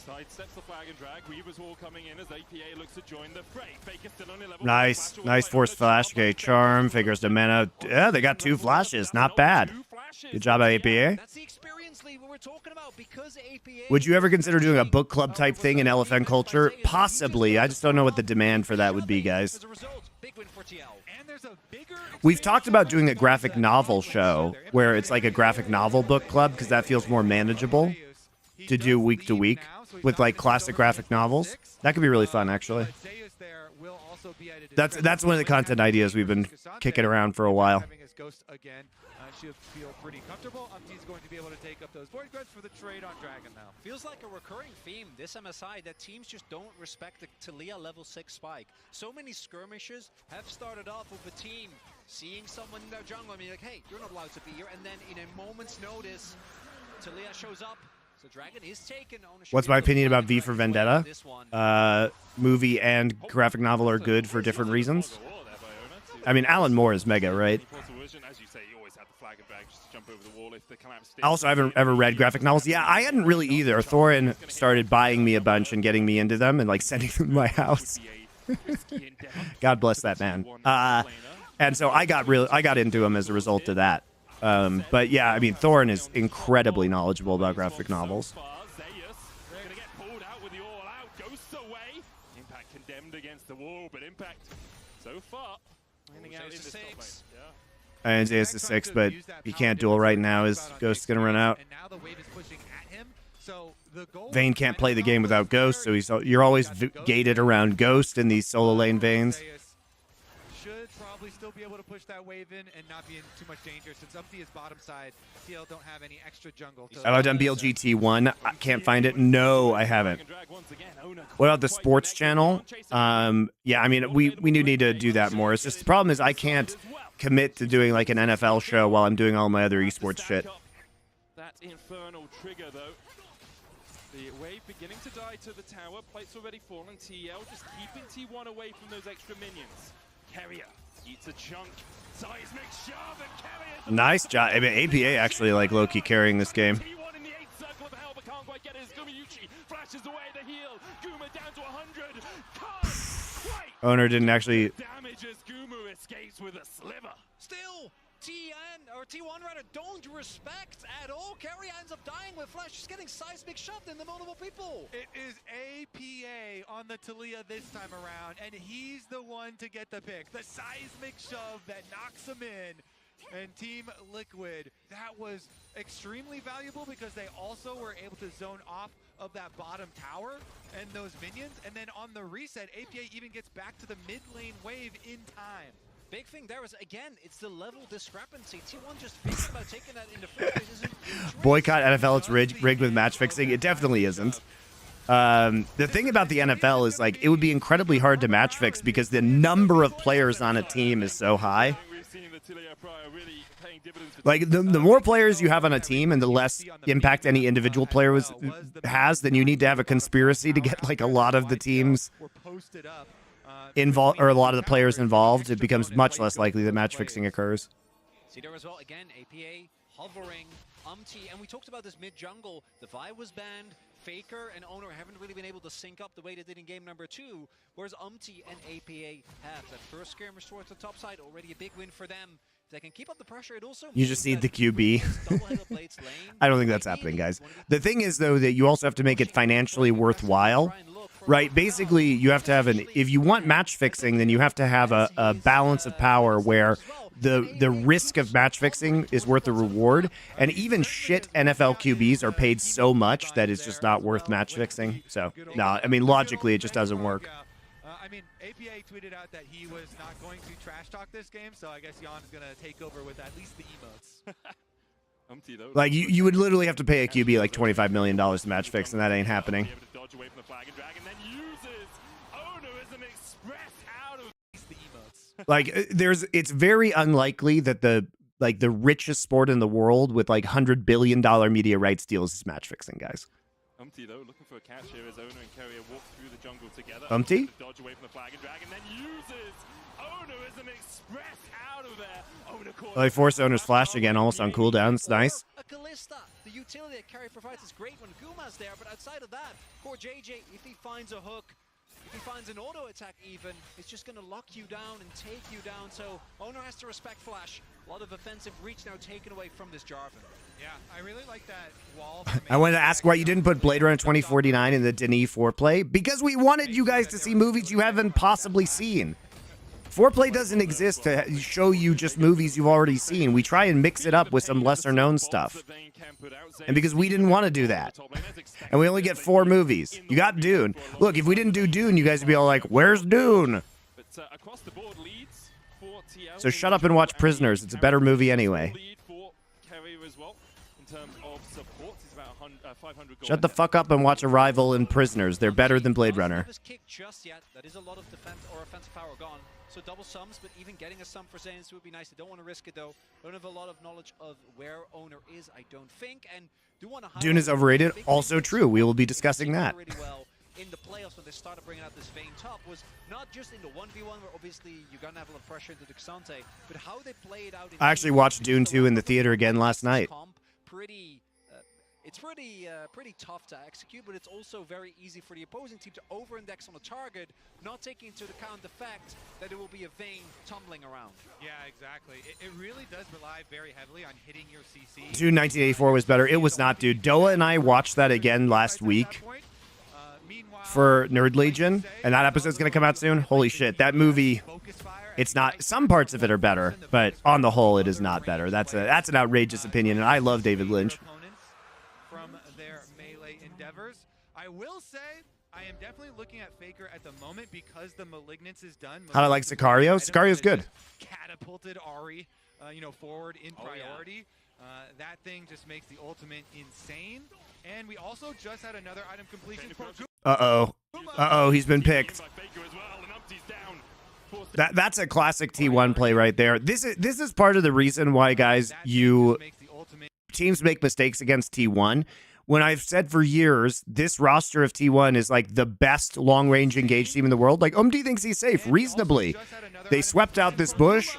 Sidesteps the flag and drag. Weaver's Wall coming in as APA looks to join the fray. Faker's still on level. Nice. Nice force flash. Okay, Charm. Figures the mana. Yeah, they got 2 flashes. Not bad. Good job at APA. That's the experience lead we were talking about because APA. Would you ever consider doing a book club type thing in LFN culture? Possibly. I just don't know what the demand for that would be, guys. As a result, big win for TL. And there's a bigger We've talked about doing a graphic novel show where it's like a graphic novel book club because that feels more manageable to do week to week with like classic graphic novels. That could be really fun, actually. That's one of the content ideas we've been kicking around for a while. Should feel pretty comfortable. He's going to be able to take up those void grubs for the trade on Dragon now. Feels like a recurring theme this MSI that teams just don't respect the Talia level 6 spike. So many skirmishes have started off with a team seeing someone in their jungle and being like, hey, you're not allowed to be here. And then in a moment's notice, Talia shows up. So Dragon is taken ownership. What's my opinion about V for Vendetta? Movie and graphic novel are good for different reasons. I mean, Alan Moore is mega, right? Also, I haven't ever read graphic novels. Yeah, I hadn't really either. Thorin started buying me a bunch and getting me into them and like sending them to my house. God bless that man. And so I got into him as a result of that. But yeah, I mean, Thorin is incredibly knowledgeable about graphic novels. Impact condemned against the wall, but Impact so far winning out in this top lane. And Zeus is 6, but he can't duel right now. His Ghost's going to run out. Vayne can't play the game without Ghost, so you're always gated around Ghost in these solo lane Vaynes. Should probably still be able to push that wave in and not be in too much danger since Umpty is bottom side. TL don't have any extra jungle. Have I done BLGT1? I can't find it. No, I haven't. What about the sports channel? Yeah, I mean, we do need to do that more. It's just the problem is I can't commit to doing like an NFL show while I'm doing all my other esports shit. That infernal trigger though. The wave beginning to die to the tower. Plate's already fallen. TL just keeping T1 away from those extra minions. Carrier eats a chunk. Seismic shove and Carrier. Nice job. I mean, APA actually like low-key carrying this game. T1 in the 8th circle of hell, but can't quite get his. Gumayuchi flashes away the heal. Guma down to 100. Can't quite. Owner didn't actually. Damages Gumu escapes with a sliver. Still, T1 rather don't respect at all. Carrier ends up dying with flash. She's getting seismic shoved in the multiple people. It is APA on the Talia this time around, and he's the one to get the pick. The seismic shove that knocks him in. And Team Liquid, that was extremely valuable because they also were able to zone off of that bottom tower and those minions. And then on the reset, APA even gets back to the mid lane wave in time. Big thing there is, again, it's the level discrepancy. T1 just thinking about taking that in the first place isn't Boycott NFL, it's rigged with match fixing. It definitely isn't. The thing about the NFL is, like, it would be incredibly hard to match fix because the number of players on a team is so high. Like, the more players you have on a team and the less impact any individual player has, then you need to have a conspiracy to get, like, a lot of the teams involved, or a lot of the players involved. It becomes much less likely that match fixing occurs. See there as well, again, APA hovering, and we talked about this mid-jungle. The Vi was banned, Faker and Owner haven't really been able to sync up the way they did in game number 2, whereas and APA have. That first skirmish towards the top side, already a big win for them. If they can keep up the pressure, it also you just need the QB. I don't think that's happening, guys. The thing is, though, that you also have to make it financially worthwhile. Right, basically, you have to have if you want match fixing, then you have to have a balance of power where the risk of match fixing is worth the reward, and even shit NFL QBs are paid so much that it's just not worth match fixing. So, no, I mean, logically, it just doesn't work. I mean, APA tweeted out that he was not going to trash talk this game, so I guess Jan is going to take over with at least the emotes. Like, you would literally have to pay a QB like $25 million to match fix, and that ain't happening. Like, it's very unlikely that the richest sport in the world with like $100 billion media rights deals is match fixing, guys. Though, looking for a catch here as Owner and Carrier walk through the jungle together. Dodge away from the flag and drag, and then uses Owner as an express out of there. Owner they force Owner's flash again, almost on cooldown. It's nice. A Kalista, the utility that Carrier provides is great when Guma's there, but outside of that, poor JJ, if he finds a hook, if he finds an auto attack even, it's just going to lock you down and take you down. So Owner has to respect flash. A lot of offensive reach now taken away from this Jarvan. Yeah, I really like that wall. I wanted to ask why you didn't put Blade Runner 2049 in the Denis foreplay. Because we wanted you guys to see movies you haven't possibly seen. Foreplay doesn't exist to show you just movies you've already seen. We try and mix it up with some lesser known stuff. And because we didn't want to do that. And we only get 4 movies. You got Dune. Look, if we didn't do Dune, you guys would be all like, where's Dune? So shut up and watch Prisoners. It's a better movie anyway. Shut the fuck up and watch Arrival and Prisoners. They're better than Blade Runner. That is a lot of defense or offensive power gone. So double sums, but even getting a sum for Zanes would be nice. They don't want to risk it though. Don't have a lot of knowledge of where Owner is, I don't think. And do want to Dune is overrated. Also true. We will be discussing that. Really well in the playoffs when they started bringing out this Vayne top was not just in the 1v1 where obviously you're gonna have a lot of pressure into the Xante, but how they played out. I actually watched Dune 2 in the theater again last night. It's pretty tough to execute, but it's also very easy for the opposing team to over-index on a target, not taking into account the fact that it will be a Vayne tumbling around. Yeah, exactly. It really does rely very heavily on hitting your CC. Dune 1984 was better. It was not, dude. Doa and I watched that again last week for Nerd Legion, and that episode's going to come out soon. Holy shit, that movie, it's not, some parts of it are better, but on the whole, it is not better. That's an outrageous opinion, and I love David Lynch. I will say, I am definitely looking at Faker at the moment because the Malignance is done. How do I like Sicario? Sicario's good. Catapulted Ari, forward in priority. That thing just makes the ultimate insane. And we also just had another item completion for Uh-oh, he's been picked. That's a classic T1 play right there. This is part of the reason why, guys, teams make mistakes against T1. When I've said for years, this roster of T1 is like the best long-range engaged team in the world. Like, thinks he's safe, reasonably. They swept out this bush,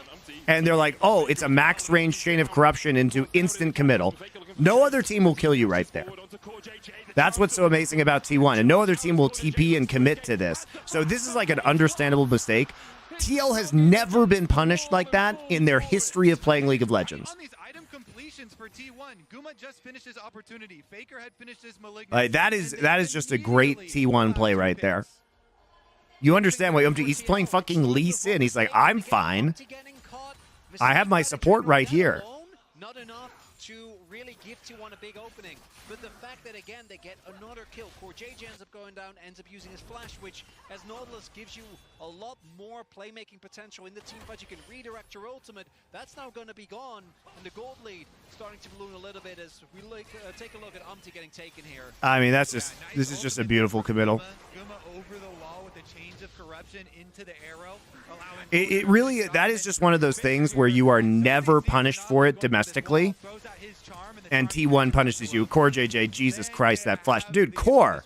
and they're like, oh, it's a max-range chain of corruption into instant committal. No other team will kill you right there. That's what's so amazing about T1, and no other team will TP and commit to this. So this is like an understandable mistake. TL has never been punished like that in their history of playing League of Legends. For T1, Guma just finished his opportunity. Faker had finished his Malignant. That is just a great T1 play right there. You understand why he's playing fucking Lee Sin. He's like, I'm fine. I have my support right here. Not enough to really give T1 a big opening, but the fact that again they get another kill, CoreJJ ends up going down, ends up using his flash, which as Nautilus gives you a lot more playmaking potential in the team fight. You can redirect your ultimate. That's now going to be gone, and the gold lead starting to balloon a little bit as we take a look at Umti getting taken here. I mean, that's just this is just a beautiful committal. Over the wall with the chains of corruption into the arrow, It really, that is just one of those things where you are never punished for it domestically, and T1 punishes you. CoreJJ, Jesus Christ, that flash. Dude, Core.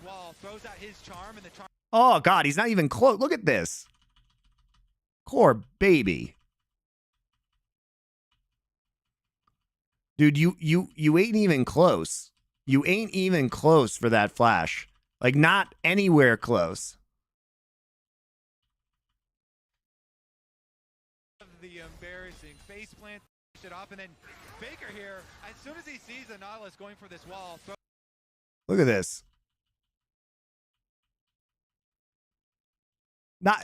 Oh, God, he's not even close. Look at this. Core, baby. Dude, you ain't even close. You ain't even close for that flash. Like, not anywhere close. The embarrassing face plant it off, and then Faker here, as soon as he sees the Nautilus going for this wall. Look at this.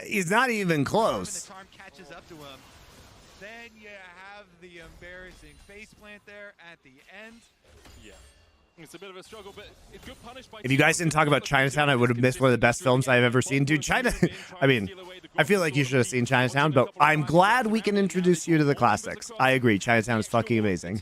He's not even close. The charm catches up to him. Then you have the embarrassing face plant there at the end. Yeah. It's a bit of a struggle, but it's good punish by If you guys didn't talk about Chinatown, I would have missed one of the best films I've ever seen. Dude, I mean, I feel like you should have seen Chinatown, but I'm glad we can introduce you to the classics. I agree. Chinatown is fucking amazing.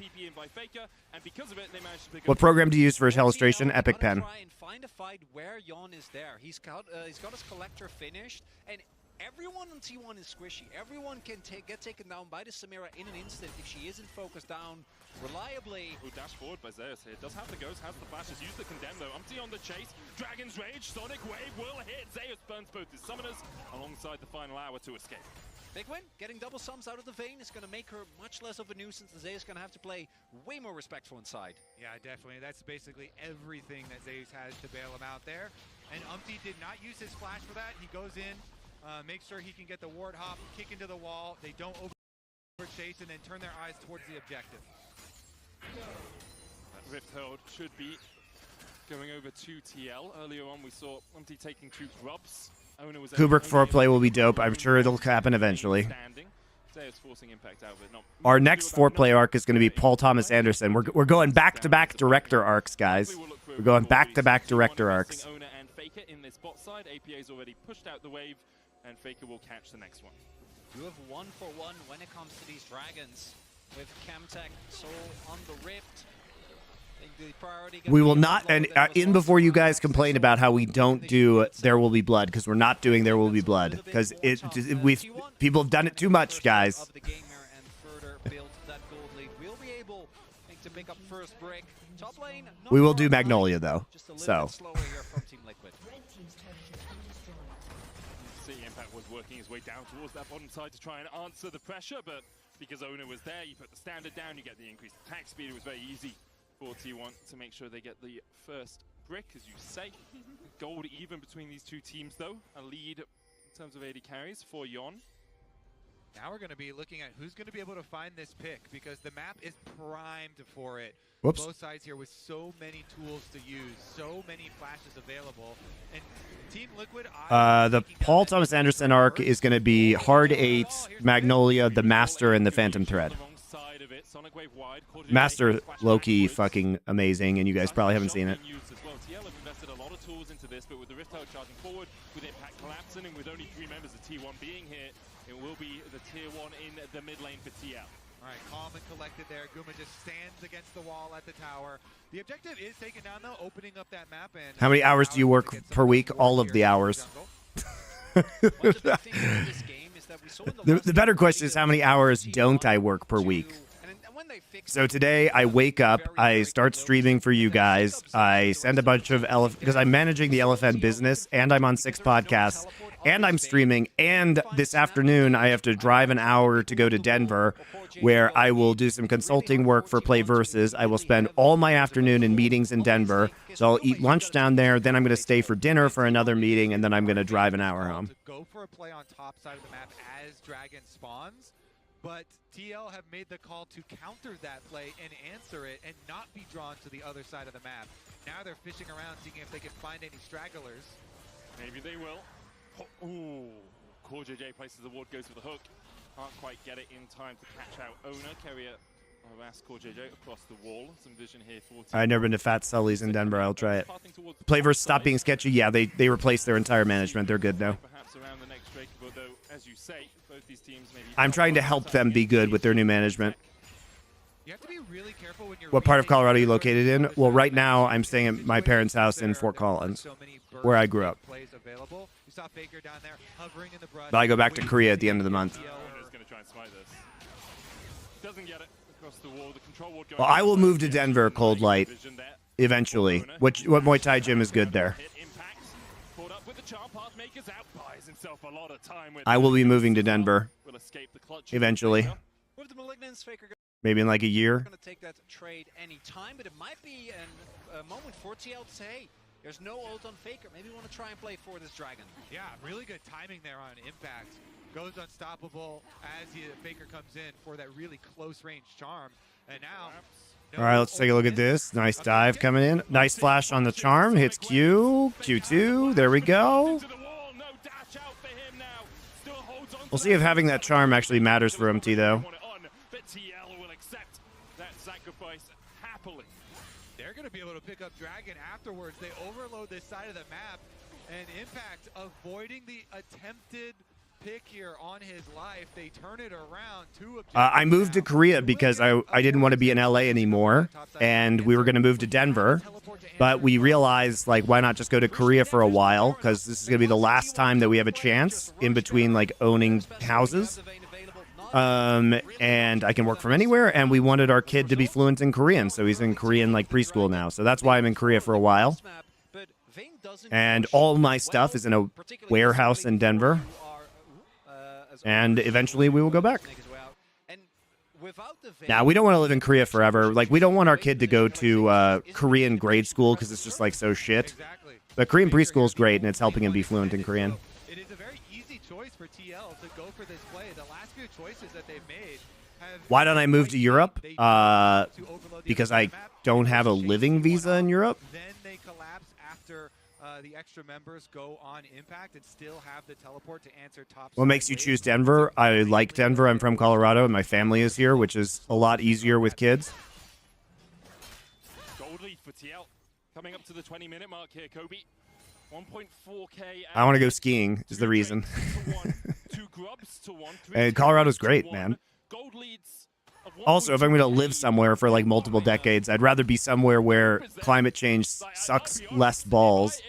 What program do you use for his illustration? Epic Pen. Find a fight where Yon is there. He's got his collector finished, and everyone on T1 is squishy. Everyone can get taken down by the Samira in an instant if she isn't focused down reliably. Oh, dash forward by Zeus here. Does have the ghost, has the flashes, use the condemn though. Umti on the chase. Dragon's Rage, Sonic Wave will hit. Zeus burns both his summoners alongside the final hour to escape. Big win, getting double sums out of the vein is going to make her much less of a nuisance, and Zeus going to have to play way more respectful inside. Yeah, definitely. That's basically everything that Zeus has to bail him out there. And Umti did not use his flash for that. He goes in, makes sure he can get the ward hop, kick into the wall. They don't over-chase and then turn their eyes towards the objective. That Rift Herald should be going over to TL. Earlier on, we saw Umti taking 2 grubs. Kubrick foreplay will be dope. I'm sure it'll happen eventually. Our next foreplay arc is going to be Paul Thomas Anderson. We're going back-to-back director arcs, guys. We're going back-to-back director arcs. In this bot side, APA's already pushed out the wave, and Faker will catch the next one. You have 1-for-1 when it comes to these dragons, with Camtech, Soul on the Rift. We will not, and in before you guys complain about how we don't do There Will Be Blood, because we're not doing There Will Be Blood, because people have done it too much, guys. We will do Magnolia though, so. See, Impact was working his way down towards that bottom side to try and answer the pressure, but because Owner was there, you put the standard down, you get the increased attack speed. It was very easy for T1 to make sure they get the first brick, as you say. Gold even between these two teams, though. A lead in terms of AD carries for Yon. Now we're going to be looking at who's going to be able to find this pick, because the map is primed for it. Whoops. Both sides here with so many tools to use, so many flashes available. And Team Liquid... the Paul Thomas Anderson arc is going to be Hard 8, Magnolia, the Master, and the Phantom Thread. Master, low-key fucking amazing, and you guys probably haven't seen it. TL have invested a lot of tools into this, but with the Rift Herald charging forward, with Impact collapsing, and with only 3 members of T1 being here, it will be the tier 1 in the mid lane for TL. All right, calm and collected there. Guma just stands against the wall at the tower. The objective is taken down, though, opening up that map. And how many hours do you work per week? All of the hours. The better question is, how many hours don't I work per week? So today I wake up, I start streaming for you guys, I send a bunch of because I'm managing the LFN business, and I'm on 6 podcasts, and I'm streaming, and this afternoon I have to drive an hour to go to Denver, where I will do some consulting work for Play Versus. I will spend all my afternoon in meetings in Denver, so I'll eat lunch down there, then I'm going to stay for dinner for another meeting, and then I'm going to drive an hour home. Go for a play on top side of the map as Dragon spawns. But TL have made the call to counter that play and answer it and not be drawn to the other side of the map. Now they're fishing around, seeing if they can find any stragglers. Maybe they will. Ooh, Core JJ places the ward, goes for the hook. Can't quite get it in time to catch out Owner. Carrier harass Core JJ across the wall. Some vision here for I've never been to Fat Sully's in Denver. I'll try it. Play versus stop being sketchy. Yeah, they replaced their entire management. They're good now. Perhaps around the next Drake, although, as you say, both these teams maybe I'm trying to help them be good with their new management. You have to be really careful when you're What part of reading Colorado are you the located in? versus Well, right the now back. I'm staying at my parents' house in Fort Collins, So many where I burst grew up. plays available. You saw Faker down there hovering in the brush. But I go back to Korea at the end of the month. Owner's going to try and smite this. Doesn't get it across the wall. The control ward going Well, I will move to Denver, Cold Light, Vision there. eventually. What Muay Thai gym is good there? Hit impact. Caught up with the charm, Pathmaker's out. Buys himself a lot of time with I will be moving to Denver will escape the clutch. eventually, With the Malignance, Faker maybe in like a year. going to take that trade any time, but it might be a moment for TL to say, hey, there's no ult on Faker. Maybe we want to try and play for this dragon. Yeah, really good timing there on impact. Goes unstoppable as Faker comes in for that really close range charm. And now, All right, let's take a look at this. Nice dive coming in. Nice flash on the charm. Hits Q. Q2. There we go. To the wall, no dash out for him now. Still holds on We'll see if having that charm actually matters for MT, though. Want it on, but TL will accept that sacrifice happily. they're going to be able to pick up Dragon afterwards. They overload this side of the map, and Impact avoiding the attempted pick here on his life. They turn it around. I moved to Korea because I didn't want to be in LA anymore, and we were going to move to Denver. But we realized, like, why not just go to Korea for a while? Because this is going to be the last time that we have a chance in between, like, owning houses. And I can work from anywhere, and we wanted our kid to be fluent in Korean, so he's in Korean, like, preschool now. So that's why I'm in Korea for a while. And all my stuff is in a warehouse in Denver. And eventually we will go back. Now, we don't want to live in Korea forever. Like, we don't want our kid to go to Korean grade school because it's just, like, so shit. But Korean preschool is great, and it's helping him be fluent in Korean. It is a very easy choice for TL to go for this play. The last few choices that they've made have... Why don't I move to Europe? Because I don't have a living visa in Europe. Then they collapse after the extra members go on Impact and still have the teleport to answer top. What makes you choose Denver? I like Denver. I'm from Colorado, and my family is here, which is a lot easier with kids. Gold lead for TL. Coming up to the 20-minute mark here, Kobe. 1.4K. I want to go skiing is the reason. Two grubs to one. And Colorado's great, man. Gold leads. Also, if I'm going to live somewhere for like multiple decades, I'd rather be somewhere where climate change sucks less balls.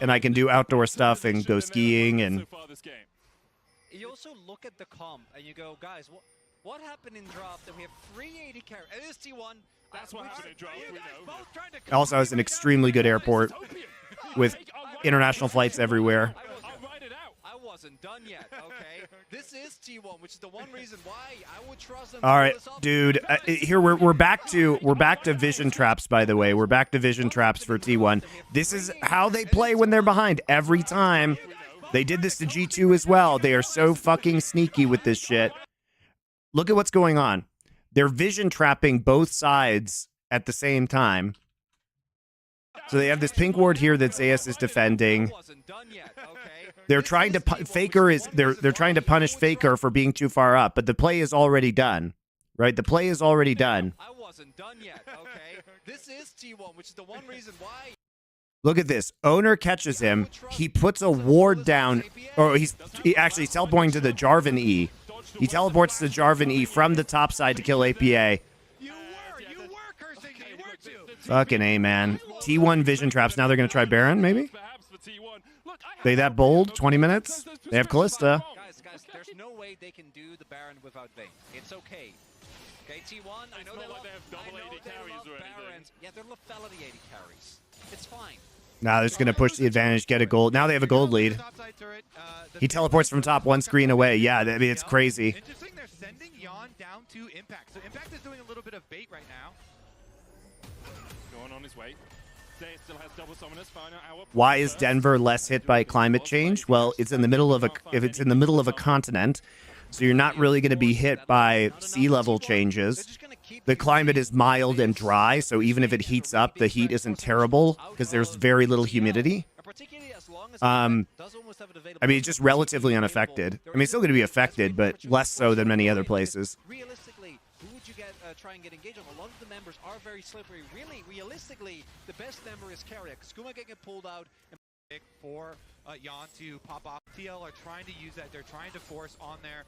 And I can do outdoor stuff and go skiing. And You also look at the comp and you go, guys, what happened in draft that we have 380 carries? It is T1. That's what happened in draft, we know. Also, it's an extremely good airport with international flights everywhere. I'll ride it out. I wasn't done yet, okay? This is T1, which is the one reason why I would trust them. All right, dude. Here we're back to vision traps. By the way, we're back to vision traps for T1. This is how they play when they're behind every time. They did this to G2 as well. They are so fucking sneaky with this shit. Look at what's going on. They're vision trapping both sides at the same time. So they have this pink ward here that Zeus is defending. They're trying to they're trying to punish Faker for being too far up, but the play is already done. Right? The play is already done. I wasn't done yet, okay? This is T1, which is the one reason why. Look at this. Owner catches him. He puts a ward down, or he's actually teleporting to the Jarvan E. He teleports to Jarvan E from the top side to kill APA. You were cursing, you were too. Fucking A, man. T1 vision traps. Now they're going to try Baron, maybe? They that bold? 20 minutes? They have Callista. Guys, there's no way they can do the Baron without Vayne. It's okay. Okay, T1, I know they love, they have double AD carries or anything. Barons. Yeah, they're lethality AD carries. It's fine. Now they're just going to push the advantage, get a gold. Now they have a gold lead. He teleports from top one screen away. Yeah, I mean, it's crazy. Interesting, they're sending Yon down to Impact. So Impact is doing a little bit of bait right now. Going on his way. Zay still has double summoners. Final hour. Why is Denver less hit by climate change? Well, it's in the middle of a continent, so you're not really going to be hit by sea level changes. The climate is mild and dry, so even if it heats up, the heat isn't terrible because there's very little humidity. Particularly long as does almost have it available. I mean, just relatively unaffected. I mean, it's still going to be affected, but less so than many other places. Realistically, who would you try and get engaged on? A lot of the members are very slippery. Really, realistically, the best member is Carrier. Skuma getting it pulled out. For Jan to pop off. TL are trying to use that. They're trying to force on their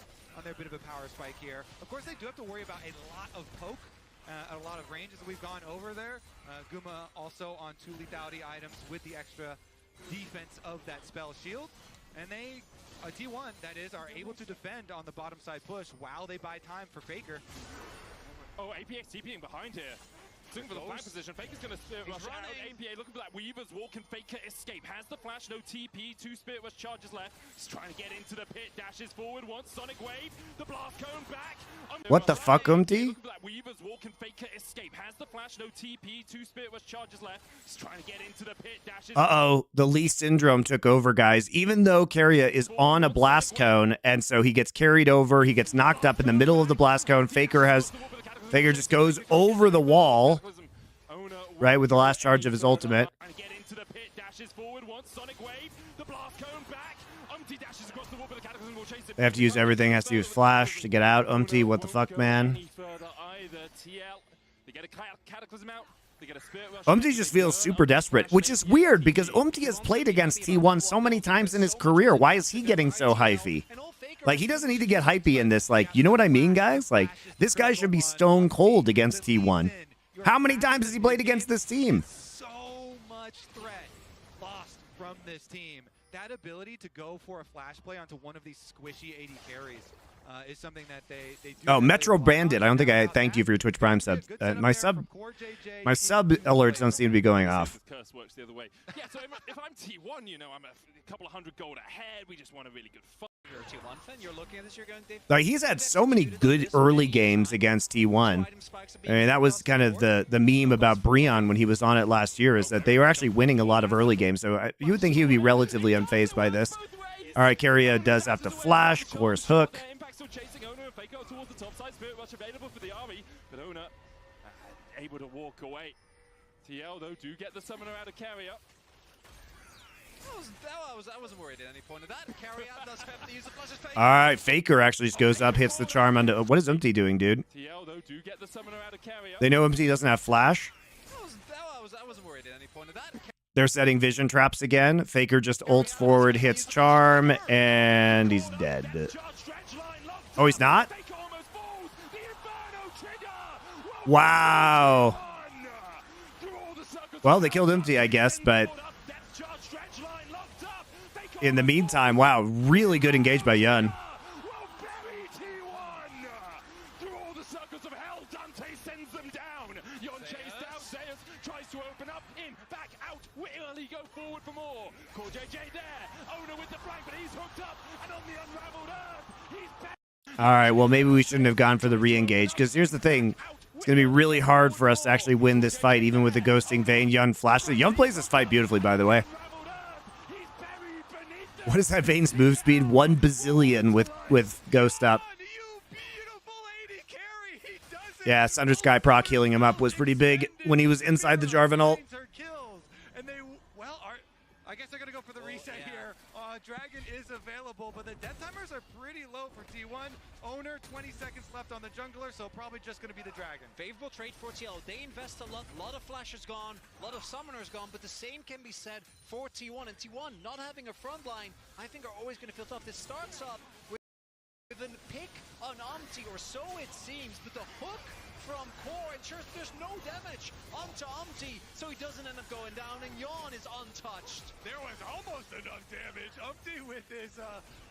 bit of a power spike here. Of course, they do have to worry about a lot of poke, a lot of range as we've gone over there. Guma also on 2 lethality items with the extra defense of that spell shield. And they, T1 that is, are able to defend on the bottom side push while they buy time for Faker. Oh, APX TPing behind here. Looking for the flank position. Faker's going to rush out. APA looking for that Weaver's wall. Can Faker escape? Has the flash, no TP. 2 Spirit Rush charges left. He's trying to get into the pit. Dashes forward once. Sonic Wave. The blast cone back. What the fuck, Looking for that Weaver's wall. Can Faker escape? Has the flash, no TP. 2 Spirit Rush charges left. He's trying to get into the pit. Dashes. Uh-oh, the Lee syndrome took over, guys. Even though Keria is on a blast cone, and so he gets carried over, he gets knocked up in the middle of the blast cone. Faker just goes over the wall, right, with the last charge of his ultimate. They have to use everything. Has to use flash to get out. What the fuck, man? Just feels super desperate, which is weird because has played against T1 so many times in his career. Why is he getting so hypey? Like, he doesn't need to get hypey in this. Like, you know what I mean, guys? Like, this guy should be stone cold against T1. How many times has he played against this team? So much threat lost from this team. That ability to go for a flash play onto one of these squishy 80 carries is something that they do. Oh, Metro Bandit. I don't think I thanked you for your Twitch Prime sub. My sub alerts don't seem to be going off. Curse works the other way. Yeah, so if I'm T1, you know, I'm a couple of hundred gold ahead. We just want a really good fight. You're a T1 fan. You're looking at this. You're going, Dave. Like, he's had so many good early games against T1. I mean, that was kind of the meme about Breon when he was on it last year, is that they were actually winning a lot of early games. So you would think he would be relatively unfazed by this. All right, Keria does have to flash, course hook. Chasing Ona and Faker towards the top side. Spirit Rush available for the army, but Ona able to walk away. TL though do get the summoner out of Carrier. I wasn't worried at any point of that. Carrier does have to use the flash. All right, Faker actually just goes up, hits the charm onto. What is Umpty doing, dude? TL though do get the summoner out of Carrier. They know Umpty doesn't have flash. I wasn't worried at any point of that. They're setting vision traps again. Faker just ults forward, hits charm, and he's dead. Oh, he's not? Wow. Well, they killed Umpty, I guess, but in the meantime, wow, really good engage by Yun. All right, well, maybe we shouldn't have gone for the re-engage, because here's the thing. It's going to be really hard for us to actually win this fight, even with the ghosting Vayne. Yun flashes. Yun plays this fight beautifully, by the way. What is that Vayne's move speed? 1 bazillion with Ghost up. Yeah, Sunder Sky proc healing him up was pretty big when he was inside the Jarvan ult. I guess they're going to go for the reset here. Dragon is available, but the death timers are pretty low for T1. Owner, 20 seconds left on the jungler, so probably just going to be the Dragon. Favorable trade for TL. They invest a lot of flashes gone, a lot of summoners gone, but the same can be said for T1. And T1 not having a front line, I think are always going to feel tough. This starts up with a pick on Umpty, or so it seems, but the hook from Core ensures there's no damage onto Umpty, so he doesn't end up going down, and Yawn is untouched. There was almost enough damage. Umpty with his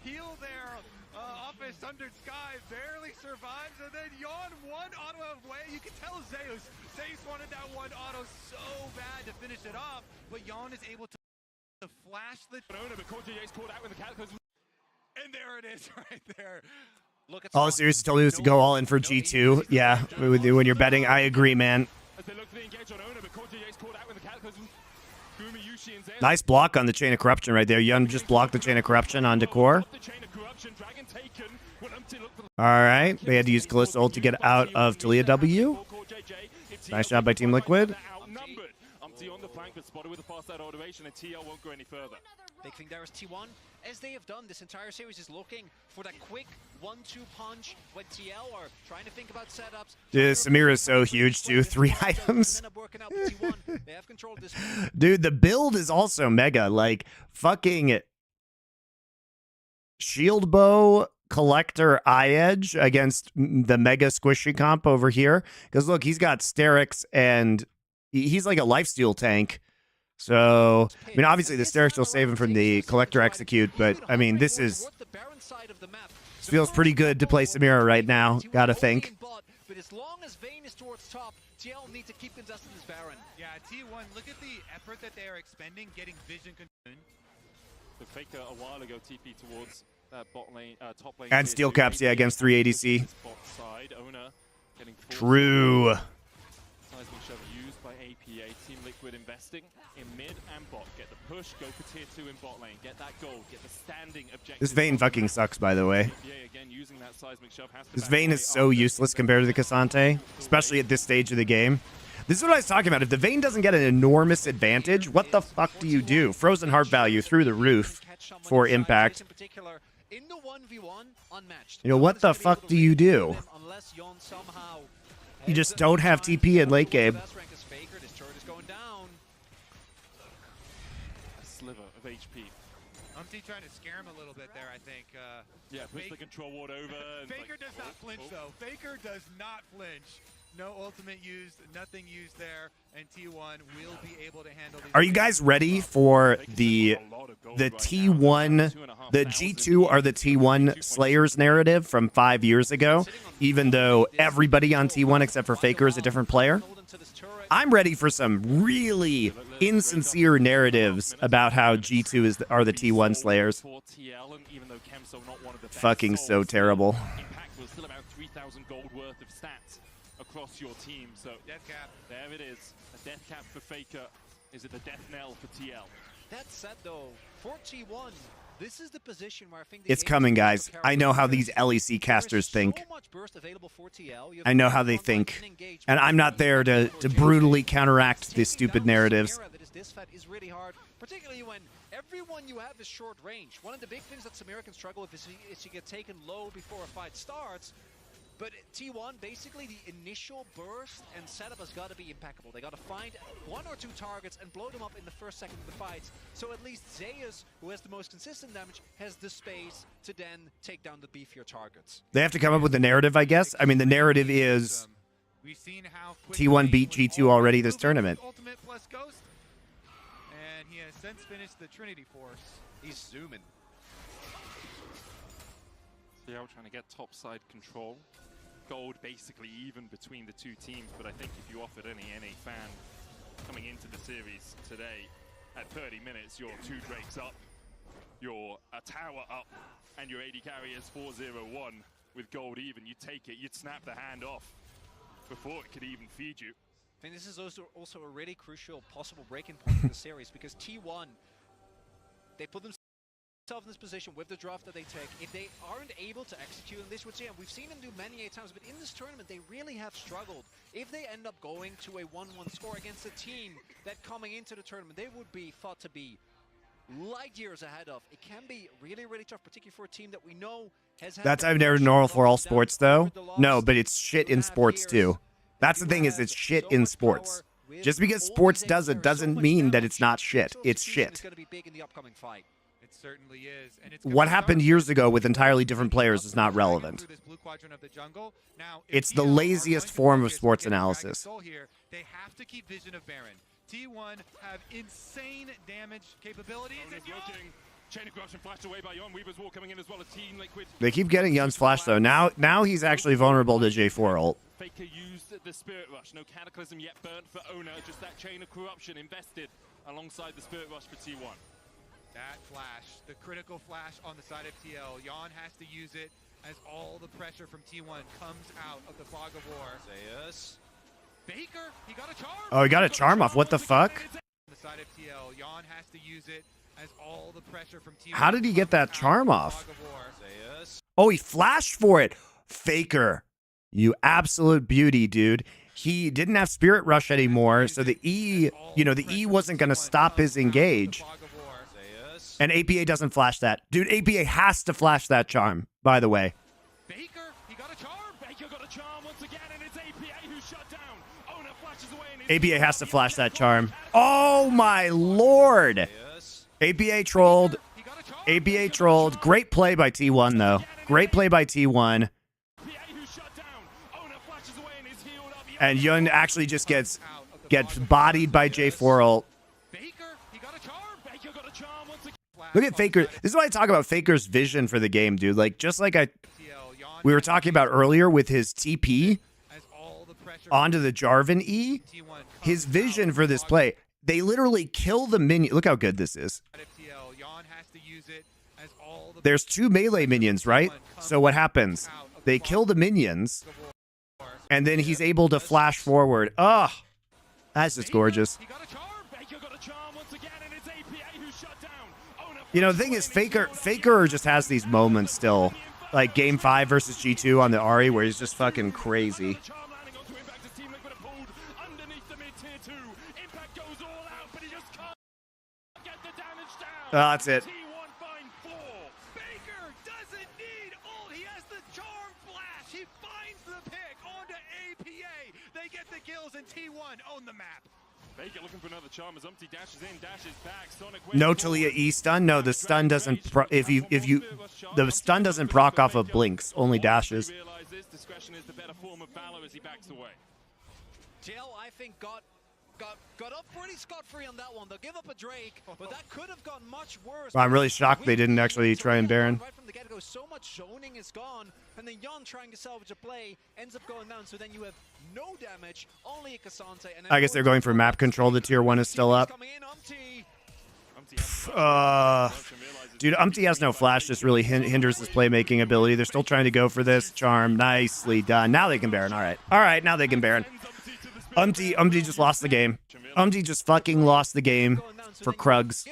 heal there off his Sundered Sky barely survives, and then Yawn 1 auto away. You can tell Zeus wanted that 1 auto so bad to finish it off, but Yawn is able to flash the Owner, but Corja's caught out with the Cataclysm. And there it is right there. Look at All Serious told me was to go all in for G2. Yeah, when you're betting, I agree, man. Nice block on the Chain of Corruption right there. Yun just blocked the Chain of Corruption onto Core. All right, they had to use Callisto ult to get out of Talia W. Nice job by Team Liquid. but spotted with a fast out automation, and TL won't go any further. Big thing there is T1, as they have done this entire series, is looking for that quick 1-2 punch when TL are trying to think about setups. Dude, Samir is so huge too. 3 items. They have controlled this. Dude, the build is also mega. Like, fucking shield bow, collector, eye edge against the mega squishy comp over here. Because look, he's got Sterix and he's like a lifesteal tank. So, I mean, obviously the Sterix will save him from the collector execute, but I mean, this feels pretty good to play Samira right now, gotta think. But as long as Vayne is towards top, TL need to keep contesting this Baron. Yeah, T1, look at the effort that they are expending, getting vision control. The Faker a while ago TP towards bot lane, top lane. And steel caps, yeah, against 380C. Bot side, Owner getting True. Seismic shove used by APA. Team Liquid investing in mid and bot. Get the push, go for tier 2 in bot lane. Get that gold, get the standing objective. This Vayne fucking sucks, by the way. Yeah, again, using that seismic shove has to This Vayne is so useless compared to the Cassante, especially at this stage of the game. This is what I was talking about. If the Vayne doesn't get an enormous advantage, what the fuck do you do? Frozen heart value through the roof for impact. You know, what the fuck do you do? You just don't have TP in late game. A sliver of HP. Umti trying to scare him a little bit there, I think. Yeah, push the control ward over. Faker does not flinch, though. Faker does not flinch. No ultimate used, nothing used there, and T1 will be able to handle these. Are you guys ready for the T1, the G2 are the T1 Slayers narrative from 5 years ago, even though everybody on T1 except for Faker is a different player? I'm ready for some really insincere narratives about how G2 are the T1 Slayers. Fucking so terrible. Impact was still about 3,000 gold worth of stats across your team, so death cap. There it is. A death cap for Faker. Is it the death knell for TL? That said, though, for T1, this is the position where I think it's coming, guys. I know how these LEC casters think. I know how they think. And I'm not there to brutally counteract these stupid narratives. This fight is really hard, particularly when everyone you have is short range. One of the big things that Samira can struggle with is to get taken low before a fight starts. But T1, basically the initial burst and setup has got to be impeccable. They got to find 1 or 2 targets and blow them up in the first second of the fights. So at least Zeus, who has the most consistent damage, has the space to then take down the beefier targets. They have to come up with a narrative, I guess. I mean, the narrative is T1 beat G2 already this tournament. Ultimate plus Ghost. And he has since finished the Trinity Force. He's zooming. Yeah, we're trying to get top side control. Gold basically even between the two teams, but I think if you offered any NA fan coming into the series today, at 30 minutes, you're 2 Drakes up, you're a tower up, and your AD carry is 4-0-1 with gold even. You'd take it, you'd snap the hand off before it could even feed you. I think this is also a really crucial possible breaking point in the series, because T1, they put themselves in this position with the draft that they take. If they aren't able to execute on this, which yeah, we've seen them do many times, but in this tournament they really have struggled. If they end up going to a 1-1 score against a team that coming into the tournament they would be thought to be light years ahead of, it can be really, really tough, particularly for a team that we know has had... That's I've never normal for all sports though. No, but it's shit in sports too. That's the thing, is it's shit in sports. Just because sports does it doesn't mean that it's not shit. It's shit. It's going to be big in the upcoming fight. It certainly is. And it's what happened years ago with entirely different players is not relevant. It's the laziest form of sports analysis. They have to keep vision of Baron. T1 have insane damage capabilities. Chain of corruption flashed away by Yon. Weaver's Wall coming in as well as Team Liquid. They keep getting Yun's flash though. Now he's actually vulnerable to J4 ult. Faker used the Spirit Rush. No Cataclysm yet burnt for Owner. Just that Chain of Corruption invested alongside the Spirit Rush for T1. That flash, the critical flash on the side of TL. Yon has to use it as all the pressure from T1 comes out of the fog of war. Zeus. Baker, he got a charm. Oh, he got a charm off. What the fuck? On the side of TL, Yon has to use it as all the pressure from T1. How did he get that charm off? Oh, he flashed for it. Faker. You absolute beauty, dude. he didn't have Spirit Rush anymore, so the E, you know, the E wasn't going to stop his engage. And APA doesn't flash that. Dude, APA has to flash that charm, by the way. Baker, he got a charm. Baker got a charm once again, and it's APA who shut down. Owner flashes away, and APA has to flash that charm. Oh my lord! APA trolled. APA trolled. Great play by T1, though. Great play by T1. And Yun actually just gets bodied by J4 ult. Look at Faker. This is why I talk about Faker's vision for the game, dude. Like, just like we were talking about earlier with his TP onto the Jarvan E, his vision for this play, they literally kill the minion. Look how good this is. There's 2 melee minions, right? So what happens? They kill the minions, and then he's able to flash forward. Oh, that's just gorgeous. You know, the thing is, Faker just has these moments still. Like Game 5 versus G2 on the Ahri, where he's just fucking crazy. That's it. Baker doesn't need ult. He has the charm flash. He finds the pick onto APA. They get the kills, and T1 own the map. Baker looking for another charm as Umpty dashes in, dashes back. Sonic No Talia E stun. No, the stun doesn't. The stun doesn't proc off of blinks. Only dashes. Discretion is the better form of valor as he backs away. Jill, I think, got up pretty scot-free on that one. They'll give up a Drake, but that could have gotten much worse. I'm really shocked they didn't actually try and Baron. Right from the get-go, so much zoning is gone, and then Yon trying to salvage a play ends up going down, so then you have no damage, only a Cassante. And I guess they're going for map control. The tier 1 is still up. Dude, Umpty has no flash. This really hinders his playmaking ability. They're still trying to go for this charm. Nicely done. Now they can Baron. All right, now they can Baron. Umpty just lost the game. Umpty just fucking lost the game for Krugs.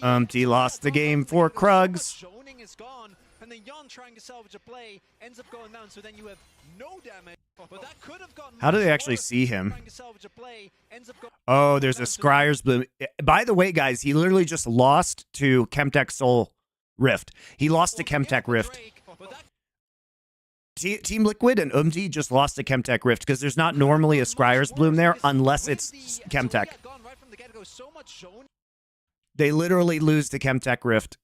Umpty lost the game for Krugs. And then Yon trying to salvage a play ends up going down, so then you have no damage. But that could have gotten How do they actually see him? Oh, there's a Scryer's Bloom. By the way, guys, he literally just lost to Chemtech Soul Rift. He lost to Chemtech Rift. Team Liquid and Umpty just lost to Chemtech Rift because there's not normally a Scryer's Bloom there unless it's Chemtech. They literally lose to Chemtech Rift.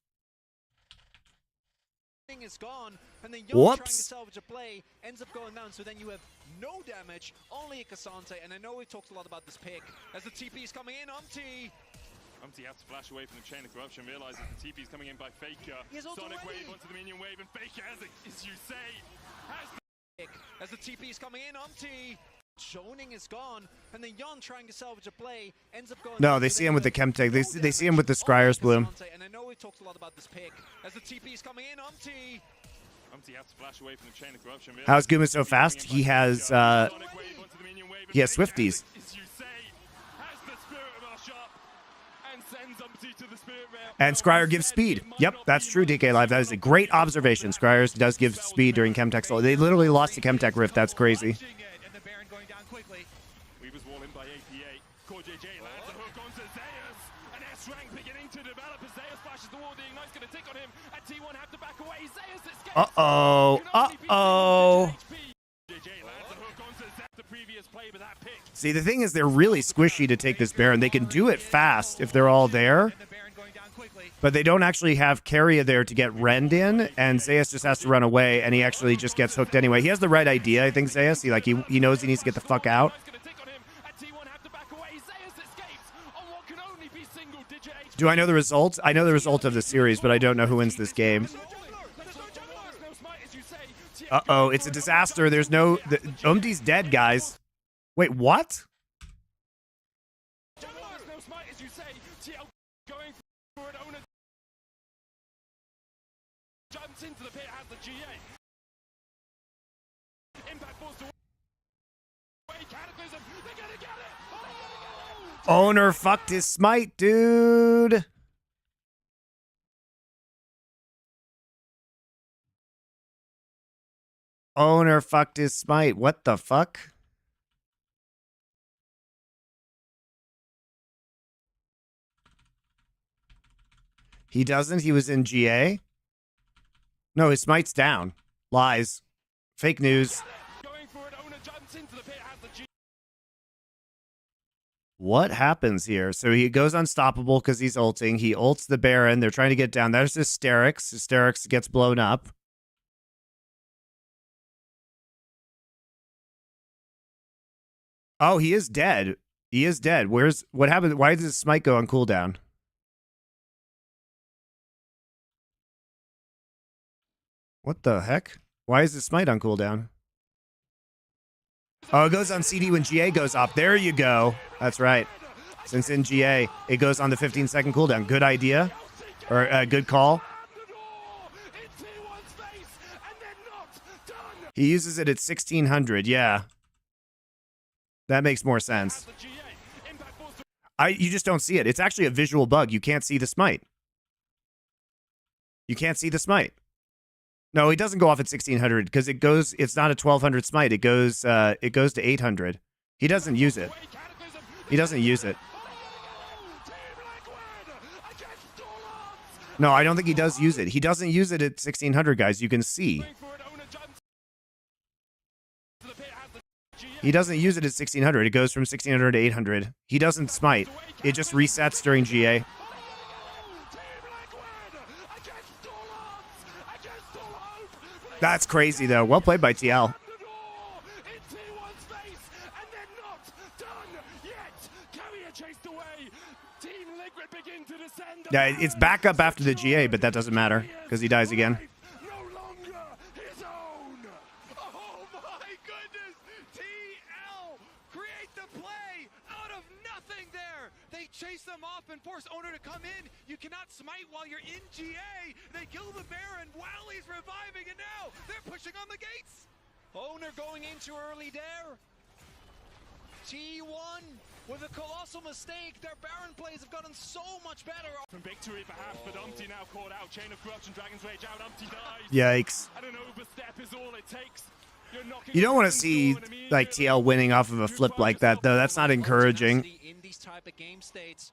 Is gone, and then Whoops. Trying to salvage a play ends up going down, so then you have no damage, only a Cassante. And I know we've talked a lot about this pick as the TP is coming in. Umpty has to flash away from the chain of corruption, realizes the TP is coming in by Faker. Sonic wave onto the minion wave, and Faker, as you say, has the pick as the TP is coming in. Zoning is gone, and then Yon trying to salvage a play ends up going. No, they see him with the Chemtech. They see him with the Scryer's Bloom. And I know we've talked a lot about this pick as the TP is coming in. Umpty has to flash away from the chain of corruption. How's Guma so fast? He has Swifties. And Scryer gives speed. Yep, that's true, DK Live. That is a great observation. Scryer does give speed during Chemtech Soul. They literally lost to Chemtech Rift. That's crazy. Uh-oh. Uh-oh. See, the thing is, they're really squishy to take this Baron. They can do it fast if they're all there, but they don't actually have Keria there to get Rend in, and Zeus just has to run away, and he actually just gets hooked anyway. He has the right idea, I think, Zeus. He knows he needs to get the fuck out. Do I know the result? I know the result of the series, but I don't know who wins this game. Uh-oh, it's a disaster. There's no... Umpty's dead, guys. Wait, what? Owner fucked his smite, dude. Owner fucked his smite. What the fuck? He doesn't? He was in GA? No, his smite's down. Lies. Fake news. Going for it, Owner jumps into the pit, has the G. What happens here? So he goes unstoppable because he's ulting. He ults the Baron. They're trying to get down. There's Hysterics. Hysterics gets blown up. Oh, he is dead. He is dead. What happened? Why does his smite go on cooldown? What the heck? Why is his smite on cooldown? Oh, it goes on CD when GA goes off. There you go. That's right. Since in GA, it goes on the 15-second cooldown. Good idea. Or good call. He uses it at 1600. Yeah. That makes more sense. You just don't see it. It's actually a visual bug. You can't see the smite. You can't see the smite. No, he doesn't go off at 1600 because it's not a 1200 smite. It goes to 800. He doesn't use it. He doesn't use it. No, I don't think he does use it. He doesn't use it at 1600, guys. You can see. He doesn't use it at 1600. It goes from 1600 to 800. He doesn't smite. It just resets during GA. That's crazy, though. Well played by TL. Yeah, it's back up after the GA, but that doesn't matter because he dies again. Chase them off and force Owner to come in. You cannot smite while you're in GA. They kill the Baron while he's reviving, and now they're pushing on the gates. Owner going in too early there. T1 with a colossal mistake. Their Baron plays have gotten so much better. From victory perhaps, but Umpty now caught out. Chain of Corruption, Dragon's Rage out. Umpty dies. Yikes. And an overstep is all it takes. You don't want to see like TL winning off of a flip like that, though. That's not encouraging. In these type of game states,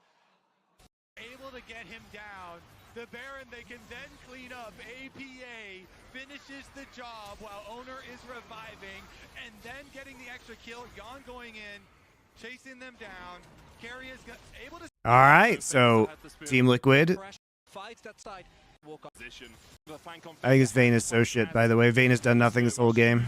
able to get him down. The Baron they can then clean up. APA finishes the job while Owner is reviving and then getting the extra kill. Yon going in, chasing them down. Carry is able to. All right, so Team Liquid. fights that side. I think it's Vayne is so shit, by the way. Vayne has done nothing this whole game.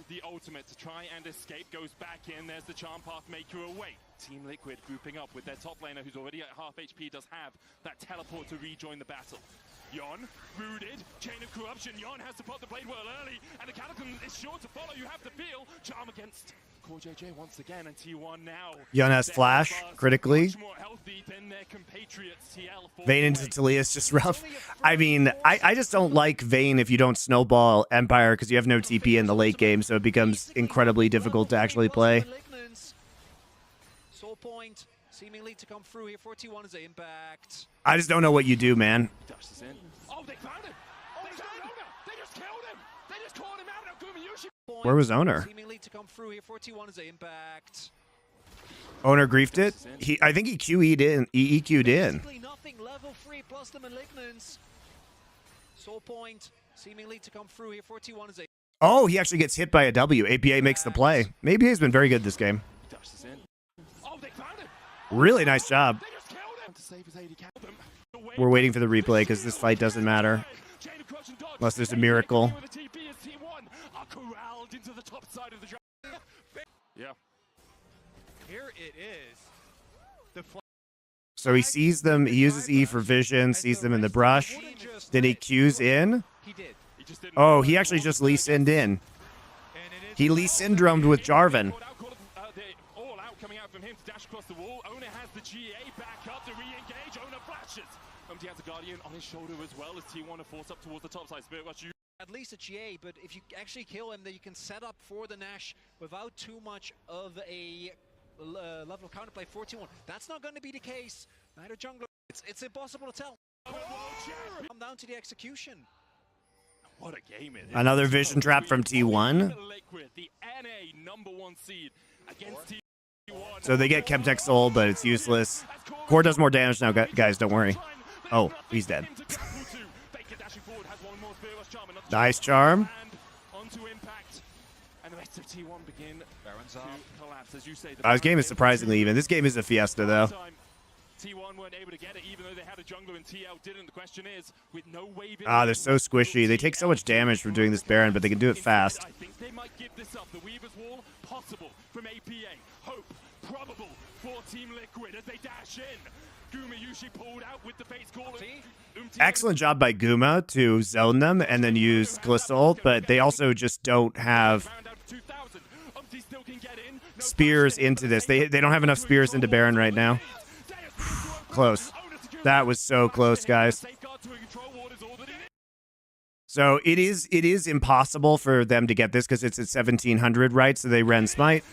The ultimate to try and escape goes back in. There's the Charm Path Maker away. Team Liquid grouping up with their top laner who's already at half HP, does have that teleport to rejoin the battle. Yon, rooted, Chain of Corruption. Yon has to pop the blade well early, and the Cataclysm is sure to follow. You have to feel Charm against Core JJ once again, and T1 now. Yon has flash critically. Vayne into Talia is just rough. I mean, I just don't like Vayne if you don't snowball Empire because you have no TP in the late game, so it becomes incredibly difficult to actually play. Soul point seemingly to come through here. 41 is the impact. I just don't know what you do, man. Oh, they found him! Oh, they found Owner! They just killed him! They just caught him out. Now Gumayushi. Where was Owner? Seemingly to come through here. 41 is the impact. Owner griefed it. I think he QE'd in. He EQ'd in. Nothing. Level 3 plus the Malignants. Soul point seemingly to come through here. 41 is a. Oh, he actually gets hit by a W. APA makes the play. Maybe he's been very good this game. Really nice job. We're waiting for the replay because this fight doesn't matter. Unless there's a miracle. Yeah. Here it is. So he sees them. He uses E for vision. Sees them in the brush. Then he Qs in. He did. Oh, he actually just Lee Sinned in. He Lee Syndromed with Jarvan. All out coming out from him to dash across the wall. Owner has the GA back up to re-engage. Owner flashes. He has a Guardian on his shoulder as well as T1 to force up towards the top side. Spirit Rush. At least a GA, but if you actually kill him, then you can set up for the Nash without too much of a level of counterplay. 41. That's not going to be the case. Neither jungler. It's impossible to tell. Come down to the execution. What a game it is. Another vision trap from T1. Liquid, the NA #1 seed against T1. So they get Chemtech Soul, but it's useless. Core does more damage now, guys. Don't worry. Oh, he's dead. Nice charm. This game is surprisingly even. This game is a fiesta, though. T1 weren't able to get it, even though they had a jungler and TL didn't. The question is, with no wave in They're so squishy. They take so much damage from doing this Baron, but they can do it fast. I think they might give this up. The Weaver's Wall, possible from APA. Hope, probable for Team Liquid as they dash in. Guma usually pulled out with the Fate's Call. Excellent job by Guma to zone them and then use Callisto ult, but they also just don't have spears into this. They don't have enough spears into Baron right now. Close. That was so close, guys. So it is impossible for them to get this because it's at 1700, right? So they ran Smite.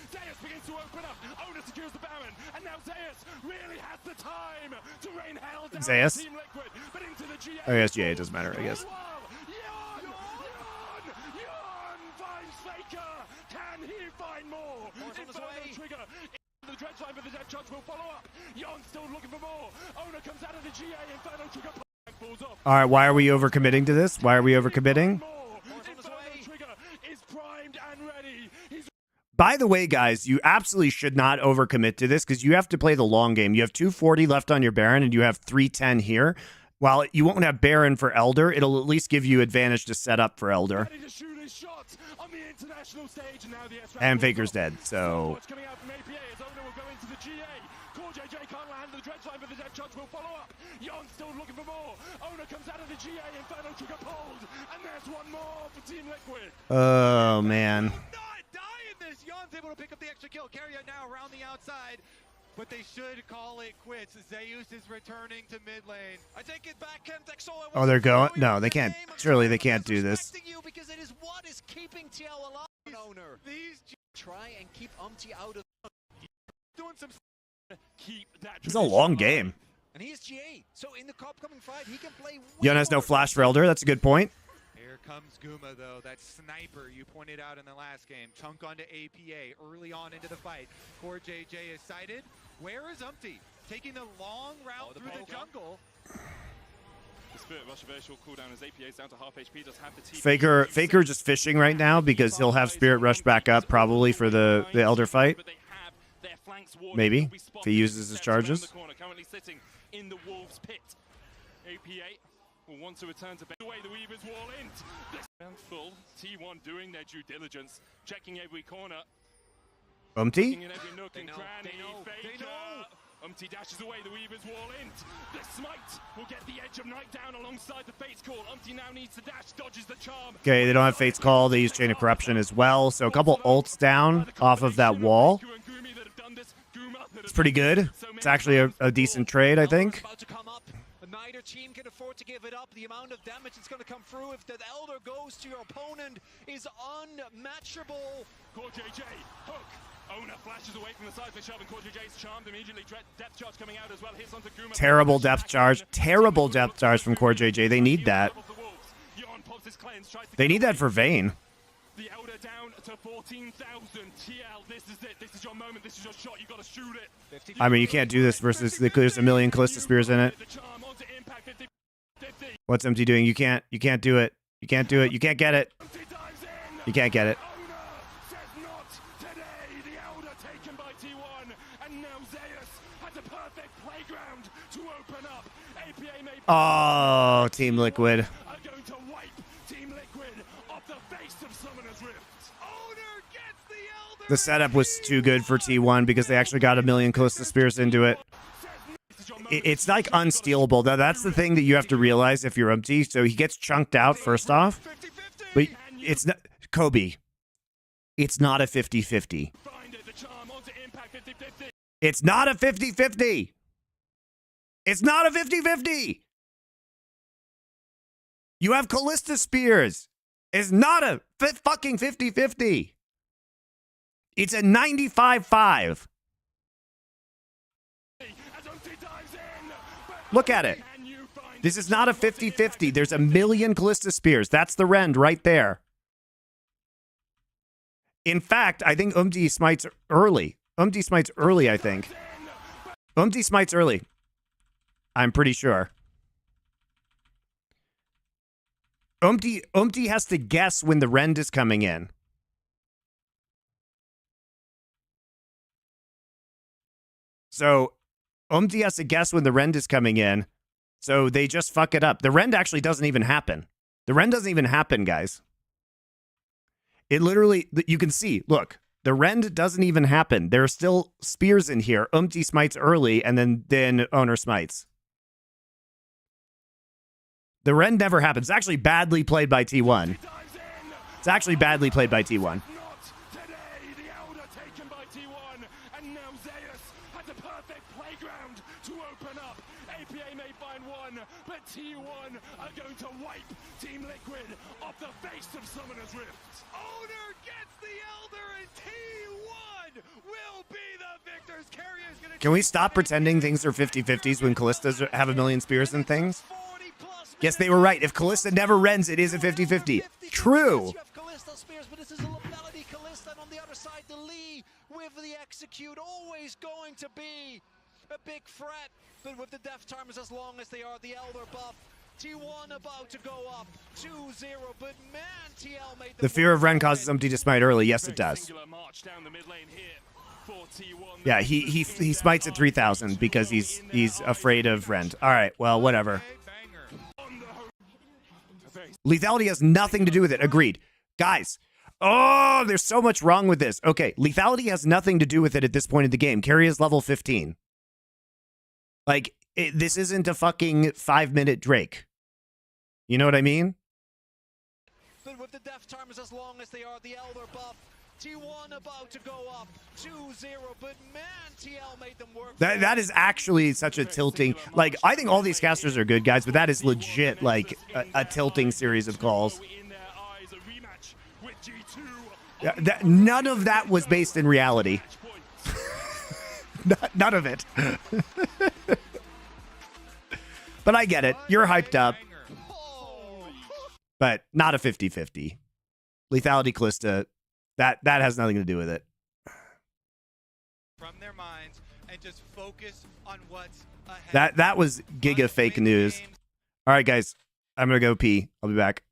Zeus? Oh, yes, GA, it doesn't matter, I guess. The dredge line, but the death charge will follow up. Yon still looking for more. Owner comes out of the GA. Inferno trigger falls off. All right, why are we overcommitting to this? Why are we overcommitting? Inferno trigger is primed and ready. By the way, guys, you absolutely should not overcommit to this because you have to play the long game. You have 240 left on your Baron and you have 310 here. While you won't have Baron for Elder, it'll at least give you advantage to set up for Elder. And Faker's dead, so... Oh, man. Yon's able to pick up the extra kill. Carrier now around the outside, but they should call it quits. Zeus is returning to mid lane. I take it back, Oh, they're going? No, they can't. Surely they can't do this. Because it is what is keeping TL alive. Owner. Try and keep out of Doing some. It's a long game. And he is GA. So in the upcoming fight, he can play. Yon has no flash for Elder. That's a good point. Here comes Guma, though. That sniper you pointed out in the last game. Chunk onto APA early on into the fight. Core JJ is sighted. Where is Umpty? Taking the long route through the jungle. The Spirit Rush eventual cooldown as APA is down to half HP. Does have the TP. Faker just fishing right now because he'll have Spirit Rush back up probably for the Elder fight. Maybe, if he uses his charges. Currently sitting in the Wolves pit. APA will want to return to the way the Weaver's Wall in. Full T1 doing their due diligence, checking every corner. Umpty? They know. Umpty dashes away, the Weaver's Wall in. The smite will get the Edge of Night down alongside the Fate's Call. Umpty now needs to dash, dodges the charm. Okay, they don't have Fate's Call. They use Chain of Corruption as well. So a couple ults down off of that wall. It's pretty good. It's actually a decent trade, I think. Neither team can afford to give it up. The amount of damage that's going to come through if the Elder goes to your opponent is unmatchable. Core JJ, hook. Owner flashes away from the side of the shove, and Core JJ's charmed immediately. Depth charge coming out as well. Hits onto Guma. Terrible depth charge. Terrible depth charge from Core JJ. They need that. They need that for Vayne. The Elder down to 14,000. TL, this is it. This is your moment. This is your shot. You got to shoot it. I mean, you can't do this versus there's a million Callisto Spears in it. What's Empty doing? You can't do it. You can't do it. You can't get it. You can't get it. Oh, Team Liquid. The setup was too good for T1 because they actually got a million Callisto Spears into it. It's like unstealable. That's the thing that you have to realize if you're Umpty. So he gets chunked out first off. But it's not... Kobe. It's not a 50-50. It's not a 50-50. It's not a 50-50. You have Callisto Spears. It's not a fucking 50-50. It's a 95-5. Look at it. This is not a 50-50. There's a million Callista Spears. That's the Rend right there. In fact, I think smites early. Smites early, I think. Smites early. I'm pretty sure. has to guess when the Rend is coming in. So has to guess when the Rend is coming in. So they just fuck it up. The Rend actually doesn't even happen. The Rend doesn't even happen, guys. It literally, you can see, look, the Rend doesn't even happen. There are still spears in here. Smites early, and then Owner smites. The Rend never happens. It's actually badly played by T1. It's actually badly played by T1. But T1 are going to wipe Team Liquid off the face of Summoner's Rift. Owner gets the Elder, and T1 will be the victors. Carrier's gonna. Can we stop pretending things are 50-50s when Callistas have a million spears and things? Yes, they were right. If Callista never rends, it is a 50-50. True. You have Callista spears, but this is a Melody Callista, and on the other side, the Lee with the execute, always going to be a big threat. But with the death timers as long as they are, the Elder buff, T1 about to go up 2-0, but man, TL made the fear of Ren causes Empty to smite early. Yes, it does. Yeah, he smites at 3,000 because he's afraid of Rend. All right, well, whatever. Lethality has nothing to do with it. Agreed. Guys, oh, there's so much wrong with this. Okay, lethality has nothing to do with it at this point in the game. Carry is level 15. Like, this isn't a fucking 5-minute Drake. You know what I mean? But with the death timers as long as they are, the Elder buff, T1 about to go up 2-0, but man, TL made them work. That is actually such a tilting. Like, I think all these casters are good, guys, but that is legit, like, a tilting series of calls. Yeah, none of that was based in reality. None of it. But I get it. You're hyped up. But not a 50-50. Lethality Callista, that has nothing to do with it. From their minds and just focus on what's That ahead. that was giga fake news. All right, guys. I'm going to go pee. I'll be back.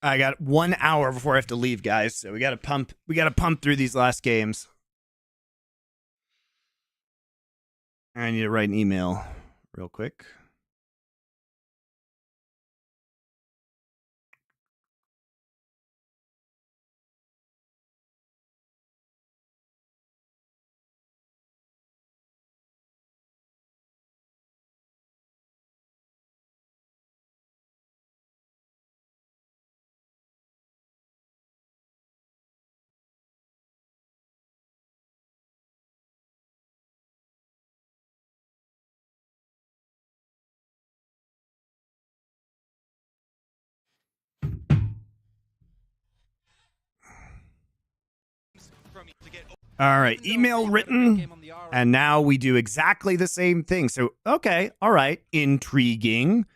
I got 1 hour before I have to leave, guys. So we gotta pump through these last games. I need to write an email real quick. All right, email written, and now we do exactly the same thing. So, okay, all right, intriguing.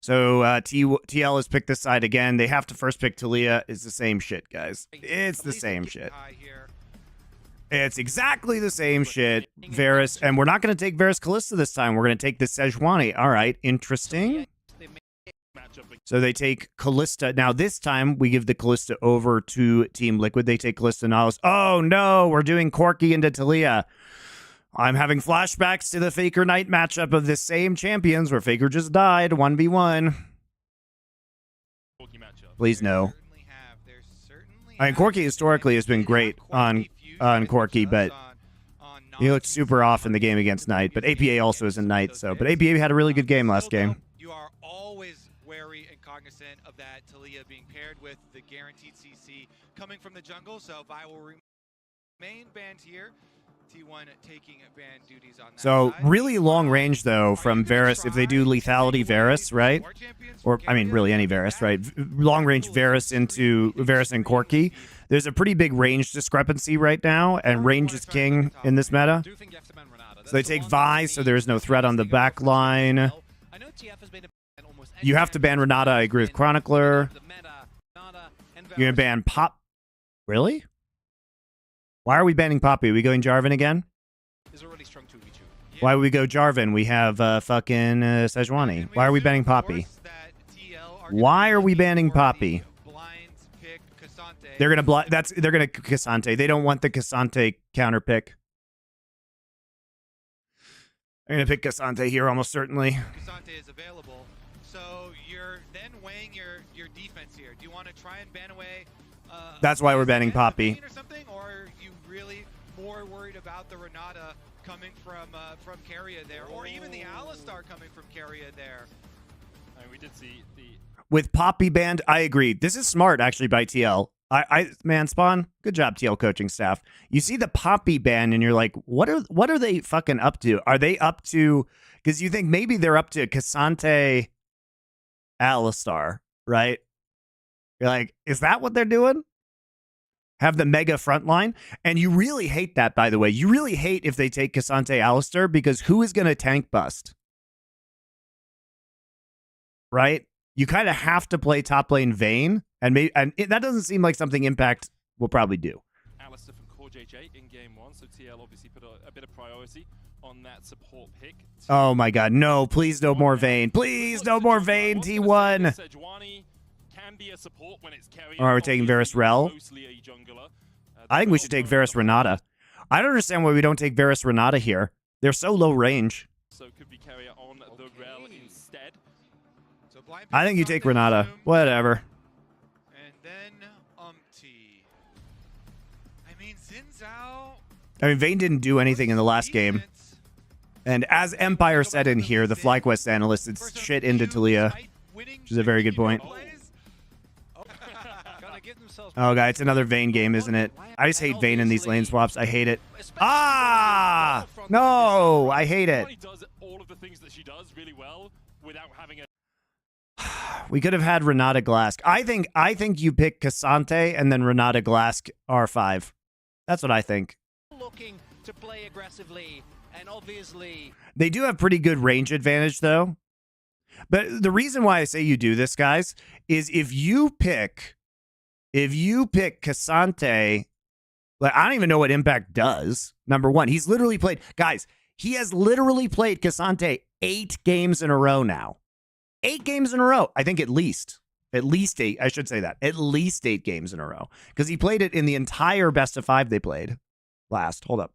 So TL has picked this side again. They have to first pick Talia. It's the same shit, guys. It's the same shit. It's exactly the same shit. Varus, and we're not going to take Varus Kalista this time. We're going to take the Sejuani. All right, interesting. So they take Kalista. Now, this time, we give the Kalista over to Team Liquid. They take Kalista Nihilus. Oh, no, we're doing Corki into Talia. I'm having flashbacks to the Faker Knight matchup of the same champions where Faker just died, 1v1. Please no. I mean, Corki historically has been great on Corki, but he looked super off in the game against Knight. But APA also isn't Knight, so. But APA had a really good game last game. You are always wary and cognizant of that Talia being paired with the guaranteed CC coming from the jungle, so Vi will remain banned here. T1 taking ban duties on that so side. really long range though from Varus if they do lethality Varus, right? Or I mean really any Varus, right? Long range Varus into Varus and Corki. There's a pretty big range discrepancy right now, and range is king in this meta. So they take Vi, so there is no threat on the back line. You have to ban Renata. I agree with Chronicler. You're gonna ban Pop. Really? Why are we banning Poppy? Are we going Jarvan again? Why would we go Jarvan? We have fucking Sejuani. Why are we banning Poppy? Why are we banning Poppy? They're gonna they're gonna Cassante. They don't want the Cassante counter pick. They're gonna pick Cassante here almost certainly. Cassante is available, so you're then weighing your defense here. Do you want to try and ban away? That's why we're banning Poppy. Or something, or are you really more worried about the Renata coming from Keria there, or even the Alistar coming from Keria there? I mean, we did see the With Poppy banned, I agree. This is smart actually by TL. Man, Spawn, good job TL coaching staff. You see the Poppy ban and you're like, what are they fucking up to? Are they up to, because you think maybe they're up to Cassante Alistar, right? You're like, is that what they're doing? Have the mega frontline? And you really hate that, by the way. You really hate if they take Cassante Alistar, because who is going to tank bust? Right? You kind of have to play top lane Vayne, and that doesn't seem like something Impact will probably do. Alistair from Core JJ in game 1, so TL obviously put a bit of priority on that support pick. Oh my god, no, please no more Vayne. Please no more Vayne, T1. Sejuani can be a support when it's carried. All right, we're taking Varus Rel. I think we should take Varus Renata. I don't understand why we don't take Varus Renata here. They're so low range. So could be carrier on the Rel instead. So I think you take Renata. Whatever. And then I mean, Xin Zhao. I mean, Vayne didn't do anything in the last game. And as Empire said in here, the FlyQuest analyst, it's shit into Talia. Which is a very good point. Oh, guy, it's another Vayne game, isn't it? I just hate Vayne in these lane swaps. I hate it. Ah! No, I hate it. Does all of the things that she does really well without having a We could have had Renata Glask. I think you pick Cassante and then Renata Glask R5. That's what I think. Looking to play aggressively, and obviously they do have pretty good range advantage though. But the reason why I say you do this, guys, is if you pick Cassante, like, I don't even know what Impact does. Number one, he's literally played, guys, he has literally played Cassante 8 games in a row now. 8 games in a row, I think at least. At least 8. I should say that. At least 8 games in a row. Because he played it in the entire best of 5 they played last. Hold up.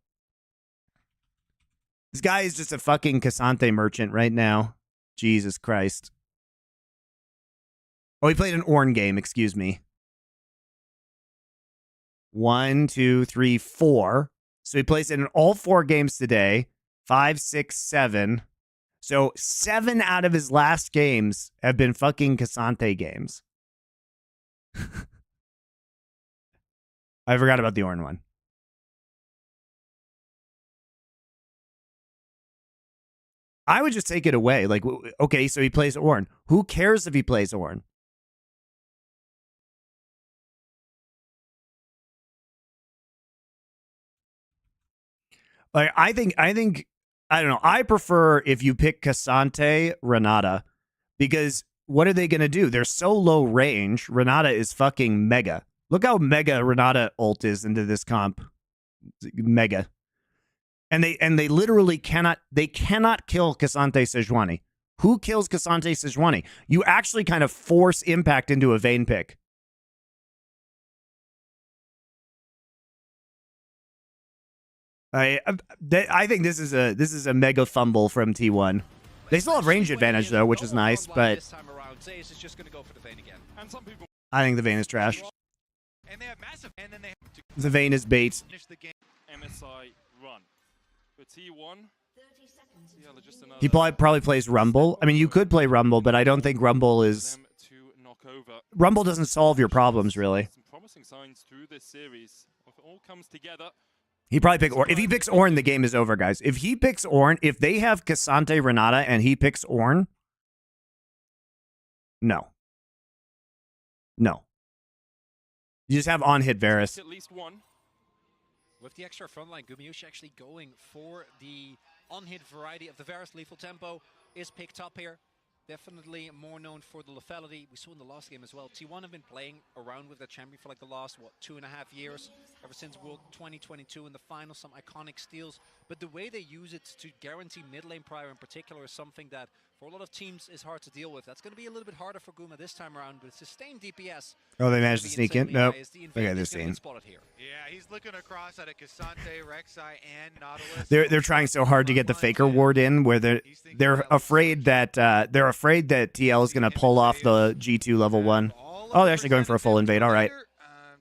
This guy is just a fucking Cassante merchant right now. Jesus Christ. Oh, he played an Ornn game. Excuse me. 1, 2, 3, 4. So he plays it in all 4 games today. 5, 6, 7. So 7 out of his last games have been fucking Cassante games. I forgot about the Ornn one. I would just take it away. Like, okay, so he plays Ornn. Who cares if he plays Ornn? Like, I think, I don't know. I prefer if you pick Cassante, Renata, because what are they going to do? They're so low range. Renata is fucking mega. Look how mega Renata ult is into this comp. Mega. And they literally cannot kill Cassante Sejuani. Who kills Cassante Sejuani? You actually kind of force Impact into a Vayne pick. I think this is a mega fumble from T1. They still have range advantage though, which is nice, but I think the Vayne is trash. The Vayne is bait. MSI run. For T1, He probably plays Rumble. I mean, you could play Rumble, but I don't think Rumble is. Rumble doesn't solve your problems really. Some promising signs through this series. If it all comes together. He probably pick Ornn. If he picks Ornn, the game is over, guys. If he picks Ornn, if they have Cassante Renata and he picks Ornn, no. You just have on hit Varus. At least one. With the extra frontline, Gumayushi actually going for the on-hit variety of the Varus. Lethal Tempo is picked up here. Definitely more known for the lethality. We saw in the last game as well. T1 have been playing around with the champion for like the last, 2.5 years? Ever since World 2022 in the final, some iconic steals. But the way they use it to guarantee mid lane prior in particular is something that for a lot of teams is hard to deal with. That's going to be a little bit harder for Guma this time around, but sustained DPS. Oh, they managed to sneak in? Nope. Okay, they're seen. Yeah, he's looking across at a Cassante, Rek'Sai, and Nautilus. They're trying so hard to get the Faker ward in, where they're afraid that TL is gonna pull off the G2 level 1. Oh, they're actually going for a full invade. All right,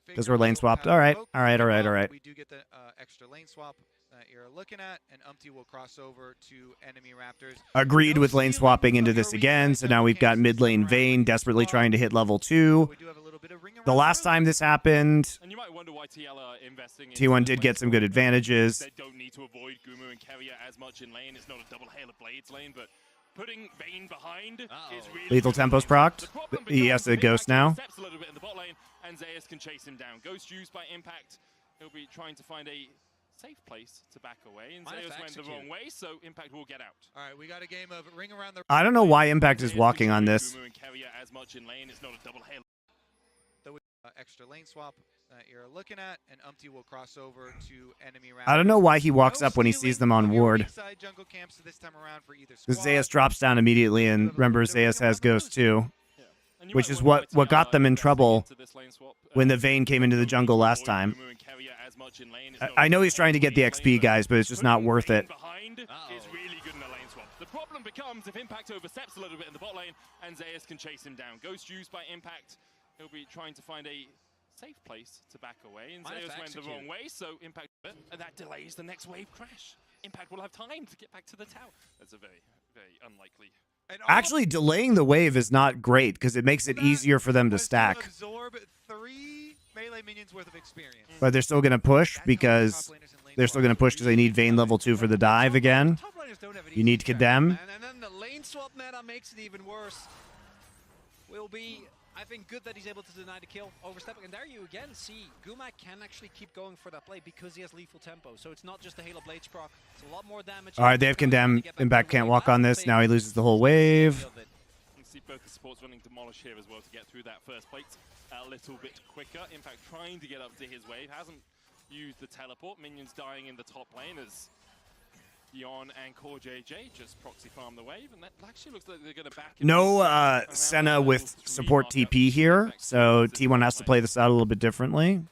because we're lane swapped. All right. We do get the extra lane swap that you're looking at, and Umpty will cross over to enemy Raptors. Agreed with lane swapping into this again. So now we've got mid lane Vayne desperately trying to hit level 2. The last time this happened, And you might wonder why TL are investing in T1 did get some good advantages. They don't need to avoid Gumu and Keria as much in lane. It's not a double Hail of Blades lane, but putting Vayne behind is really Lethal Tempo's procced. He has a Ghost now. Steps a little bit in the bot lane, and Zeus can chase him down. Ghost used by Impact. He'll be trying to find a safe place to back away, and Zeus went the wrong way, so Impact will get out. All right, we got a game of ring around the. I don't know why Impact is walking on this. Gumu and Keria as much in lane. It's not a double Hail. Extra lane swap that you're looking at, and Umpty will cross over to enemy Raptors. I don't know why he walks up when he sees them on ward. Because Zeus drops down immediately, and remember, Zeus has Ghost too. Which is what got them in trouble when the Vayne came into the jungle last time. I know he's trying to get the XP, guys, but it's just not worth it. The problem becomes if Impact oversteps a little bit in the bot lane, and Zeus can chase him down. Ghost used by Impact. He'll be trying to find a safe place to back away, and Zeus went the wrong way, so Impact, and that delays the next wave crash. Impact will have time to get back to the tower. That's a very, very unlikely. Actually, delaying the wave is not great because it makes it easier for them to stack. Absorb 3 melee minions worth of experience. But they're still going to push because they need Vayne level 2 for the dive again. You need Condemn. And then the lane swap meta makes it even worse. Will be, I think, good that he's able to deny the kill, overstepping. And there you again see Guma can actually keep going for that play because he has lethal tempo. So it's not just a Halo Blades proc. It's a lot more damage. All right, they have Condemn. Impact can't walk on this. Now he loses the whole wave. You can see both the supports running Demolish here as well to get through that first plate a little bit quicker. Impact trying to get up to his wave. Hasn't used the teleport. Minions dying in the top lane as Yon and Core JJ just proxy farm the wave, and that actually looks like they're going to back it. No Senna with support TP here, so T1 has to play this out a little bit differently.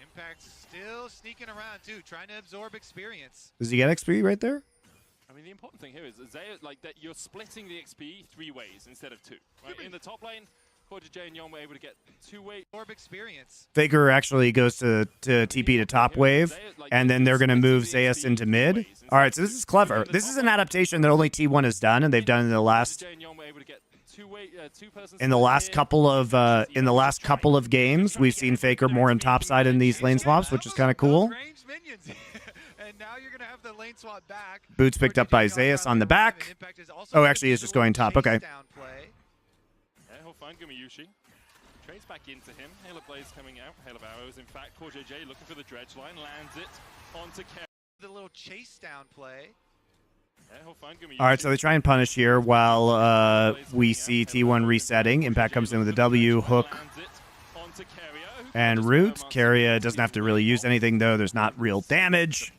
Impact still sneaking around too, trying to absorb experience. Does he get XP right there? I mean, the important thing here is like that you're splitting the XP 3 ways instead of 2. Right? In the top lane, Core JJ and Yon were able to get 2-way Absorb experience. Faker actually goes to TP to top wave, and then they're going to move Zeus into mid. All right, so this is clever. This is an adaptation that only T1 has done, and they've done in the last couple of games. We've seen Faker more in topside in these lane swaps, which is kind of cool. And now you're going to have the lane swap back. Boots picked up by Zeus on the back. Oh, actually, he's just going top. Okay. He'll find Gumayushi. Trades back into him. Hail of Blaze coming out. Hail of Arrows. In fact, Core JJ looking for the dredge line. Lands it onto Kerry. The little chase down play. He'll find Gumayushi. All right, so they try and punish here while we see T1 resetting. Impact comes in with a W, hook, and root. Keria doesn't have to really use anything, though. There's not real damage.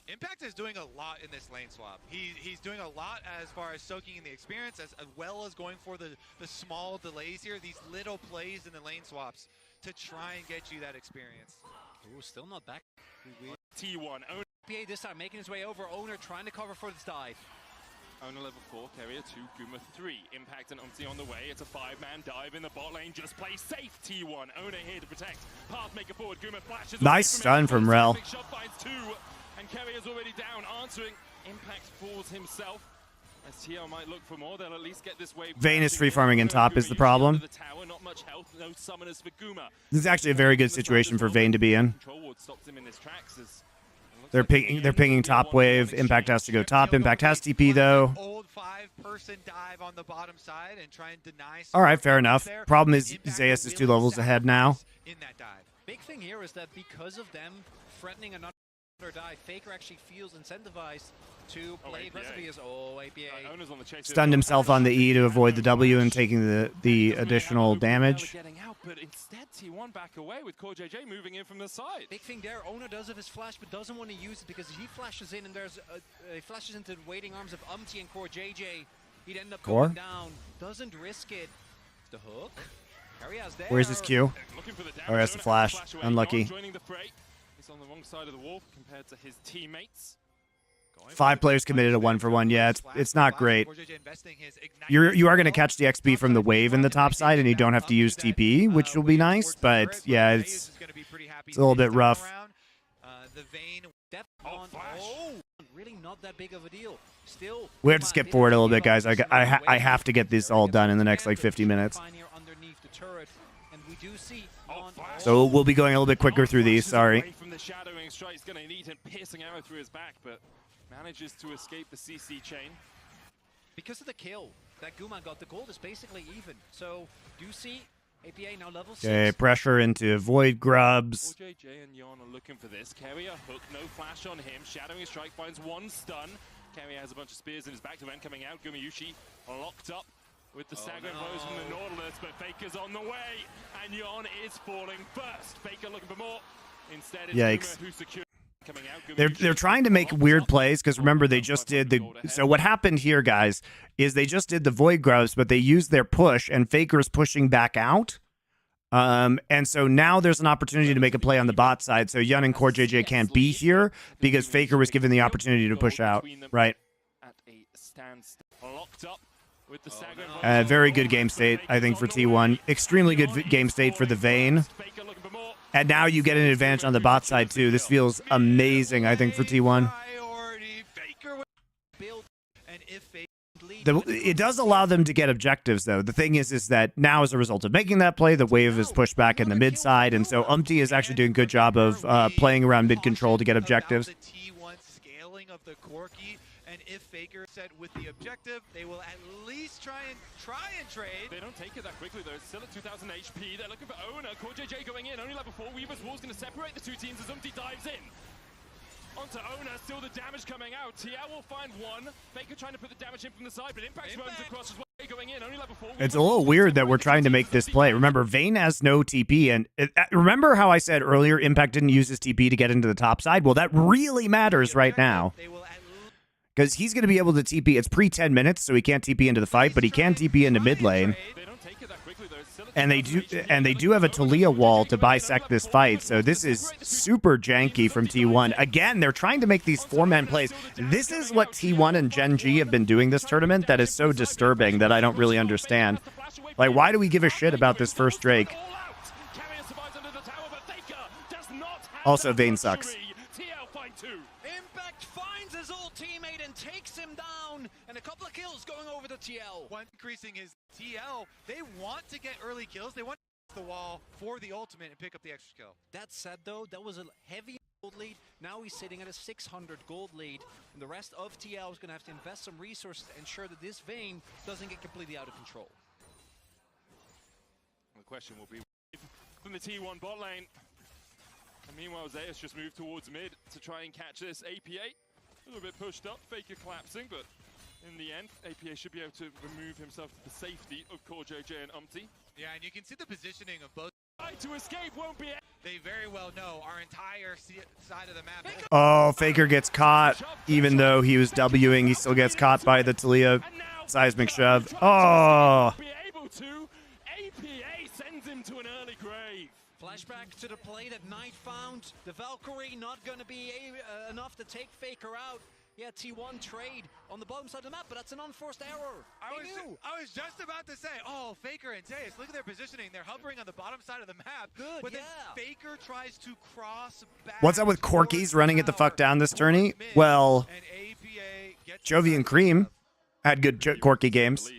Impact is doing a lot in this lane swap. He's doing a lot as far as soaking in the experience, as well as going for the small delays here, these little plays in the lane swaps to try and get you that experience. Ooh, still not back. T1. Owner PA this time making his way over. Owner trying to cover for this dive. level 4, Carrier 2, Guma 3. Impact and Umti on the way. It's a 5-man dive in the bot lane. Just play safe, T1. Owner here to protect. Pathmaker forward. Guma flashes. Nice stun from Rel. Big shot finds 2. And Carrier's already down, answering. Impact falls himself. As TL might look for more, they'll at least get this wave. Vayne is free farming in top is the problem. The tower, not much health, no summoners for Guma. This is actually a very good situation for Vayne to be in. Control ward stops him in his tracks as They're pinging top wave. Impact has to go top. Impact has TP though. Old 5-person dive on the bottom side and try and deny. All right, fair enough. Problem is Zeus is 2 levels ahead now. In that dive. Big thing here is that because of them threatening another dive, Faker actually feels incentivized to play aggressively as APA. Owner's on the chase. Stunned himself on the E to avoid the W and taking the additional damage. Getting out, but instead T1 back away with Core JJ moving in from the side. Big thing there, Owner does have his flash, but doesn't want to use it because he flashes in and there's he flashes into the waiting arms of Umti and Core JJ. He'd end up going down. Doesn't risk it. The hook. There. Where's his Q? Oh, that's the flash. Unlucky. Joining the fray. He's on the wrong side of the wall compared to his teammates. 5 players committed a 1-for-1. Yeah, it's not great. You are going to catch the XP from the wave in the top side, and you don't have to use TP, which will be nice. But yeah, it's a little bit rough. Really not that big of a deal. Still, We have to skip forward a little bit, guys. I have to get this all done in the next like 50 minutes. So we'll be going a little bit quicker through these. Sorry. From the shadowing strike, he's going to need a piercing arrow through his back, but manages to escape the CC chain. Because of the kill that Guma got, the gold is basically even. So, do you see APA now level 6? Okay, pressure into Void Grubs. JJ and Yon are looking for this. Carrier hook, no flash on him. Shadowing strike finds 1 stun. Carrier has a bunch of spears in his back to end coming out. Gumayushi locked up with the staggering blows from the Nautilus, but Faker's on the way, and Yon is falling first. Faker looking for more. Instead, it's Yikes. Guma who secured coming out. They're trying to make weird plays because remember they just did the. So what happened here, guys, is they just did the Void Grubs, but they used their push, and Faker's pushing back out. And so now there's an opportunity to make a play on the bot side. So Yun and Core JJ can't be here because Faker was given the opportunity to push out. Right. At a standstill, locked up with the staggering Very good game state, I think, for T1. Extremely good game state for the Vayne. And now you get an advantage on the bot side, too. This feels amazing, I think, for T1. It does allow them to get objectives, though. The thing is that now, as a result of making that play, the wave is pushed back in the mid side, and so Umti is actually doing a good job of playing around mid control to get objectives. And if Faker said with the objective, they will at least try and trade. They don't take it that quickly though. It's still at 2000 HP. They're looking for Owner. Core JJ going in. Only level 4. Weaver's Wall's going to separate the 2 teams as Umti dives in. Onto Owner. Still the damage coming out. TL will find 1. Faker trying to put the damage in from the side, but Impact roams across as well. Going in. Only level 4. It's a little weird that we're trying to make this play. Remember, Vayne has no TP, and remember how I said earlier Impact didn't use his TP to get into the top side? Well, that really matters right now. Because he's going to be able to TP. It's pre 10 minutes, so he can't TP into the fight, but he can TP into mid lane. And they do have a Talia wall to bisect this fight, so this is super janky from T1. Again, they're trying to make these 4-man plays. This is what T1 and Gen G have been doing this tournament that is so disturbing that I don't really understand. Like, why do we give a shit about this first Drake? Also, Vayne sucks. Impact finds his old teammate and takes him down, and a couple of kills going over to TL. One increasing his TL, they want to get early kills. They want to the wall for the ultimate and pick up the extra kill. That said, though, that was a heavy gold lead. Now he's sitting at a 600 gold lead, and the rest of TL is going to have to invest some resources to ensure that this Vayne doesn't get completely out of control. The question will be from the T1 bot lane. And meanwhile, Zeus just moved towards mid to try and catch this. APA, a little bit pushed up, Faker collapsing, but in the end, APA should be able to remove himself to the safety of Core JJ and Umpty. Yeah, and you can see the positioning of both. To escape won't be. They very well know our entire side of the map. Oh, Faker gets caught. Even though he was Wing, he still gets caught by the Talia seismic shove. Oh. Be able to. APA sends him to an early grave. Flashback to the play that Knight found. The Valkyrie not going to be enough to take Faker out. Yeah, T1 trade on the bottom side of the map, but that's an unforced error. I was just about to say, oh, Faker and Zeus, look at their positioning. They're hovering on the bottom side of the map. Good, but yeah. then Faker tries to cross back. What's up with Corky's running it the fuck down this tourney? Well, Jovi and Cream had good Corky games.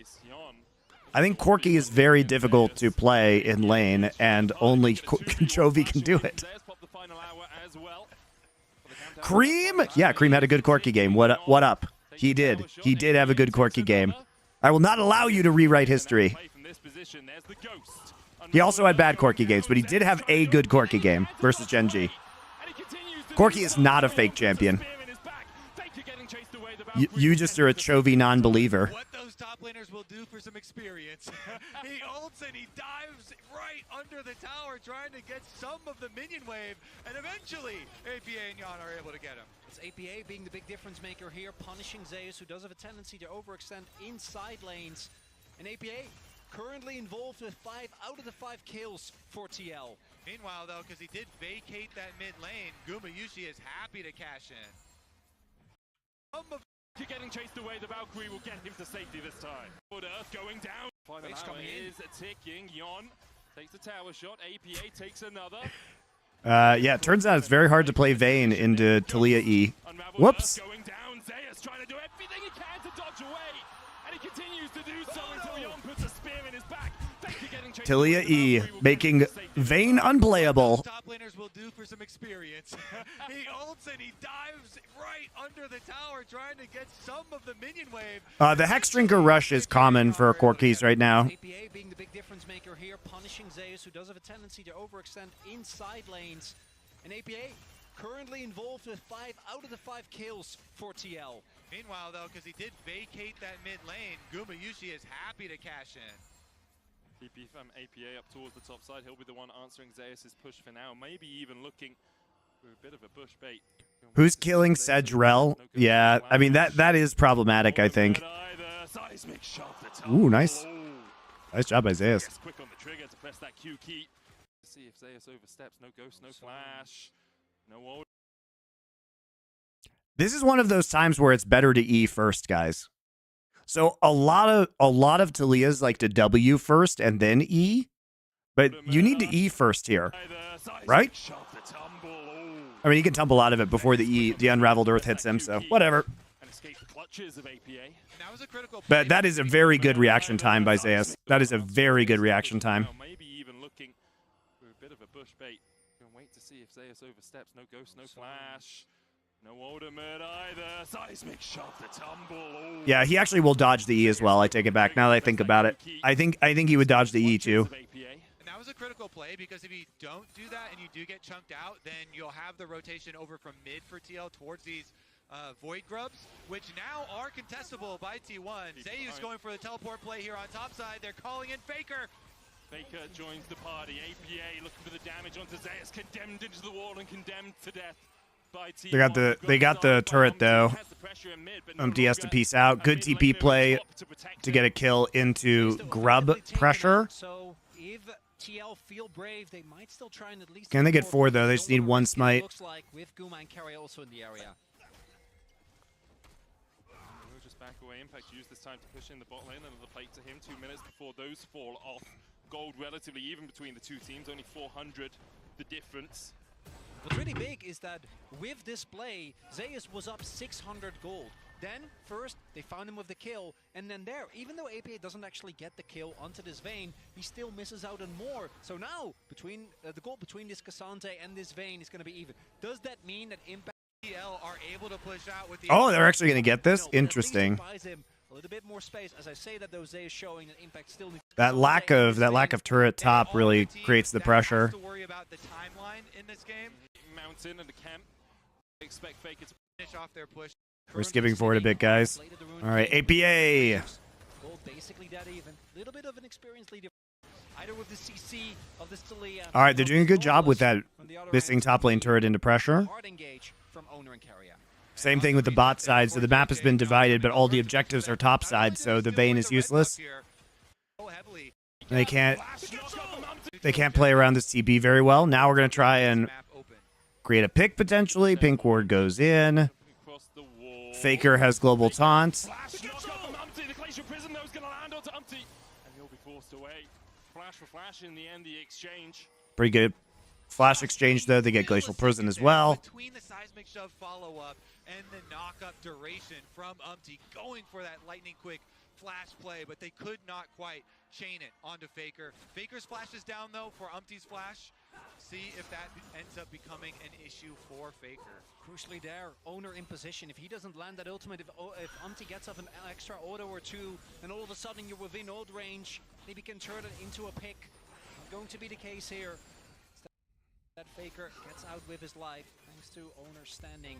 I think Corky is very difficult to play in lane, and only Jovi can do it. Cream? Yeah, Cream had a good Corky game. What up? He did. He did have a good Corky game. I will not allow you to rewrite history. He also had bad Corky games, but he did have a good Corky game versus Gen G. Corky is not a fake champion. You just are a Chovy non-believer. What those top laners will do for some experience. He ults and he dives right under the tower trying to get some of the minion wave, and eventually APA and Yon are able to get him. It's APA being the big difference maker here, punishing Zeus, who does have a tendency to overextend inside lanes. And APA currently involved with 5 out of the 5 kills for TL. Meanwhile, though, because he did vacate that mid lane, Gumayushi is happy to cash in. Getting chased away, the Valkyrie will get him to safety this time. Good Earth going down. Final hour is ticking. Yon takes the tower shot. APA takes another. Yeah, it turns out it's very hard to play Vayne into Talia E. Whoops. Going down. Zeus trying to do everything he can to dodge away. And he continues to do so until Yon puts a spear in his back. Talia E making Vayne unplayable. Top laners will do for some experience. He ults and he dives right under the tower trying to get some of the minion wave. The Hex Drinker rush is common for Corkies right now. APA being the big difference maker here, punishing Zeus, who does have a tendency to overextend inside lanes. And APA currently involved with 5 out of the 5 kills for TL. Meanwhile, though, because he did vacate that mid lane, Gumayushi is happy to cash in. TP from APA up towards the top side. He'll be the one answering Zeus' push for now. Maybe even looking for a bit of a push bait. Who's killing Sedgerel? Yeah, I mean, that is problematic, I think. Ooh, nice. Nice job by Zeus. Quick on the trigger to press that Q key. See if Zeus oversteps. No ghost, no flash. No order. This is one of those times where it's better to E first, guys. So a lot of Talias like to W first and then E, but you need to E first here, right? I mean, he can tumble out of it before the Unraveled Earth hits him, so whatever. But that is a very good reaction time by Zeus. That is a very good reaction time. Maybe even looking for a bit of a push bait. Can wait to see if Zeus oversteps. No ghost, no flash. No ultimate either. Seismic shot the tumble. Yeah, he actually will dodge the E as well. I take it back now that I think about it. I think he would dodge the E too. And that was a critical play because if you don't do that and you do get chunked out, then you'll have the rotation over from mid for TL towards these Void Grubs, which now are contestable by T1. Zeus going for the teleport play here on top side. They're calling in Faker. Faker joins the party. APA looking for the damage onto Zeus, condemned into the wall and condemned to death. They got the turret though. Umpty has to peace out. Good TP play to get a kill into grub pressure. So if TL feel brave, they might still try and at least Can they get 4 though? They just need 1 smite. Looks like with Guma and Carrier also in the area. We'll just back away. Impact use this time to push in the bot lane. Another plate to him. 2 minutes before those fall off. Gold relatively even between the two teams. Only 400 the difference. What's really big is that with this play, Zeus was up 600 gold. Then, first, they found him with the kill, and then there, even though APA doesn't actually get the kill onto this Vayne, he still misses out on more. So now, between the goal between this Cassante and this Vayne is going to be even. Does that mean that Impact TL are able to push out with the... Oh, they're actually going to get this? No, but at least it Interesting. buys him a little bit more space. As I say that, though, Zeus showing that Impact still needs That lack of turret top really creates the pressure. To worry about the timeline in this game. Mounts in and the camp. Expect Faker to Finish off their push. We're skipping forward a bit, guys. All right, APA. Gold basically that even. Little bit of an experience lead. Either with the CC of the Stalia. All right, they're doing a good job with that missing top lane turret into pressure. Hard engage from Owner and Carrier. Same thing with the bot side. So the map has been divided, but all the objectives are top side, so the Vayne is useless. They can't play around this TP very well. Now we're going to try and create a pick potentially. Pink ward goes in. across the wall. Faker has global taunt. Flash shot from Umpty. The Glacial Prison though is going to land onto Umpty. And he'll be forced away. Flash for Flash in the end, the exchange. Pretty good. Flash exchange though. They get glacial prison as well. Between the seismic shove follow up and the knock up duration from Umpty going for that lightning quick flash play, but they could not quite chain it onto Faker. Faker's flash is down though for Umpty's flash. See if that ends up becoming an issue for Faker. Crucially there, Owner in position. If he doesn't land that ultimate, if Umpty gets up an extra auto or two, then all of a sudden you're within ult range. Maybe can turn it into a pick. Not going to be the case here. That Faker gets out with his life thanks to Owner standing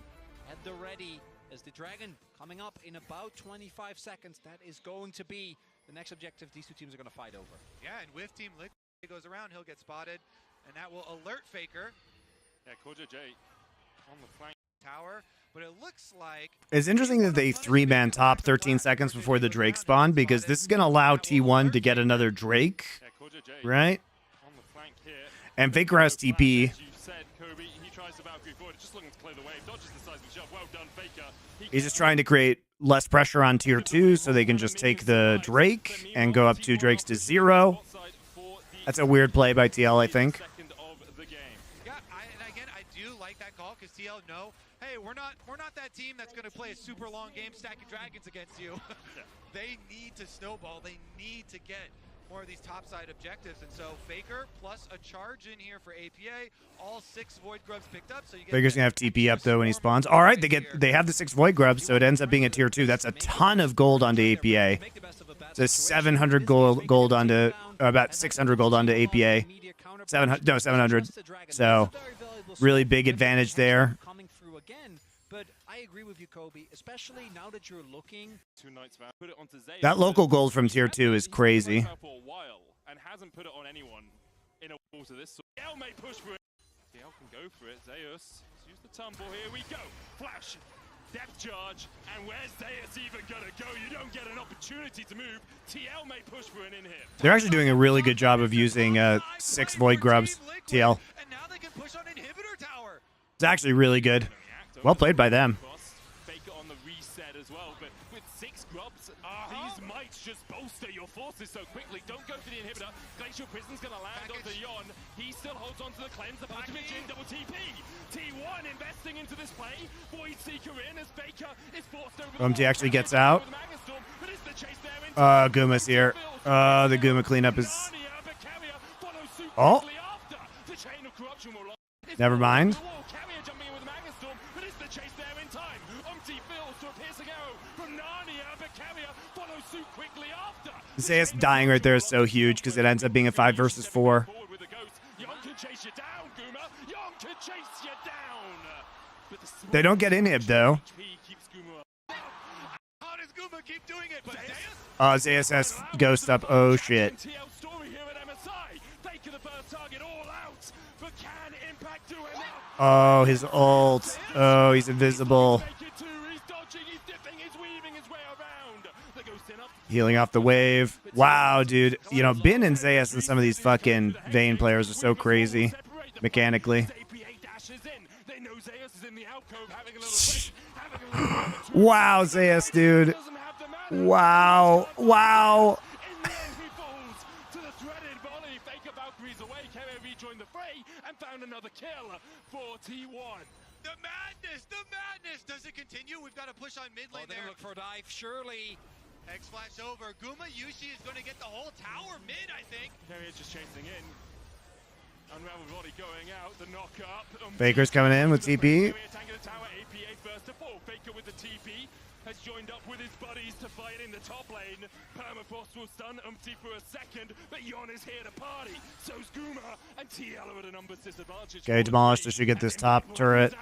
at the ready as the Dragon coming up in about 25 seconds. That is going to be the next objective these two teams are going to fight over. Yeah, and with Team Liquid goes around, he'll get spotted, and that will alert Faker. Yeah, Kojo J on the flank Tower, but it looks like It's interesting that they 3-man top 13 seconds before the Drake spawn, because this is going to allow T1 to get another Drake, yeah, Kojo J right? on the flank here. And Faker has TP. As you said, Kobe, he tries to Valkyrie forward, just looking to clear the wave, dodges the seismic shove. Well done, Faker. He's just trying to create less pressure on tier 2 so they can just take the Drake and go up 2 Drakes to 0. That's a weird play by TL, I think. yeah, and again, I do like that call because TL know, hey, we're not that team that's going to play a super long game stacking dragons against you. They need to snowball. They need to get more of these topside objectives, and so Faker plus a charge in here for APA. All 6 Void Grubs picked up, so you get Faker's gonna have TP up though when he spawns. All right, they have the 6 Void Grubs, so it ends up being a tier 2. That's a ton of gold onto APA. It's 700 gold onto about 600 gold onto APA. 700. So really big advantage there. Coming through again, but I agree with you, Kobe, especially now that you're looking. That local gold from tier 2 is crazy. For a while and hasn't put it on anyone in a wall to this sort. DL may push for it. DL can go for it. Zeus, let's use the tumble. Here we go. Flash, depth charge, and where's Zeus even gonna go? You don't get an opportunity to move. TL may push for an in here. They're actually doing a really good job of using 6 Void Grubs, TL. And now they can push on Inhibitor Tower. It's actually really good. Well played by them. Faker on the reset as well, but with 6 grubs, these might just bolster your forces so quickly. Don't go for the inhibitor. Glacial Prison's gonna land onto Yon. He still holds on to the cleanse. The package in double TP. T1 investing into this play. Void Seeker in as Faker is forced over the Umpty actually gets out. Guma's here. The Guma cleanup is... Oh. Never mind. Zeus dying right there is so huge because it ends up being a 5 versus 4. They don't get inhib though. How does Guma keep doing it? Zeus has ghost up. Oh shit. Oh, his ult. Oh, he's invisible. Healing off the wave. Wow, dude. You know, Bin and Zayas and some of these fucking Vayne players are so crazy mechanically. Wow, Zayas, dude. Wow. Wow. The madness. Does it continue? We've got to push on mid lane there. Look for a dive, surely. X flash over. Guma Yushi is going to get the whole tower mid, I think. Carrier's just chasing in. Unravel body going out. The knock up. Faker's coming in with TP. APA first to fall. Faker with the TP has joined up with his buddies to fight in the top lane. Permafrost will stun for a second, but Yon is here to party. So's Guma, and TL are at a numbers disadvantage. Okay, demolished. Should get this top turret.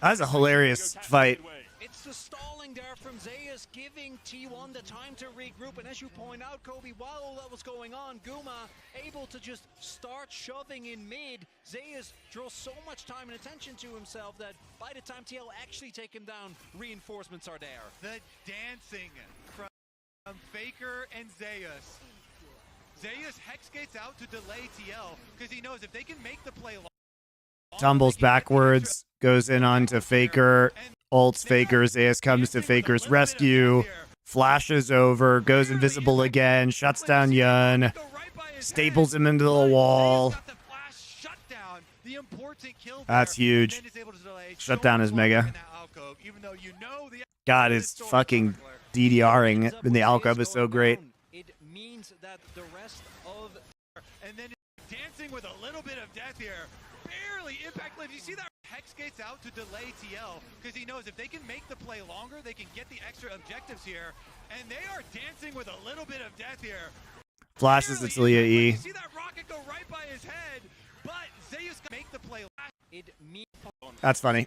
That was a hilarious fight. It's the stalling there from Zayas, giving T1 the time to regroup. And as you point out, Kobe, while all that was going on, Guma able to just start shoving in mid. Zayas draws so much time and attention to himself that by the time TL actually take him down, reinforcements are there. The dancing from Faker and Zayas. Zayas hex gates out to delay TL because he knows if they can make the play long, Tumbles backwards, goes in onto Faker, ults Faker, Zayas comes to Faker's rescue, flashes over, goes invisible again, shuts down Yun, staples him into the wall. That's huge. Shut down his Mega. God, his fucking DDRing in the alcove is so great. It means that the rest of... And then dancing with a little bit of death here. Barely impact lives. You see that hex gates out to delay TL because he knows if they can make the play longer, they can get the extra objectives here. And they are dancing with a little bit of death here. Flashes the Talia E. You see that rocket go right by his head, but Zayas can make the play. That's funny.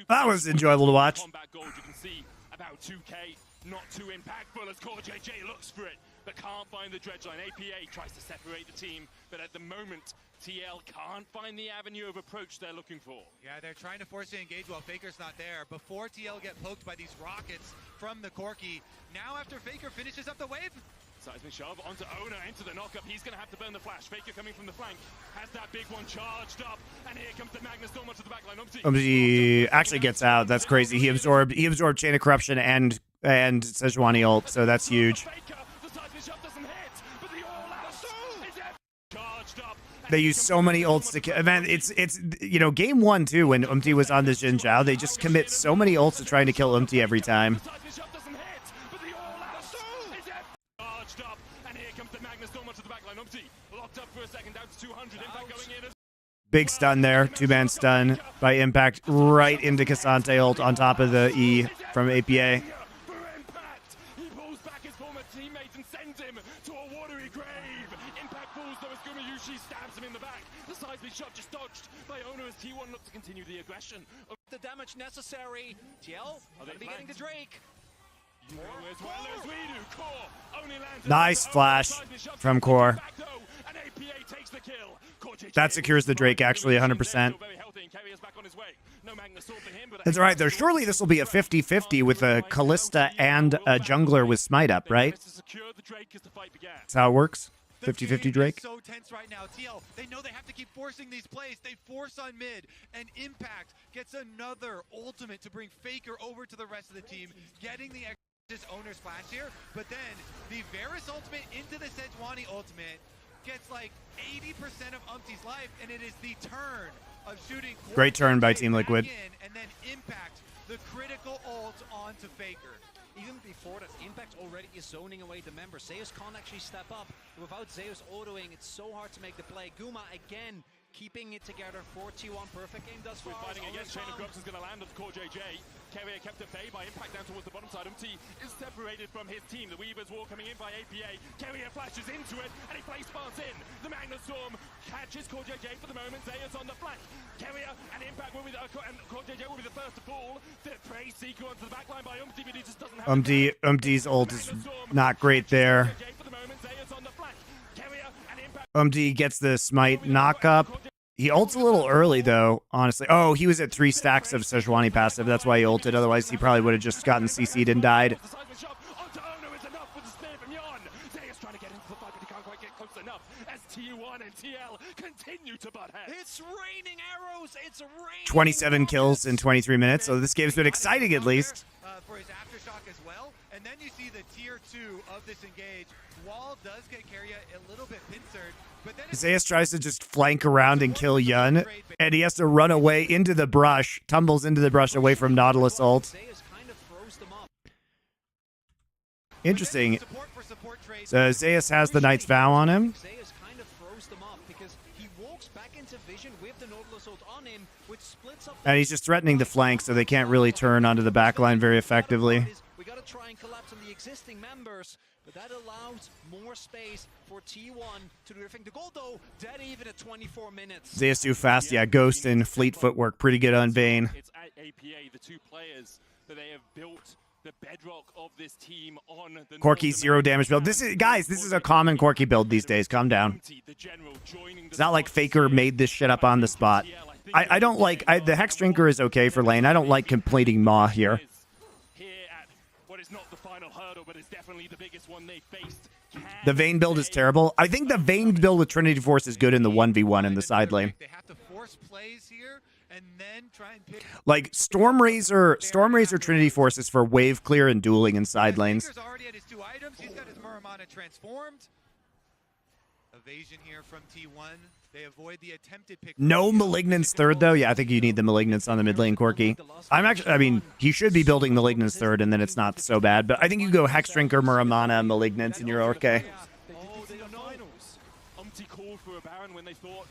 That was enjoyable to watch. Combat gold, you can see about 2k, not too impactful as Core JJ looks for it, but can't find the dredge line. APA tries to separate the team, but at the moment, TL can't find the avenue of approach they're looking for. Yeah, they're trying to force the engage while Faker's not there. Before TL get poked by these rockets from the Corki. Now after Faker finishes up the wave, Seismic shove onto Owner, into the knockup. He's going to have to burn the flash. Faker coming from the flank. Has that big one charged up. And here comes the Magnus Storm onto the backline. He actually gets out. That's crazy. He absorbed Chain of Corruption and Sejuani ult, so that's huge. They use so many ults to kill. Man, it's you know, game one too when Umti was on the Jin Zhao, they just commit so many ults to trying to kill Umti every time. Big stun there, two-man stun by Impact right into Cassante ult on top of the E from APA. He pulls back his former teammate and sends him to a watery grave. Impact falls though as Gumayushi stabs him in the back. The seismic shot just dodged by Owner as T1 looks to continue the aggression. The damage necessary. TL gonna be getting the Drake. Nice flash from Core. That secures the Drake actually 100%. That's right, though. Surely this will be a 50-50 with a Kalista and a jungler with Smite up, right? That's how it works. 50-50 Drake. So tense right now. TL, they know they have to keep forcing these plays. They force on mid, and Impact gets another ultimate to bring Faker over to the rest of the team, getting the Owner splash here. But then the Varus ultimate into the Sejuani ultimate gets like 80% of Umti's life, and it is the turn of shooting. Great turn by Team Liquid. And then Impact, the critical ult onto Faker. Even before that, Impact already is zoning away the member. Zeus can't actually step up. Without Zeus autoing, it's so hard to make the play. Guma again keeping it together. 4-2-1, perfect game thus far. We're fighting against Chain of Corruption is going to land on the Core JJ. Carrier kept at bay by Impact down towards the bottom side. Umti is separated from his team. The Weaver's War coming in by APA. Carrier flashes into it, and he plays fast in. The Magnus Storm catches Core JJ for the moment. Zeus on the flank. Carrier and Impact will be and Core JJ will be the first to fall. The prey seeker onto the backline by Umti, but he just doesn't have Umti's ult is not great there. Umti gets the Smite knock up. He ults a little early, though, honestly. Oh, he was at 3 stacks of Sejuani passive. That's why he ulted. Otherwise, he probably would have just gotten CC'd and died. TL continue to butt heads. It's raining arrows. It's raining 27 kills in rockets. 23 minutes, so this game's been exciting at least. For his aftershock as well. And then you see the tier 2 of this engage. Wall does get Carrier a little bit pincered, but then Zeus tries to just flank around and kill Yun, and he has to run away into the brush, tumbles into the brush away from Nautilus ult. Zeus kind of throws them up. Interesting. support for support trade. So Zeus has the Knight's Vow on him. Zeus kind of throws them up because he walks back into vision with the Nautilus ult on him, which splits up. And he's just threatening the flank, so they can't really turn onto the backline very effectively. We got to try and collapse on the existing members, but that allows more space for T1 to do their thing. The goal, though, dead even at 24 minutes. Zeus too fast, yeah. Ghost and fleet footwork, pretty good on Vayne. It's at APA, the two players that they have built the bedrock of this team on. The Corki 0 damage build. This is, guys, this is a common Corki build these days. Calm down. It's not like Faker made this shit up on the spot. I don't like, the Hex Drinker is okay for lane. I don't like completing Maw here. What is not the final hurdle, but it's definitely the biggest one they faced. The Vayne build is terrible. I think the Vayne build with Trinity Force is good in the 1v1 in the side lane. They have to force plays here and then try and pick. Like Stormrazor Trinity Force is for wave clear and dueling in side lanes. Faker's already at his 2 items. He's got his Muramana transformed. Evasion here from T1. They avoid the attempted pick. No Malignance third though. Yeah, I think you need the Malignance on the mid lane, Corki. I mean, he should be building Malignance third, and then it's not so bad. But I think you go Hex Drinker, Muramana, Malignance, and you're okay. Oh, they are finals. Called for a Baron when they thought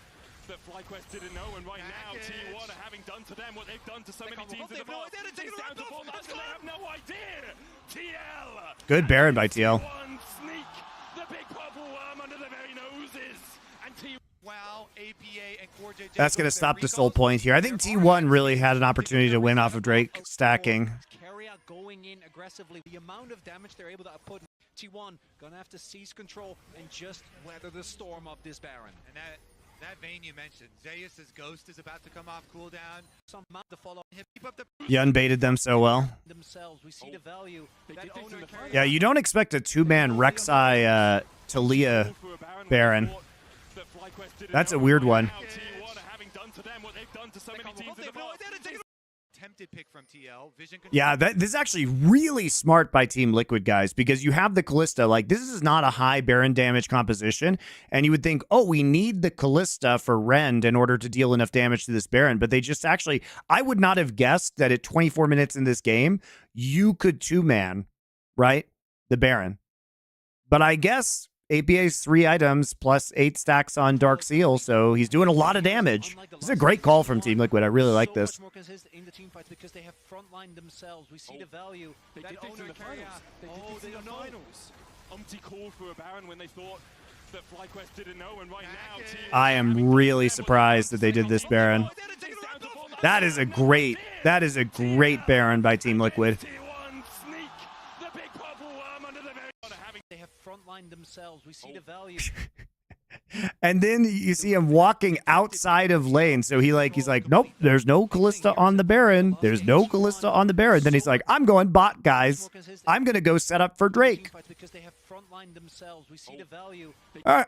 that FlyQuest didn't know, and right now T1 are having done to them what they've done to so many teams in the past. It's down to Paul Nuts, and they have no idea. TL. Good Baron by TL. One sneak, the big purple worm under their very noses, and T1. Wow, APA and Core JJ. That's going to stop the soul point here. I think T1 really had an opportunity to win off of Drake stacking. Carrier going in aggressively. The amount of damage they're able to put. T1 gonna have to seize control and just weather the storm of this Baron. And that Vayne you mentioned, Zeus's Ghost is about to come off cooldown. Some amount to follow. Keep up the Yun baited them so well. Themselves, we see the value. That did this owner in the Carrier. Yeah, you don't expect a two-man Rek'Sai Talia Baron. That's a weird one. attempted pick from TL. Vision control. Yeah, this is actually really smart by Team Liquid, guys, because you have the Callista. Like, this is not a high Baron damage composition, and you would think, oh, we need the Callista for Rend in order to deal enough damage to this Baron, but they just actually, I would not have guessed that at 24 minutes in this game, you could two-man, right, the Baron. But I guess APA's 3 items plus 8 stacks on Dark Seal, so he's doing a lot of damage. This is a great call from Team Liquid. I really like this. In the team fights because they have frontline themselves. We see the value. They did this in the finals. They did this in the finals. Called for a Baron when they thought that FlyQuest didn't know, and right now I am really surprised that they did this Baron. That is a great Baron by Team Liquid. They have frontline themselves. We see the value. And then you see him walking outside of lane. So he's like, nope, there's no Callista on the Baron. There's no Callista on the Baron. Then he's like, I'm going bot, guys. I'm going to go set up for Drake.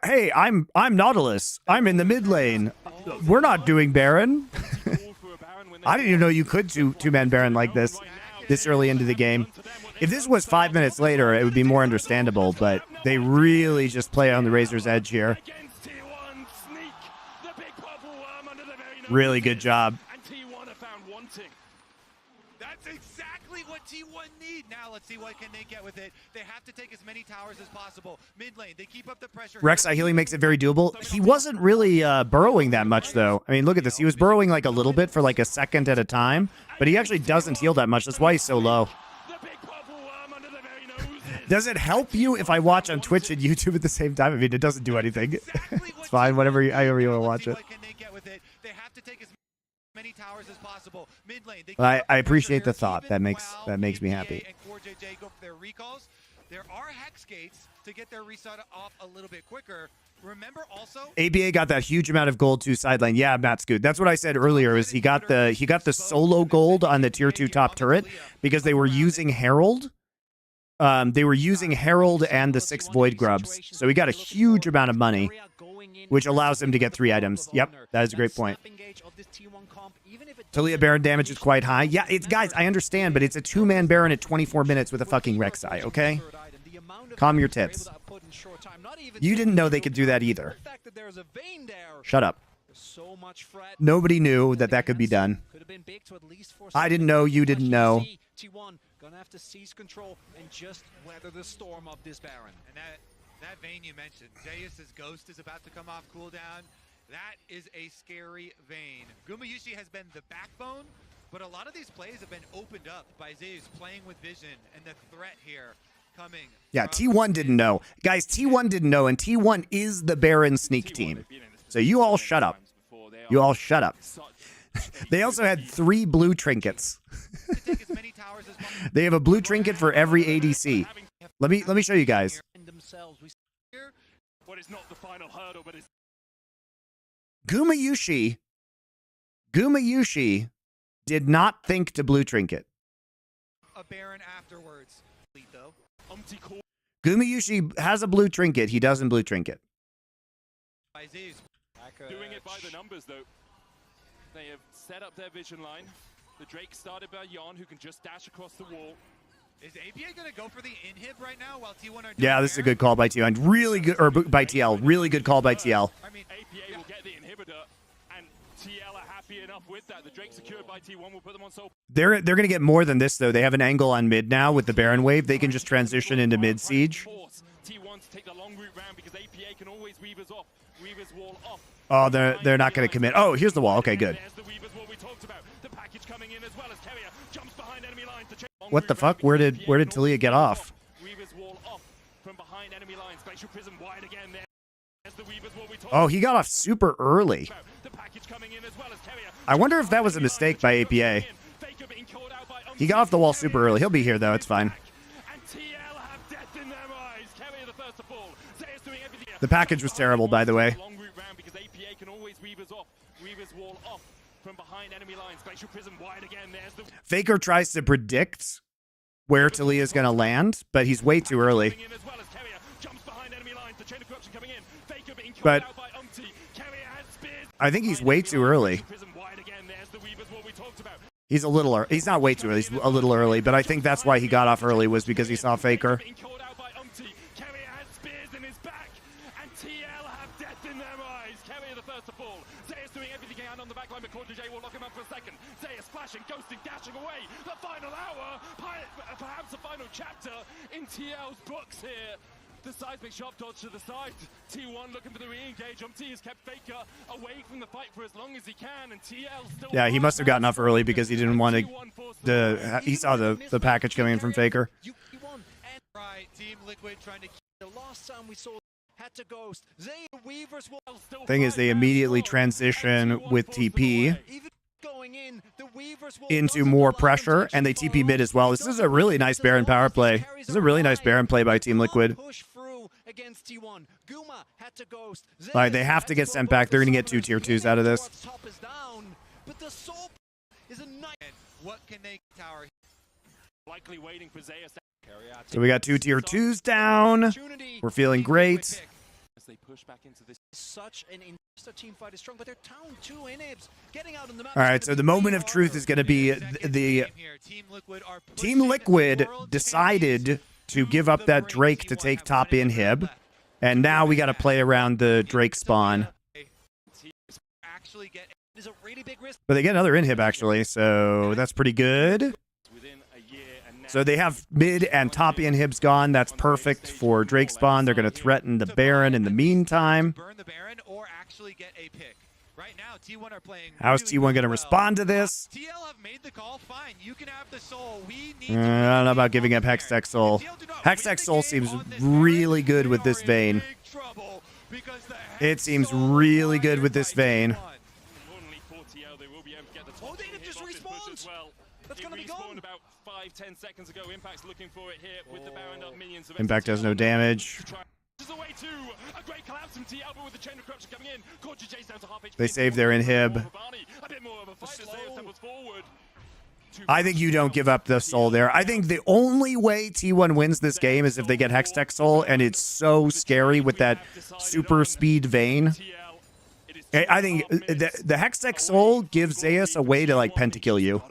Hey, I'm Nautilus. I'm in the mid lane. We're not doing Baron. I didn't even know you could two-man Baron like this early into the game. If this was 5 minutes later, it would be more understandable, but they really just play on the razor's edge here. Really good job. That's exactly what T1 need. Now let's see what can they get with it. They have to take as many towers as possible. Mid lane, they keep up the pressure. Rek'Sai healing makes it very doable. He wasn't really burrowing that much, though. I mean, look at this. He was burrowing like a little bit for like a second at a time, but he actually doesn't heal that much. That's why he's so low. Does it help you if I watch on Twitch and YouTube at the same time? I mean, it doesn't do anything. It's fine, however you want to watch it. They have to take as many towers as possible. Mid lane, I appreciate the thought. That makes me happy. And Core JJ go for their recalls. There are hex gates to get their reset off a little bit quicker. Remember also, ABA got that huge amount of gold to sideline. Yeah, Matt Scoot. That's what I said earlier. Is he got the solo gold on the tier 2 top turret because they were using Herald. they were using Herald and the 6 Void Grubs. So he got a huge amount of money, which allows him to get 3 items. Yep, that is a great point. Talia Baron damage is quite high. Yeah, it's guys, I understand, but it's a 2-man Baron at 24 minutes with a fucking Rek'Sai, okay? Calm your tits. You didn't know they could do that either. Shut up. Nobody knew that that could be done. I didn't know, you didn't know. T1 gonna have to seize control and just weather the storm of this Baron. And that vein you mentioned, Zeus's Ghost is about to come off cooldown. That is a scary vein. Gumayushi has been the backbone, but a lot of these plays have been opened up by Zeus playing with vision and the threat here coming. Yeah, T1 didn't know. Guys, T1 didn't know, and T1 is the Baron sneak team. So you all shut up. You all shut up. They also had 3 blue trinkets. They have a blue trinket for every ADC. Let me show you guys. Gumayushi did not think to blue trinket. A Baron afterwards. Gumayushi has a blue trinket. He doesn't blue trinket. Doing it by the numbers, though. They have set up their vision line. The Drake started by Yon, who can just dash across the wall. Is APA going to go for the inhib right now while T1 are doing Yeah, this is a good call by T1. Really good, or by TL. Really good call by TL. I mean, APA will get the inhibitor, and TL are happy enough with that. The Drake secured by T1 will put them on soul. They're going to get more than this, though. They have an angle on mid now with the Baron wave. They can just transition into mid siege. T1 to take the long route round because APA can always weave us off. Weave his wall off. Oh, they're not going to commit. Oh, here's the wall. Okay, good. What the fuck? Where did Talia get off? Oh, he got off super early. I wonder if that was a mistake by APA. He got off the wall super early. He'll be here, though. It's fine. The package was terrible, by the way. Faker tries to predict where Talia's going to land, but he's way too early. But I think he's way too early. He's a little early. He's not way too early. He's a little early, but I think that's why he got off early was because he saw Faker. Ghosting, dashing away. The final hour, perhaps the final chapter in TL's books here. The seismic shot dodge to the side. T1 looking for the re-engage. T has kept Faker away from the fight for as long as he can, and TL still. Yeah, he must have gotten off early because he didn't want to. He saw the package coming in from Faker. Right, Team Liquid trying to. The last time we saw. Had to ghost. Thing is, they immediately transition with TP into more pressure, and they TP mid as well. This is a really nice Baron power play. This is a really nice Baron play by Team Liquid. Like, they have to get sent back. They're going to get 2 tier 2s out of this. So we got 2 tier 2s down. We're feeling great. They push back into this. Such an team fight is strong, but they're down 2 inhibs. Getting out in the map. All right, so the moment of truth is going to be the Team Liquid decided to give up that Drake to take top inhib, and now we got to play around the Drake spawn. But they get another inhib actually, so that's pretty good. So they have mid and top inhibs gone. That's perfect for Drake spawn. They're going to threaten the Baron in the meantime. Burn the Baron or actually get a pick. Right now, T1 are playing. How is T1 going to respond to this? TL have made the call. Fine, you can have the soul. We need. I don't know about giving up Hextech Soul. Hextech Soul seems really good with this vein. It seems really good with this vein. That's gonna be gone. About 5-10 seconds ago. Impact's looking for it here with the Baron up minions. Impact does no damage. They save their inhib. I think you don't give up the soul there. I think the only way T1 wins this game is if they get Hextech Soul, and it's so scary with that super speed Vayne. I think the Hextech Soul gives Zeus a way to like pentakill you.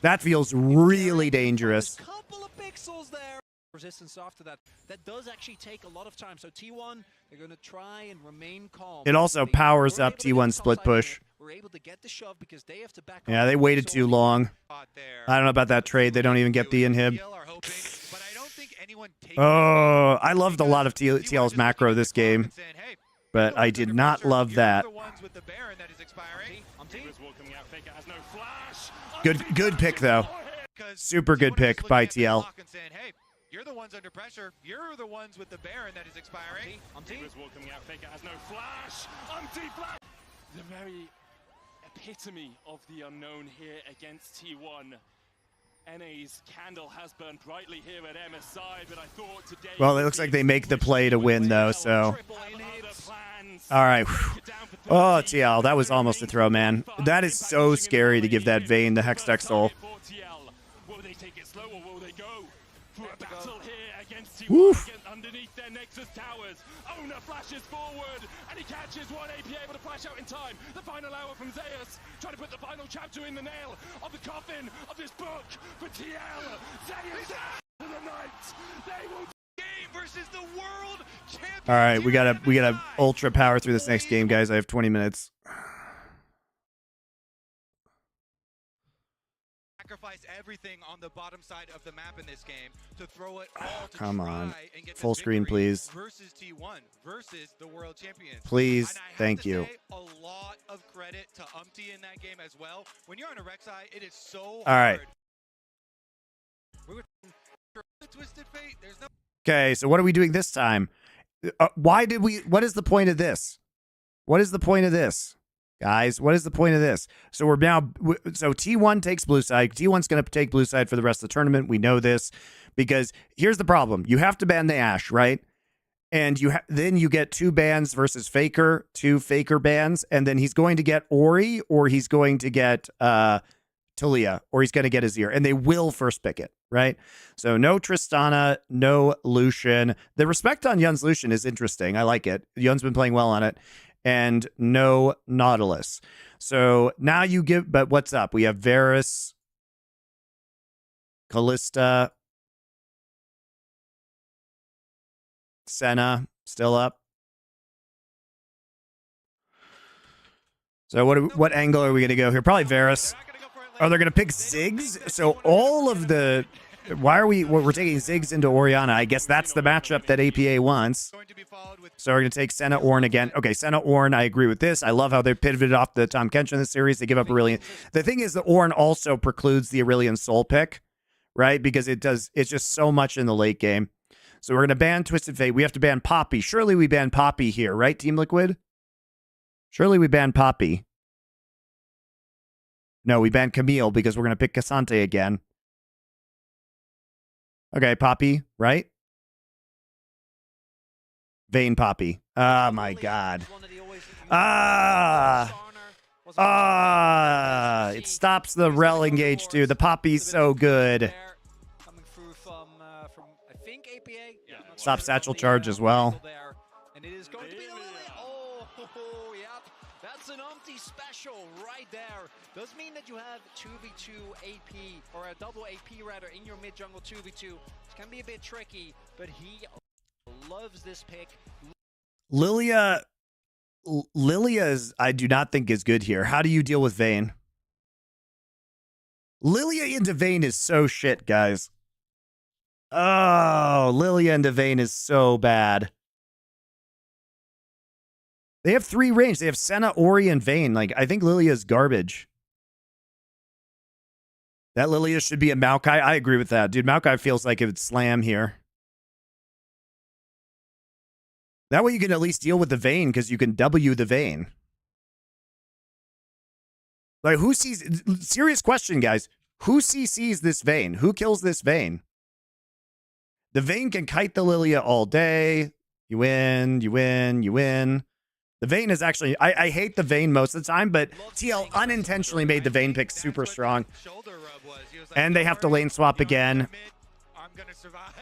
That feels really dangerous. Couple of pixels there. Resistance after that. That does actually take a lot of time. So T1, they're going to try and remain calm. It also powers up T1 split push. We're able to get the shove because they have to back Yeah, they waited too long. I don't know about that trade. They don't even get the inhib. Oh, I loved a lot of TL's macro this game, but I did not love that. Good pick, though. Super good pick by TL. You're the ones under pressure. You're the ones with the Baron that is expiring. The very epitome of the unknown here against T1. NA's candle has burned brightly here at MSI, but I thought today... Well, it looks like they make the play to win, though, so... All right. Oh, TL, that was almost a throw, man. That is so scary to give that Vayne the Hextech Soul. Will they take it slow or will they go for a battle here against Woof. underneath their Nexus towers? Owner flashes forward and he catches one AP able to flash out in time. The final hour from Zeus trying to put the final chapter in the nail of the coffin of this book for TL. Zeus to the night. They will Game versus the world champion. All right, we gotta ultra power through this next game, guys. I have 20 minutes. Sacrifice everything on the bottom side of the map in this game to throw it all to Come try on. and get Full the screen, victory please. versus T1 versus the world champions. Please, And I have thank to you. say, a lot of credit to Umpty in that game as well. When you're on a Rek'Sai, it is so All right. hard. We were the Twisted Fate. There's no Okay, so what are we doing this time? What is the point of this? What is the point of this? Guys, what is the point of this? So we're now, so T1 takes blue side. T1's going to take blue side for the rest of the tournament. We know this because here's the problem. You have to ban the Ashe, right? And then you get 2 bans versus Faker, 2 Faker bans, and then he's going to get Ori or he's going to get Talia or he's going to get Azir, and they will first pick it, right? So no Tristana, no Lucian. The respect on Yun's Lucian is interesting. I like it. Yun's been playing well on it. And no Nautilus. So now you give, but what's up? We have Varus, Callista, Senna still up. So what angle are we going to go here? Probably Varus. Are they going to pick Ziggs? So all of the... Why are we're taking Ziggs into Orianna? I guess that's the matchup that APA wants. So we're going to take Senna Ornn again. Okay, Senna Ornn, I agree with this. I love how they pivoted off the Tahm Kench in this series. They give up Aurelion. The thing is, the Ornn also precludes the Aurelion Soul pick, right? Because it's just so much in the late game. So we're going to ban Twisted Fate. We have to ban Poppy. Surely we ban Poppy here, right, Team Liquid? Surely we ban Poppy. No, we ban Camille because we're going to pick Cassante again. Okay, Poppy, right? Vayne Poppy. Oh, my God. It stops the rel engage, too. The Poppy's so good. Coming through from I think APA. Stop satchel charge as well. And it is going to be the Lily. Oh, yep. That's an Umpty special right there. Does mean that you have 2v2 AP, or a double AP rather, in your mid jungle 2v2. It can be a bit tricky, but he loves this pick. Lilia is, I do not think is good here. How do you deal with Vayne? Lilia into Vayne is so shit, guys. Oh, Lilia into Vayne is so bad. They have 3 range. They have Senna, Ori, and Vayne. Like, I think Lilia is garbage. That Lilia should be a Maokai. I agree with that. Dude, Maokai feels like it would slam here. That way you can at least deal with the Vayne because you can W the Vayne. Like, who sees... Serious question, guys. Who CCs this Vayne? Who kills this Vayne? The Vayne can kite the Lilia all day. You win, you win, you win. The Vayne is actually... I hate the Vayne most of the time, but TL unintentionally made the Vayne pick super strong. rub was. He was like, And they have to lane swap again. I'm gonna survive.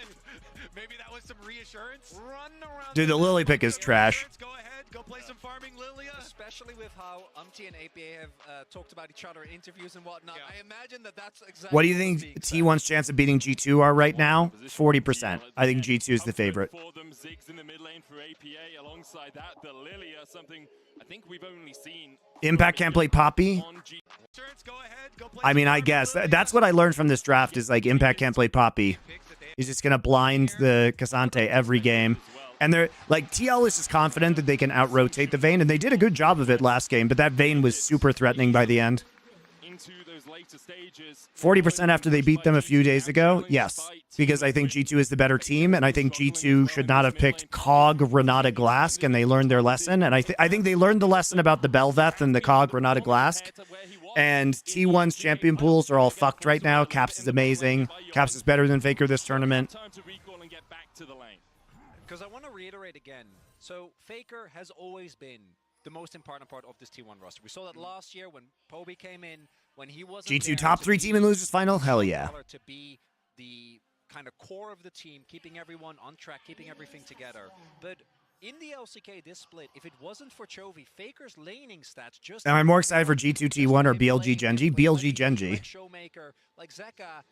Maybe that was some reassurance. Run around. Dude, the Lily pick is trash. Go ahead, go play some farming, Lilia. Especially with how Umti and APA have talked about each other in interviews and whatnot. Yeah. I imagine that's exactly What do you think T1's chance of beating G2 are right now? 40%. I think G2 is the favorite. For them, Ziggs in the mid lane for APA. Alongside that, the Lilia, something I think we've only seen. Impact can't play Poppy? Go ahead, go play I mean, some I farming, guess. Lilia. That's what I learned from this draft is like Impact can't play Poppy. He's just going to blind the Cassante every game. And they're like, TL is just confident that they can out-rotate the Vayne, and they did a good job of it last game, but that Vayne was super threatening by the end. 40% after they beat them a few days ago? Yes, because I think G2 is the better team, and I think G2 should not have picked COG Renata Glask, and they learned their lesson. And I think they learned the lesson about the Belveth and the COG Renata Glask. And T1's champion pools are all fucked right now. Caps is amazing. Caps is better than Faker this tournament. Because I want to reiterate again. So Faker has always been the most important part of this T1 roster. We saw that last year when Poby came in, when he wasn't G2 there top to 3 be team in losers final? Hell yeah. to be the kind of core of the team, keeping everyone on track, keeping everything together. But in the LCK this split, if it wasn't for Chovy, Faker's laning stats just... Am I more excited for G2 T1 or BLG Genji? BLG Genji. Showmaker, like Zeka,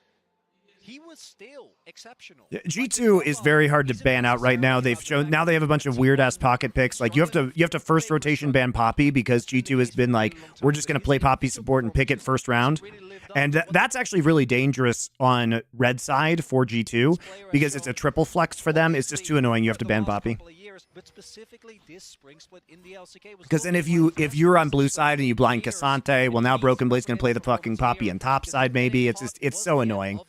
he was still exceptional. G2 is very hard to ban out right now. They've shown now they have a bunch of weird ass pocket picks. Like you have to first rotation ban Poppy because G2 has been like, we're just gonna play Poppy support and pick it first round. And that's actually really dangerous on red side for G2 because it's a triple flex for them. It's just too annoying. You have to ban Poppy. Because then if you're on blue side and you blind Cassante, well now Broken Blade's gonna play the fucking Poppy on top side maybe. It's so annoying.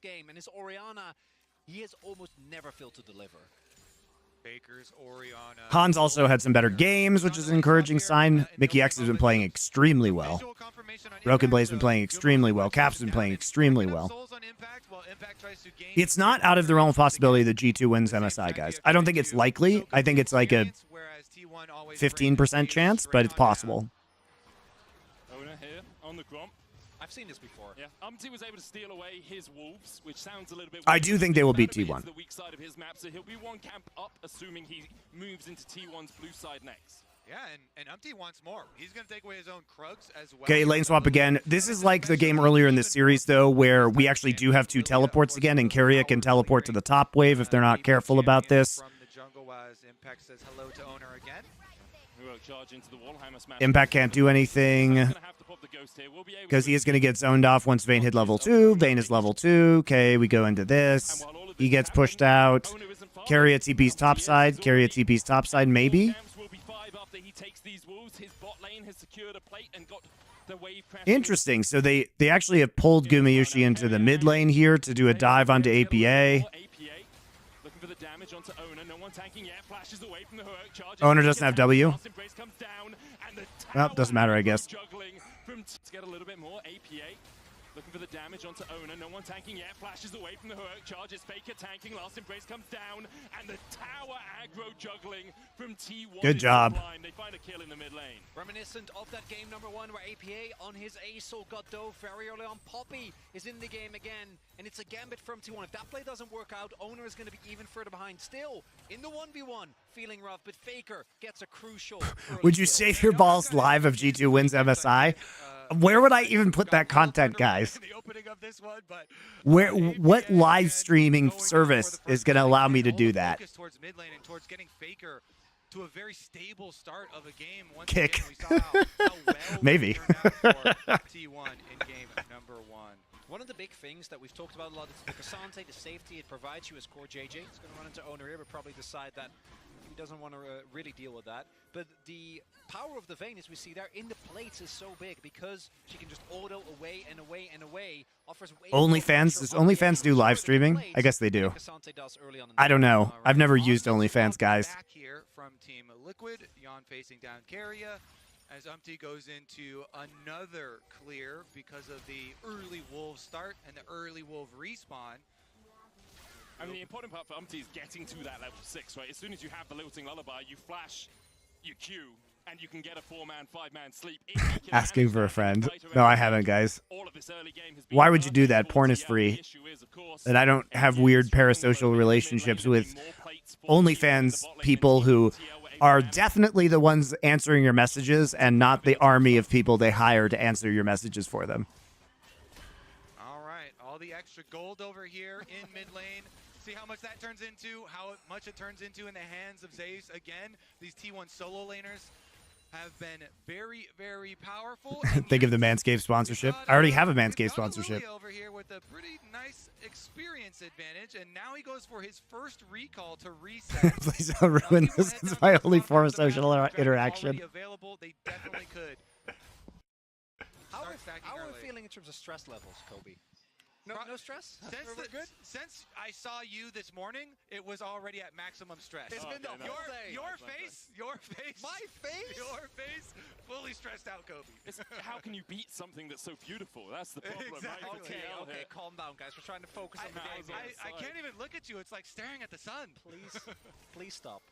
Game and his Orianna, he has almost never failed to deliver. Baker's Orianna. Hans also had some better games, which is an encouraging sign. Mickey X has been playing extremely well. Broken Blade's been playing extremely well. Cap's been playing extremely well. It's not out of the realm of possibility that G2 wins MSI, guys. I don't think it's likely. I think it's like a 15% chance, but it's possible. Owner here on the Gromp. I've seen this before. Yeah, Umti was able to steal away his wolves, which sounds a little bit. I do think they will beat T1. The weak side of his map, so he'll be one camp up, assuming he moves into T1's blue side next. Yeah, and Umti wants more. He's going to take away his own Krugs as well. Okay, lane swap again. This is like the game earlier in the series, though, where we actually do have 2 teleports again, and Carrier can teleport to the top wave if they're not careful about this. From the jungle, as Impact says hello to owner again. Impact can't do anything because he is going to get zoned off once Vayne hit level 2. Vayne is level 2. Okay, we go into this. He gets pushed out. Carrier TP's top side. Carrier TP's top side, maybe. Interesting. So they actually have pulled Gumayushi into the mid lane here to do a dive onto APA. Looking for the damage onto Owner. No one tanking yet. Flashes away from the heroic charge. Owner doesn't have W. Comes down, and the well, doesn't matter, I guess. Let's get a little bit more. APA looking for the damage onto Owner. No one tanking yet. Flashes away from the heroic charge. It's Faker tanking. Last Embrace comes down, and the tower aggro juggling from T1. Good job. They find a kill in the mid lane. Reminiscent of that game number 1 where APA on his ASOL got dove very early on. Poppy is in the game again, and it's a gambit from T1. If that play doesn't work out, Owner is going to be even further behind. Still in the 1v1, feeling rough, but Faker gets a crucial. Would you save your balls live if G2 wins MSI? Where would I even put that content, guys? What live streaming service is going to allow me to do that? To a very stable start of a game. Once Kick. Again, we saw how well maybe. T1 in game number 1. One of the big things that we've talked about a lot is the Cassante, the safety it provides you as core JJ. It's going to run into Owner here, but probably decide that he doesn't want to really deal with that. But the power of the Vayne, as we see there in the plates, is so big because she can just auto away and away and away. Offers way OnlyFans? Does OnlyFans do live streaming? I guess they do. I don't know. I've never used OnlyFans, guys. Back here from Team Liquid, Yon facing down Carrier. As Umti goes into another clear because of the early Wolves start and the early Wolf respawn. I mean, the important part for Umti is getting to that level 6, right? As soon as you have the Lilting Lullaby, you flash, you Q, and you can get a 4-man, 5-man sleep. Asking for a friend. No, I haven't, guys. Why would you do that? Porn is free. And I don't have weird parasocial relationships with OnlyFans people who are definitely the ones answering your messages and not the army of people they hire to answer your messages for them. All right, all the extra gold over here in mid lane. See how much that turns into, how much it turns into in the hands of Zeus. Again, these T1 solo laners have been very, very powerful. Think of the Manscaped sponsorship. I already have a Manscaped sponsorship. Over here with a pretty nice experience advantage, and now he goes for his first recall to reset. Please don't ruin this. It's my only form of social interaction. They definitely could. How are we feeling in terms of stress levels, Kobe? No stress? Since I saw you this morning, it was already at maximum stress. It's been the whole day. Your face, my face, your face, fully stressed out, Kobe. How can you beat something that's so beautiful? That's the problem. Exactly. Right? Okay, calm down, guys. We're trying to focus on the game. I can't even look at you. It's like staring at the sun. Please stop.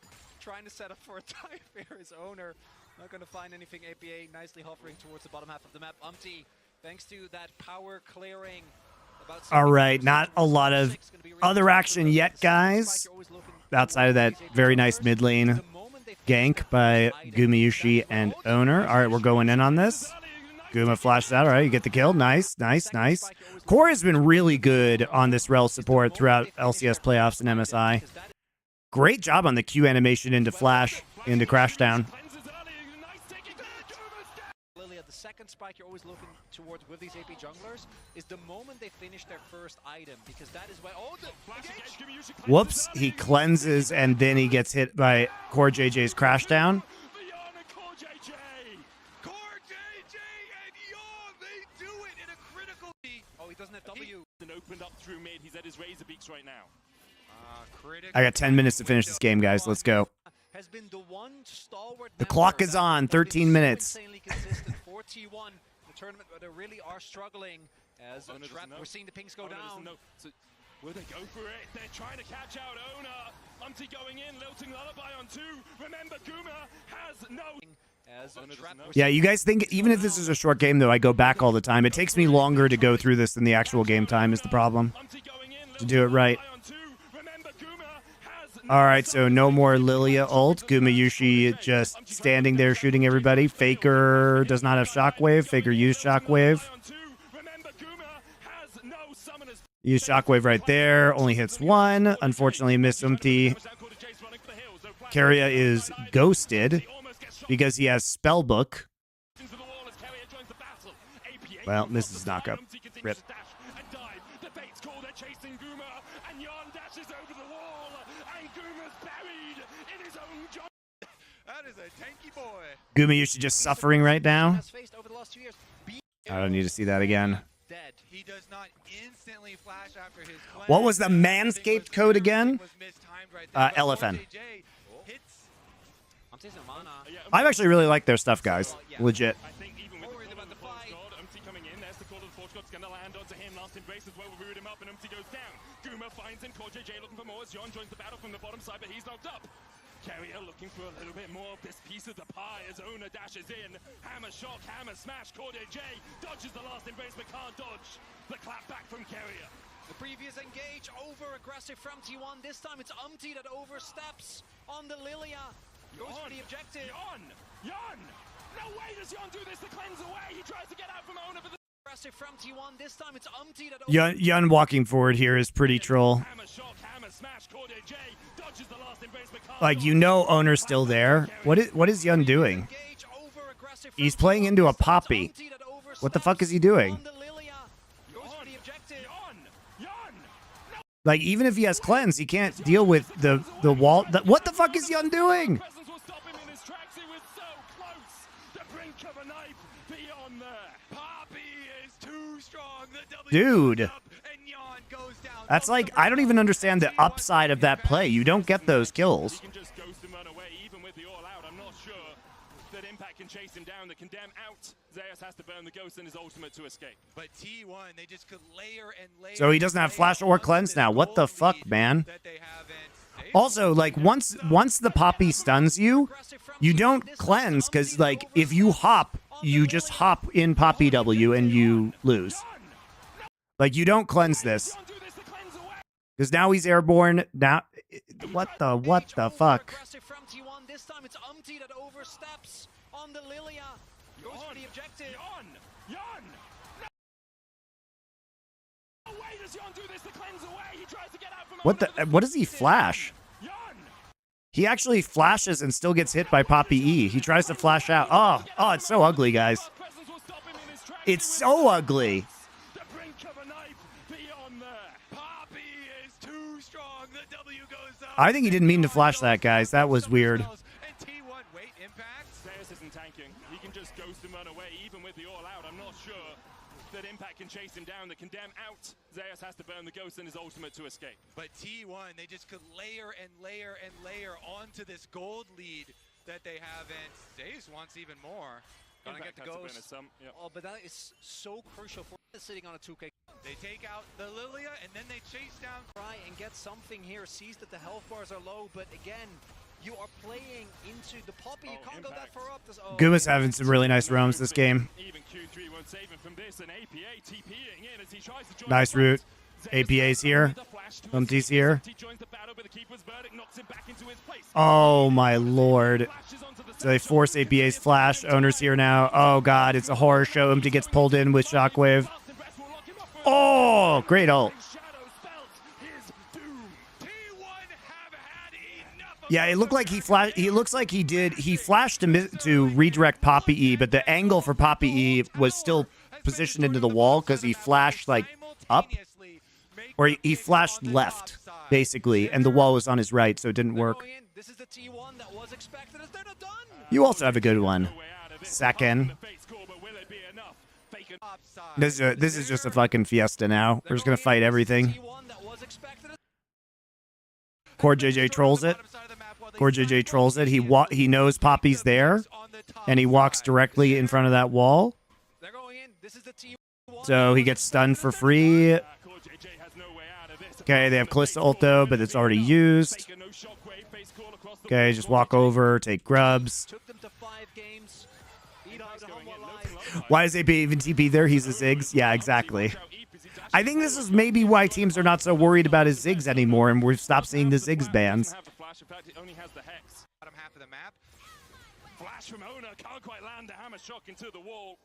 Trying to set up for a tie for his owner. Not going to find anything. APA nicely hovering towards the bottom half of the map. Thanks to that power clearing. All right, not a lot of other action yet, guys. Outside of that very nice mid lane gank by Gumayushi and Owner. All right, we're going in on this. Guma flashes out. All right, you get the kill. Nice. Core has been really good on this rel support throughout LCS playoffs and MSI. Great job on the Q animation into flash, into crashdown. The second spike you're always looking towards with these AP junglers is the moment they finish their first item, because that is when Whoops, he cleanses and then he gets hit by Core JJ's crashdown. Core JJ and Yawn, they do it in a critical. Oh, he doesn't have W. And opened up through mid. He's at his razor beaks right now. I got 10 minutes to finish this game, guys. Let's go. Has been the one stalwart. The clock is on. 13 minutes. Insanely consistent for T1. The tournament where they really are struggling. As we're seeing the pings go down. So, will they go for it? They're trying to catch out Owner. Going in, lilting lullaby on 2. Remember, Guma has no. Yeah, you guys think, even if this is a short game, though, I go back all the time. It takes me longer to go through this than the actual game time is the problem. To do it right. All right, so no more Lilia ult. Gumayushi just standing there shooting everybody. Faker does not have Shockwave. Faker used Shockwave. Used Shockwave right there. Only hits one. Unfortunately, missed Umti. Keria is ghosted because he has Spellbook. Well, misses knockup. Rip. Gumayushi just suffering right now. I don't need to see that again. He does not instantly flash after his what was the Manscaped code again? LFN. I actually really like their stuff, guys. Legit. Guma finds him. Core JJ looking for more as Yon joins the battle from the bottom side, but he's knocked up. Carrier looking for a little bit more of this piece of the pie as Owner dashes in. Hammer shock, hammer smash. Core JJ dodges the last embrace but can't dodge the clap back from Carrier. The previous engage over aggressive from T1. This time it's that oversteps on the Lilia. Goes for the objective. Yon! No way does Yon do this to cleanse away. He tries to get out from Owner, but aggressive from T1. This time it's that Yun walking forward here is pretty troll. Like, you know Owner's still there. What is Yun doing? He's playing into a Poppy. What the fuck is he doing? Like, even if he has cleanse, he can't deal with the wall. What the fuck is Yun doing? Dude. That's like, I don't even understand the upside of that play. You don't get those kills. He can just ghost and run away, even with the all out. I'm not sure that Impact Impact can chase him down. The condemn out. Zeus has to burn the ghost and his ultimate to escape. But T1, they just could layer and layer. So he doesn't have flash or cleanse now. What the fuck, man? Also, like, once the Poppy stuns you, you don't cleanse, because, like, if you hop, you just hop in Poppy W and you lose. Like, you don't cleanse this. Because now he's airborne. Now, what the fuck? From T1 this time, it's Umti that oversteps on the Lilia. Goes for the objective. Yon! No way does Yon do this to cleanse away. He tries to get out from What the? What does he flash? Yon! He actually flashes and still gets hit by Poppy E. He tries to flash out. Oh, it's so ugly, guys. It's so ugly. The brink of a knife beyond there. Poppy is too strong. The W goes up. I think he didn't mean to flash that, guys. That was weird. And T1, wait, impact. Zeus isn't tanking. He can just ghost and run away, even with the all-out. I'm not sure that Impact can chase him down. The condemn out. Zeus has to burn the ghost and his ultimate to escape. But T1, they just could layer and layer and layer onto this gold lead that they have, and Zeus wants even more. Gonna get Impact the has to burn ghost. his sum. Yep. Oh, but that is so crucial for sitting on a 2K. They take out the Lilia, and then they chase down. Try and get something here. Sees that the health bars are low, but again, you are playing into the Poppy. You can't go that far up. Guma's having some really nice roams this game. Even Q3 won't save him from this, and APA TPing in as he tries to join Nice the route. fight. APA's here. With a flash to Umti's assist. here. He joins the battle, but the keeper's verdict knocks him back into his place. Oh, my lord. Flashes onto the So they force APA's flash. Owner's here now. Oh, God. It's a horror show. Umti gets pulled in with Shockwave. Oh, great ult. Shadows felt his doom. T1 have had enough of Yeah, it looked like he flashed. He looks like he did. He flashed to redirect Poppy E, but the angle for Poppy E was still positioned into the wall because he flashed like up, or he flashed left basically, and the wall was on his right, so it didn't work. This is the T1 that was expected. They're not done. You also have a good one. Second. This is just a fucking fiesta now. We're just gonna fight everything. T1 that was expected. Core JJ trolls it. Core JJ trolls it. He knows Poppy's there, and he walks directly in front of that wall. They're going in. This is the T1. So he gets stunned for free. Okay, they have Calista ult though, but it's already used. Okay, just walk over, take grubs. Took them to 5 games. Eat out the humble life. Why is AP even TP there? He's a Ziggs. Yeah, exactly. I think this is maybe why teams are not so worried about his Ziggs anymore, and we've stopped seeing the Ziggs bans. Bottom half of the map. Flash from Owner can't quite land the hammer shock into the wall.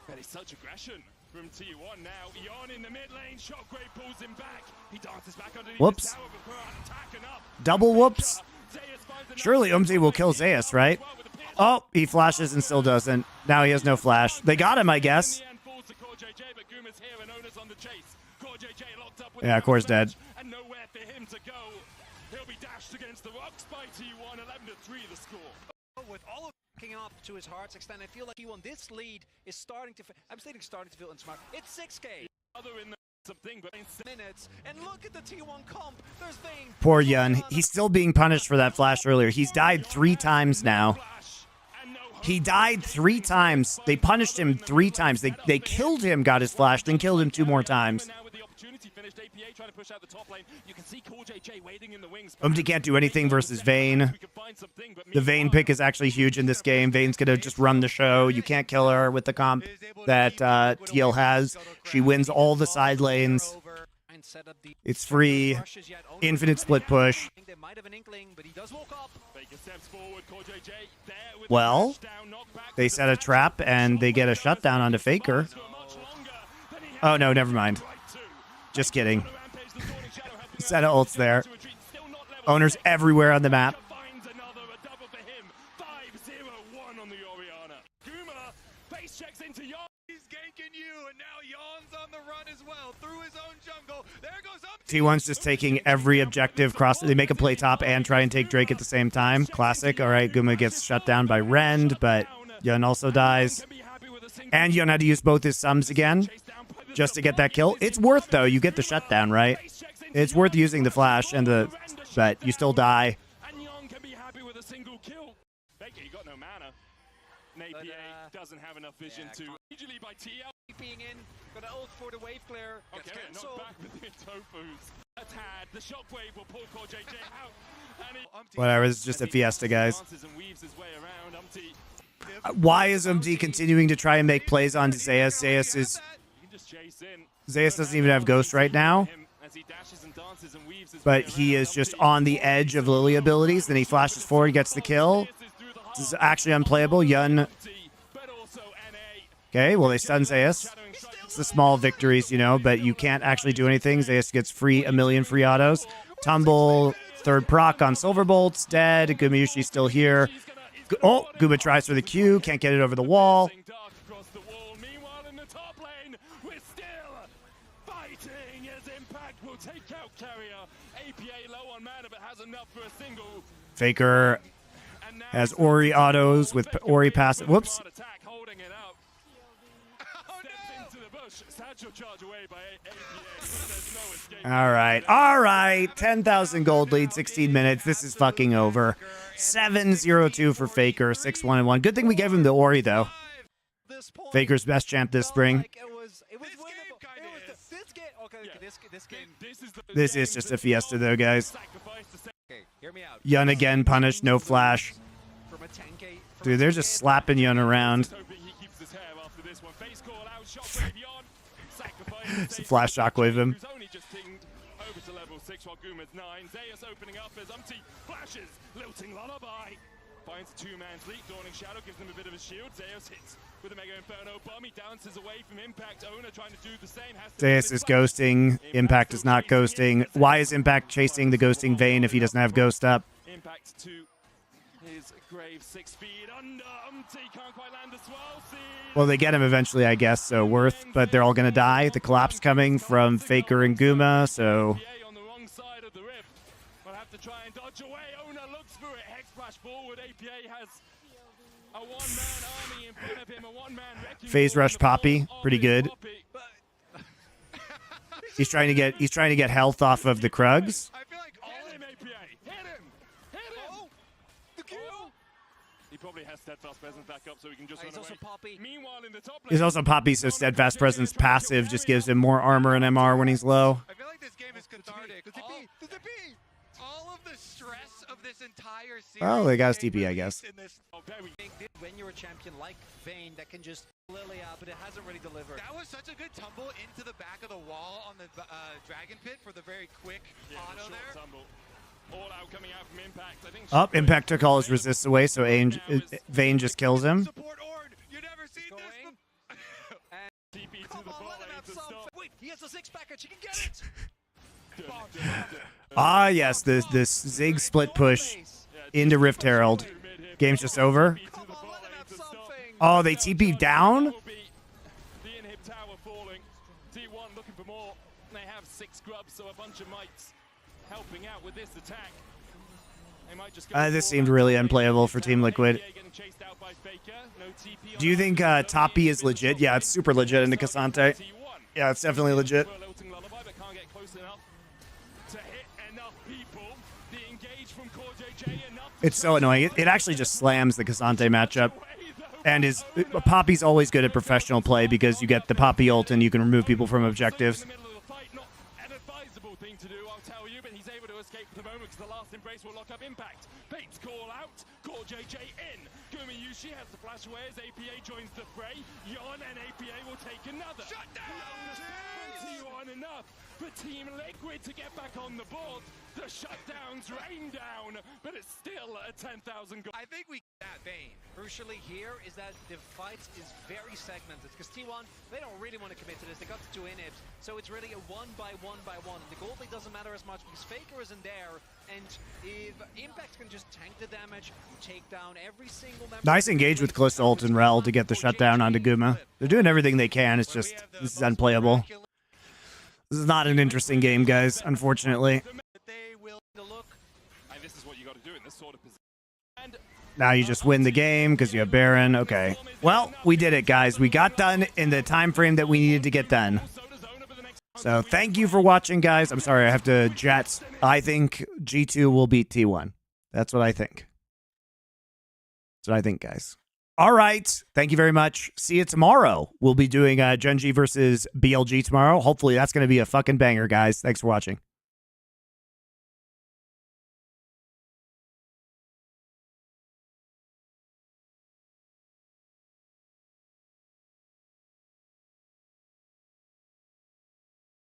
That is such aggression from T1 now. Yon in the mid lane. Shockwave pulls him back. He dances back underneath Whoops. the tower before attacking up. Double whoops. Surely Umzi will kill Zeus, right? Oh, he flashes and still doesn't. Now he has no flash. They got him, I guess. Yeah, Core's dead. And nowhere for him to go. He'll be dashed against the rocks by T1. 11-3 the score. With all of it up to his heart's extent, I feel like T1, this lead is starting to. I'm starting to feel unsmart. It's 6K. Other in the something, but in Minutes, and look at the T1 comp. There's Vayne. Poor Yun. He's still being punished for that flash earlier. He's died 3 times now. flash and no hope. He died 3 times. They punished him 3 times. They killed him, got his flash, then killed him 2 more times. Now with the opportunity finished, APA trying to push out the top lane. You can see Core JJ waiting in the wings. Umti can't do anything versus Vayne. We could find something, but The Vayne pick is actually huge in this game. Vayne's going to just run the show. You can't kill her with the comp that TL has. She wins all the side lanes. It's free. Infinite split push. They might have an inkling, but he does walk up. Baker steps forward. Core JJ there with Well, the touchdown, knockback they to set a trap and they get a shutdown onto Faker. much longer than he Oh, no, never mind. had to. Just kidding. Rampage, the Thorny Shadow has been Set of ults there. to retreat, still not level. Owners everywhere on the map. Finds another, a double for him. 5-0-1 on the Orianna. Guma face checks into Yon. He's ganking you, and now Yon's on the run as well through his own jungle. There goes up. T1's just taking every objective cross. They make a play top and try and take Drake at the same time. Classic. All right, Guma gets shut down by Rend, but Yun also dies. Can be happy with a single And Yun had to use both his sums again chase down by the just to get that kill. It's worth, though. You get the shutdown, right? face checks into It's worth using the flash and the... But you still die. And Yon can be happy with a single kill. APA doesn't have enough vision to. Immediately by TL. Being in, gonna ult for the wave clear. Gets Okay, cancelled. not back with the Tofus. A tad. The shockwave will pull Core JJ out. Whatever, this is just a fiesta, guys. Why is MD continuing to try and make plays on Zeus? Zeus doesn't even have Ghost right now, but he is just on the edge of Lily abilities. Then he flashes forward, gets the kill. This is actually unplayable. Yun. Okay, well, they stun Zeus. It's the small victories, you know, but you can't actually do anything. Zeus gets a million free autos. Tumble, third proc on Silverbolt's dead. Gumayushi's still here. Oh, Guma tries for the Q. Can't get it over the wall. Meanwhile, in the top lane, we're still fighting as Impact will take out Carrier. APA low on mana, but has enough for a single. Faker has Ori autos with Ori passive. Whoops. All right. All right. 10,000 gold lead, 16 minutes. This is fucking over. 7-0-2 for Faker, 6-1-1. Good thing we gave him the Ori, though. Faker's best champ this spring. This is just a fiesta, though, guys. Yun again punished, no flash. Dude, they're just slapping Yun around. It's a flash shockwave him. Over to level 6 while Guma's 9. Zeus opening up as flashes. Lilting Lullaby. Finds a two-man sleep. Dawning Shadow gives them a bit of a shield. Zeus hits with a Mega Inferno bomb. He dances away from Impact. Owner trying to do the same. Zeus is ghosting. Impact is not ghosting. Why is Impact chasing the ghosting Vayne if he doesn't have Ghost up? Impact to his grave. 6 speed under. Can't quite land as well. Well, they get him eventually, I guess, so worth, but they're all going to die. The collapse coming from Faker and Guma, so... On the wrong side of the rift. We'll have to try and dodge away. Owner looks through it. Hex flash forward. APA has a one-man army in front of him. A one-man wrecking Phase rush Poppy, pretty good. He's trying to get health off of the Krugs. I feel like all him, APA. Hit him! Hit him! Oh, the kill! He probably has steadfast presence back up so he can just run away. Poppy. Meanwhile, in the top lane, He's also Poppy, so steadfast presence passive just gives him more armor and MR when he's low. I feel like this game is cathartic. Does it be? All of the stress of this entire series. Oh, they got his TP, I guess. When you're a champion like Vayne that can just lily up, but it hasn't really delivered. That was such a good tumble into the back of the wall on the Dragon Pit for the very quick auto there. All out coming out from Impact. I think Impact took all his resists away, so Vayne just kills him. Support Ornn. You never seen this. TP to the bot lane to stop. Wait, he has a 6-package. He can get it. Ah, yes, this Zig split push into Rift Herald. Game's just over. Oh, they TP down? The inhib tower falling. T1 looking for more. They have 6 grubs, so a bunch of mites helping out with this attack. They might just go This seemed really unplayable for Team Liquid. Do you think Toppy is legit? Yeah, it's super legit into Cassante. Yeah, it's definitely legit. It's so annoying. It actually just slams the Cassante matchup. And Poppy's always good at professional play because you get the Poppy ult and you can remove people from objectives. The last embrace will lock up Impact. Bates call out. Core JJ in. Gumayushi has to flash away as APA joins the fray. Yon and APA will take another. Shut down! T1 enough for Team Liquid to get back on the board. The shutdowns rain down, but it's still a 10,000 goal. I think we that Vayne. Crucially here is that the fight is very segmented because T1, they don't really want to commit to this. They got the 2 inhibs, so it's really a 1-by-1 by 1. The gold lead doesn't matter as much because Faker isn't there, and if Impact can just tank the damage, take down every single member. Nice engage with close to ult and Rel to get the shutdown onto Guma. They're doing everything they can. It's just, this is unplayable. This is not an interesting game, guys, unfortunately. This is what you got to do in this sort of position. Now you just win the game because you have Baron. Okay. Well, we did it, guys. We got done in the time frame that we needed to get done. So thank you for watching, guys. I'm sorry I have to jet. I think G2 will beat T1. That's what I think. That's what I think, guys. All right. Thank you very much. See you tomorrow. We'll be doing Genji versus BLG tomorrow. Hopefully that's going to be a fucking banger, guys. Thanks for watching.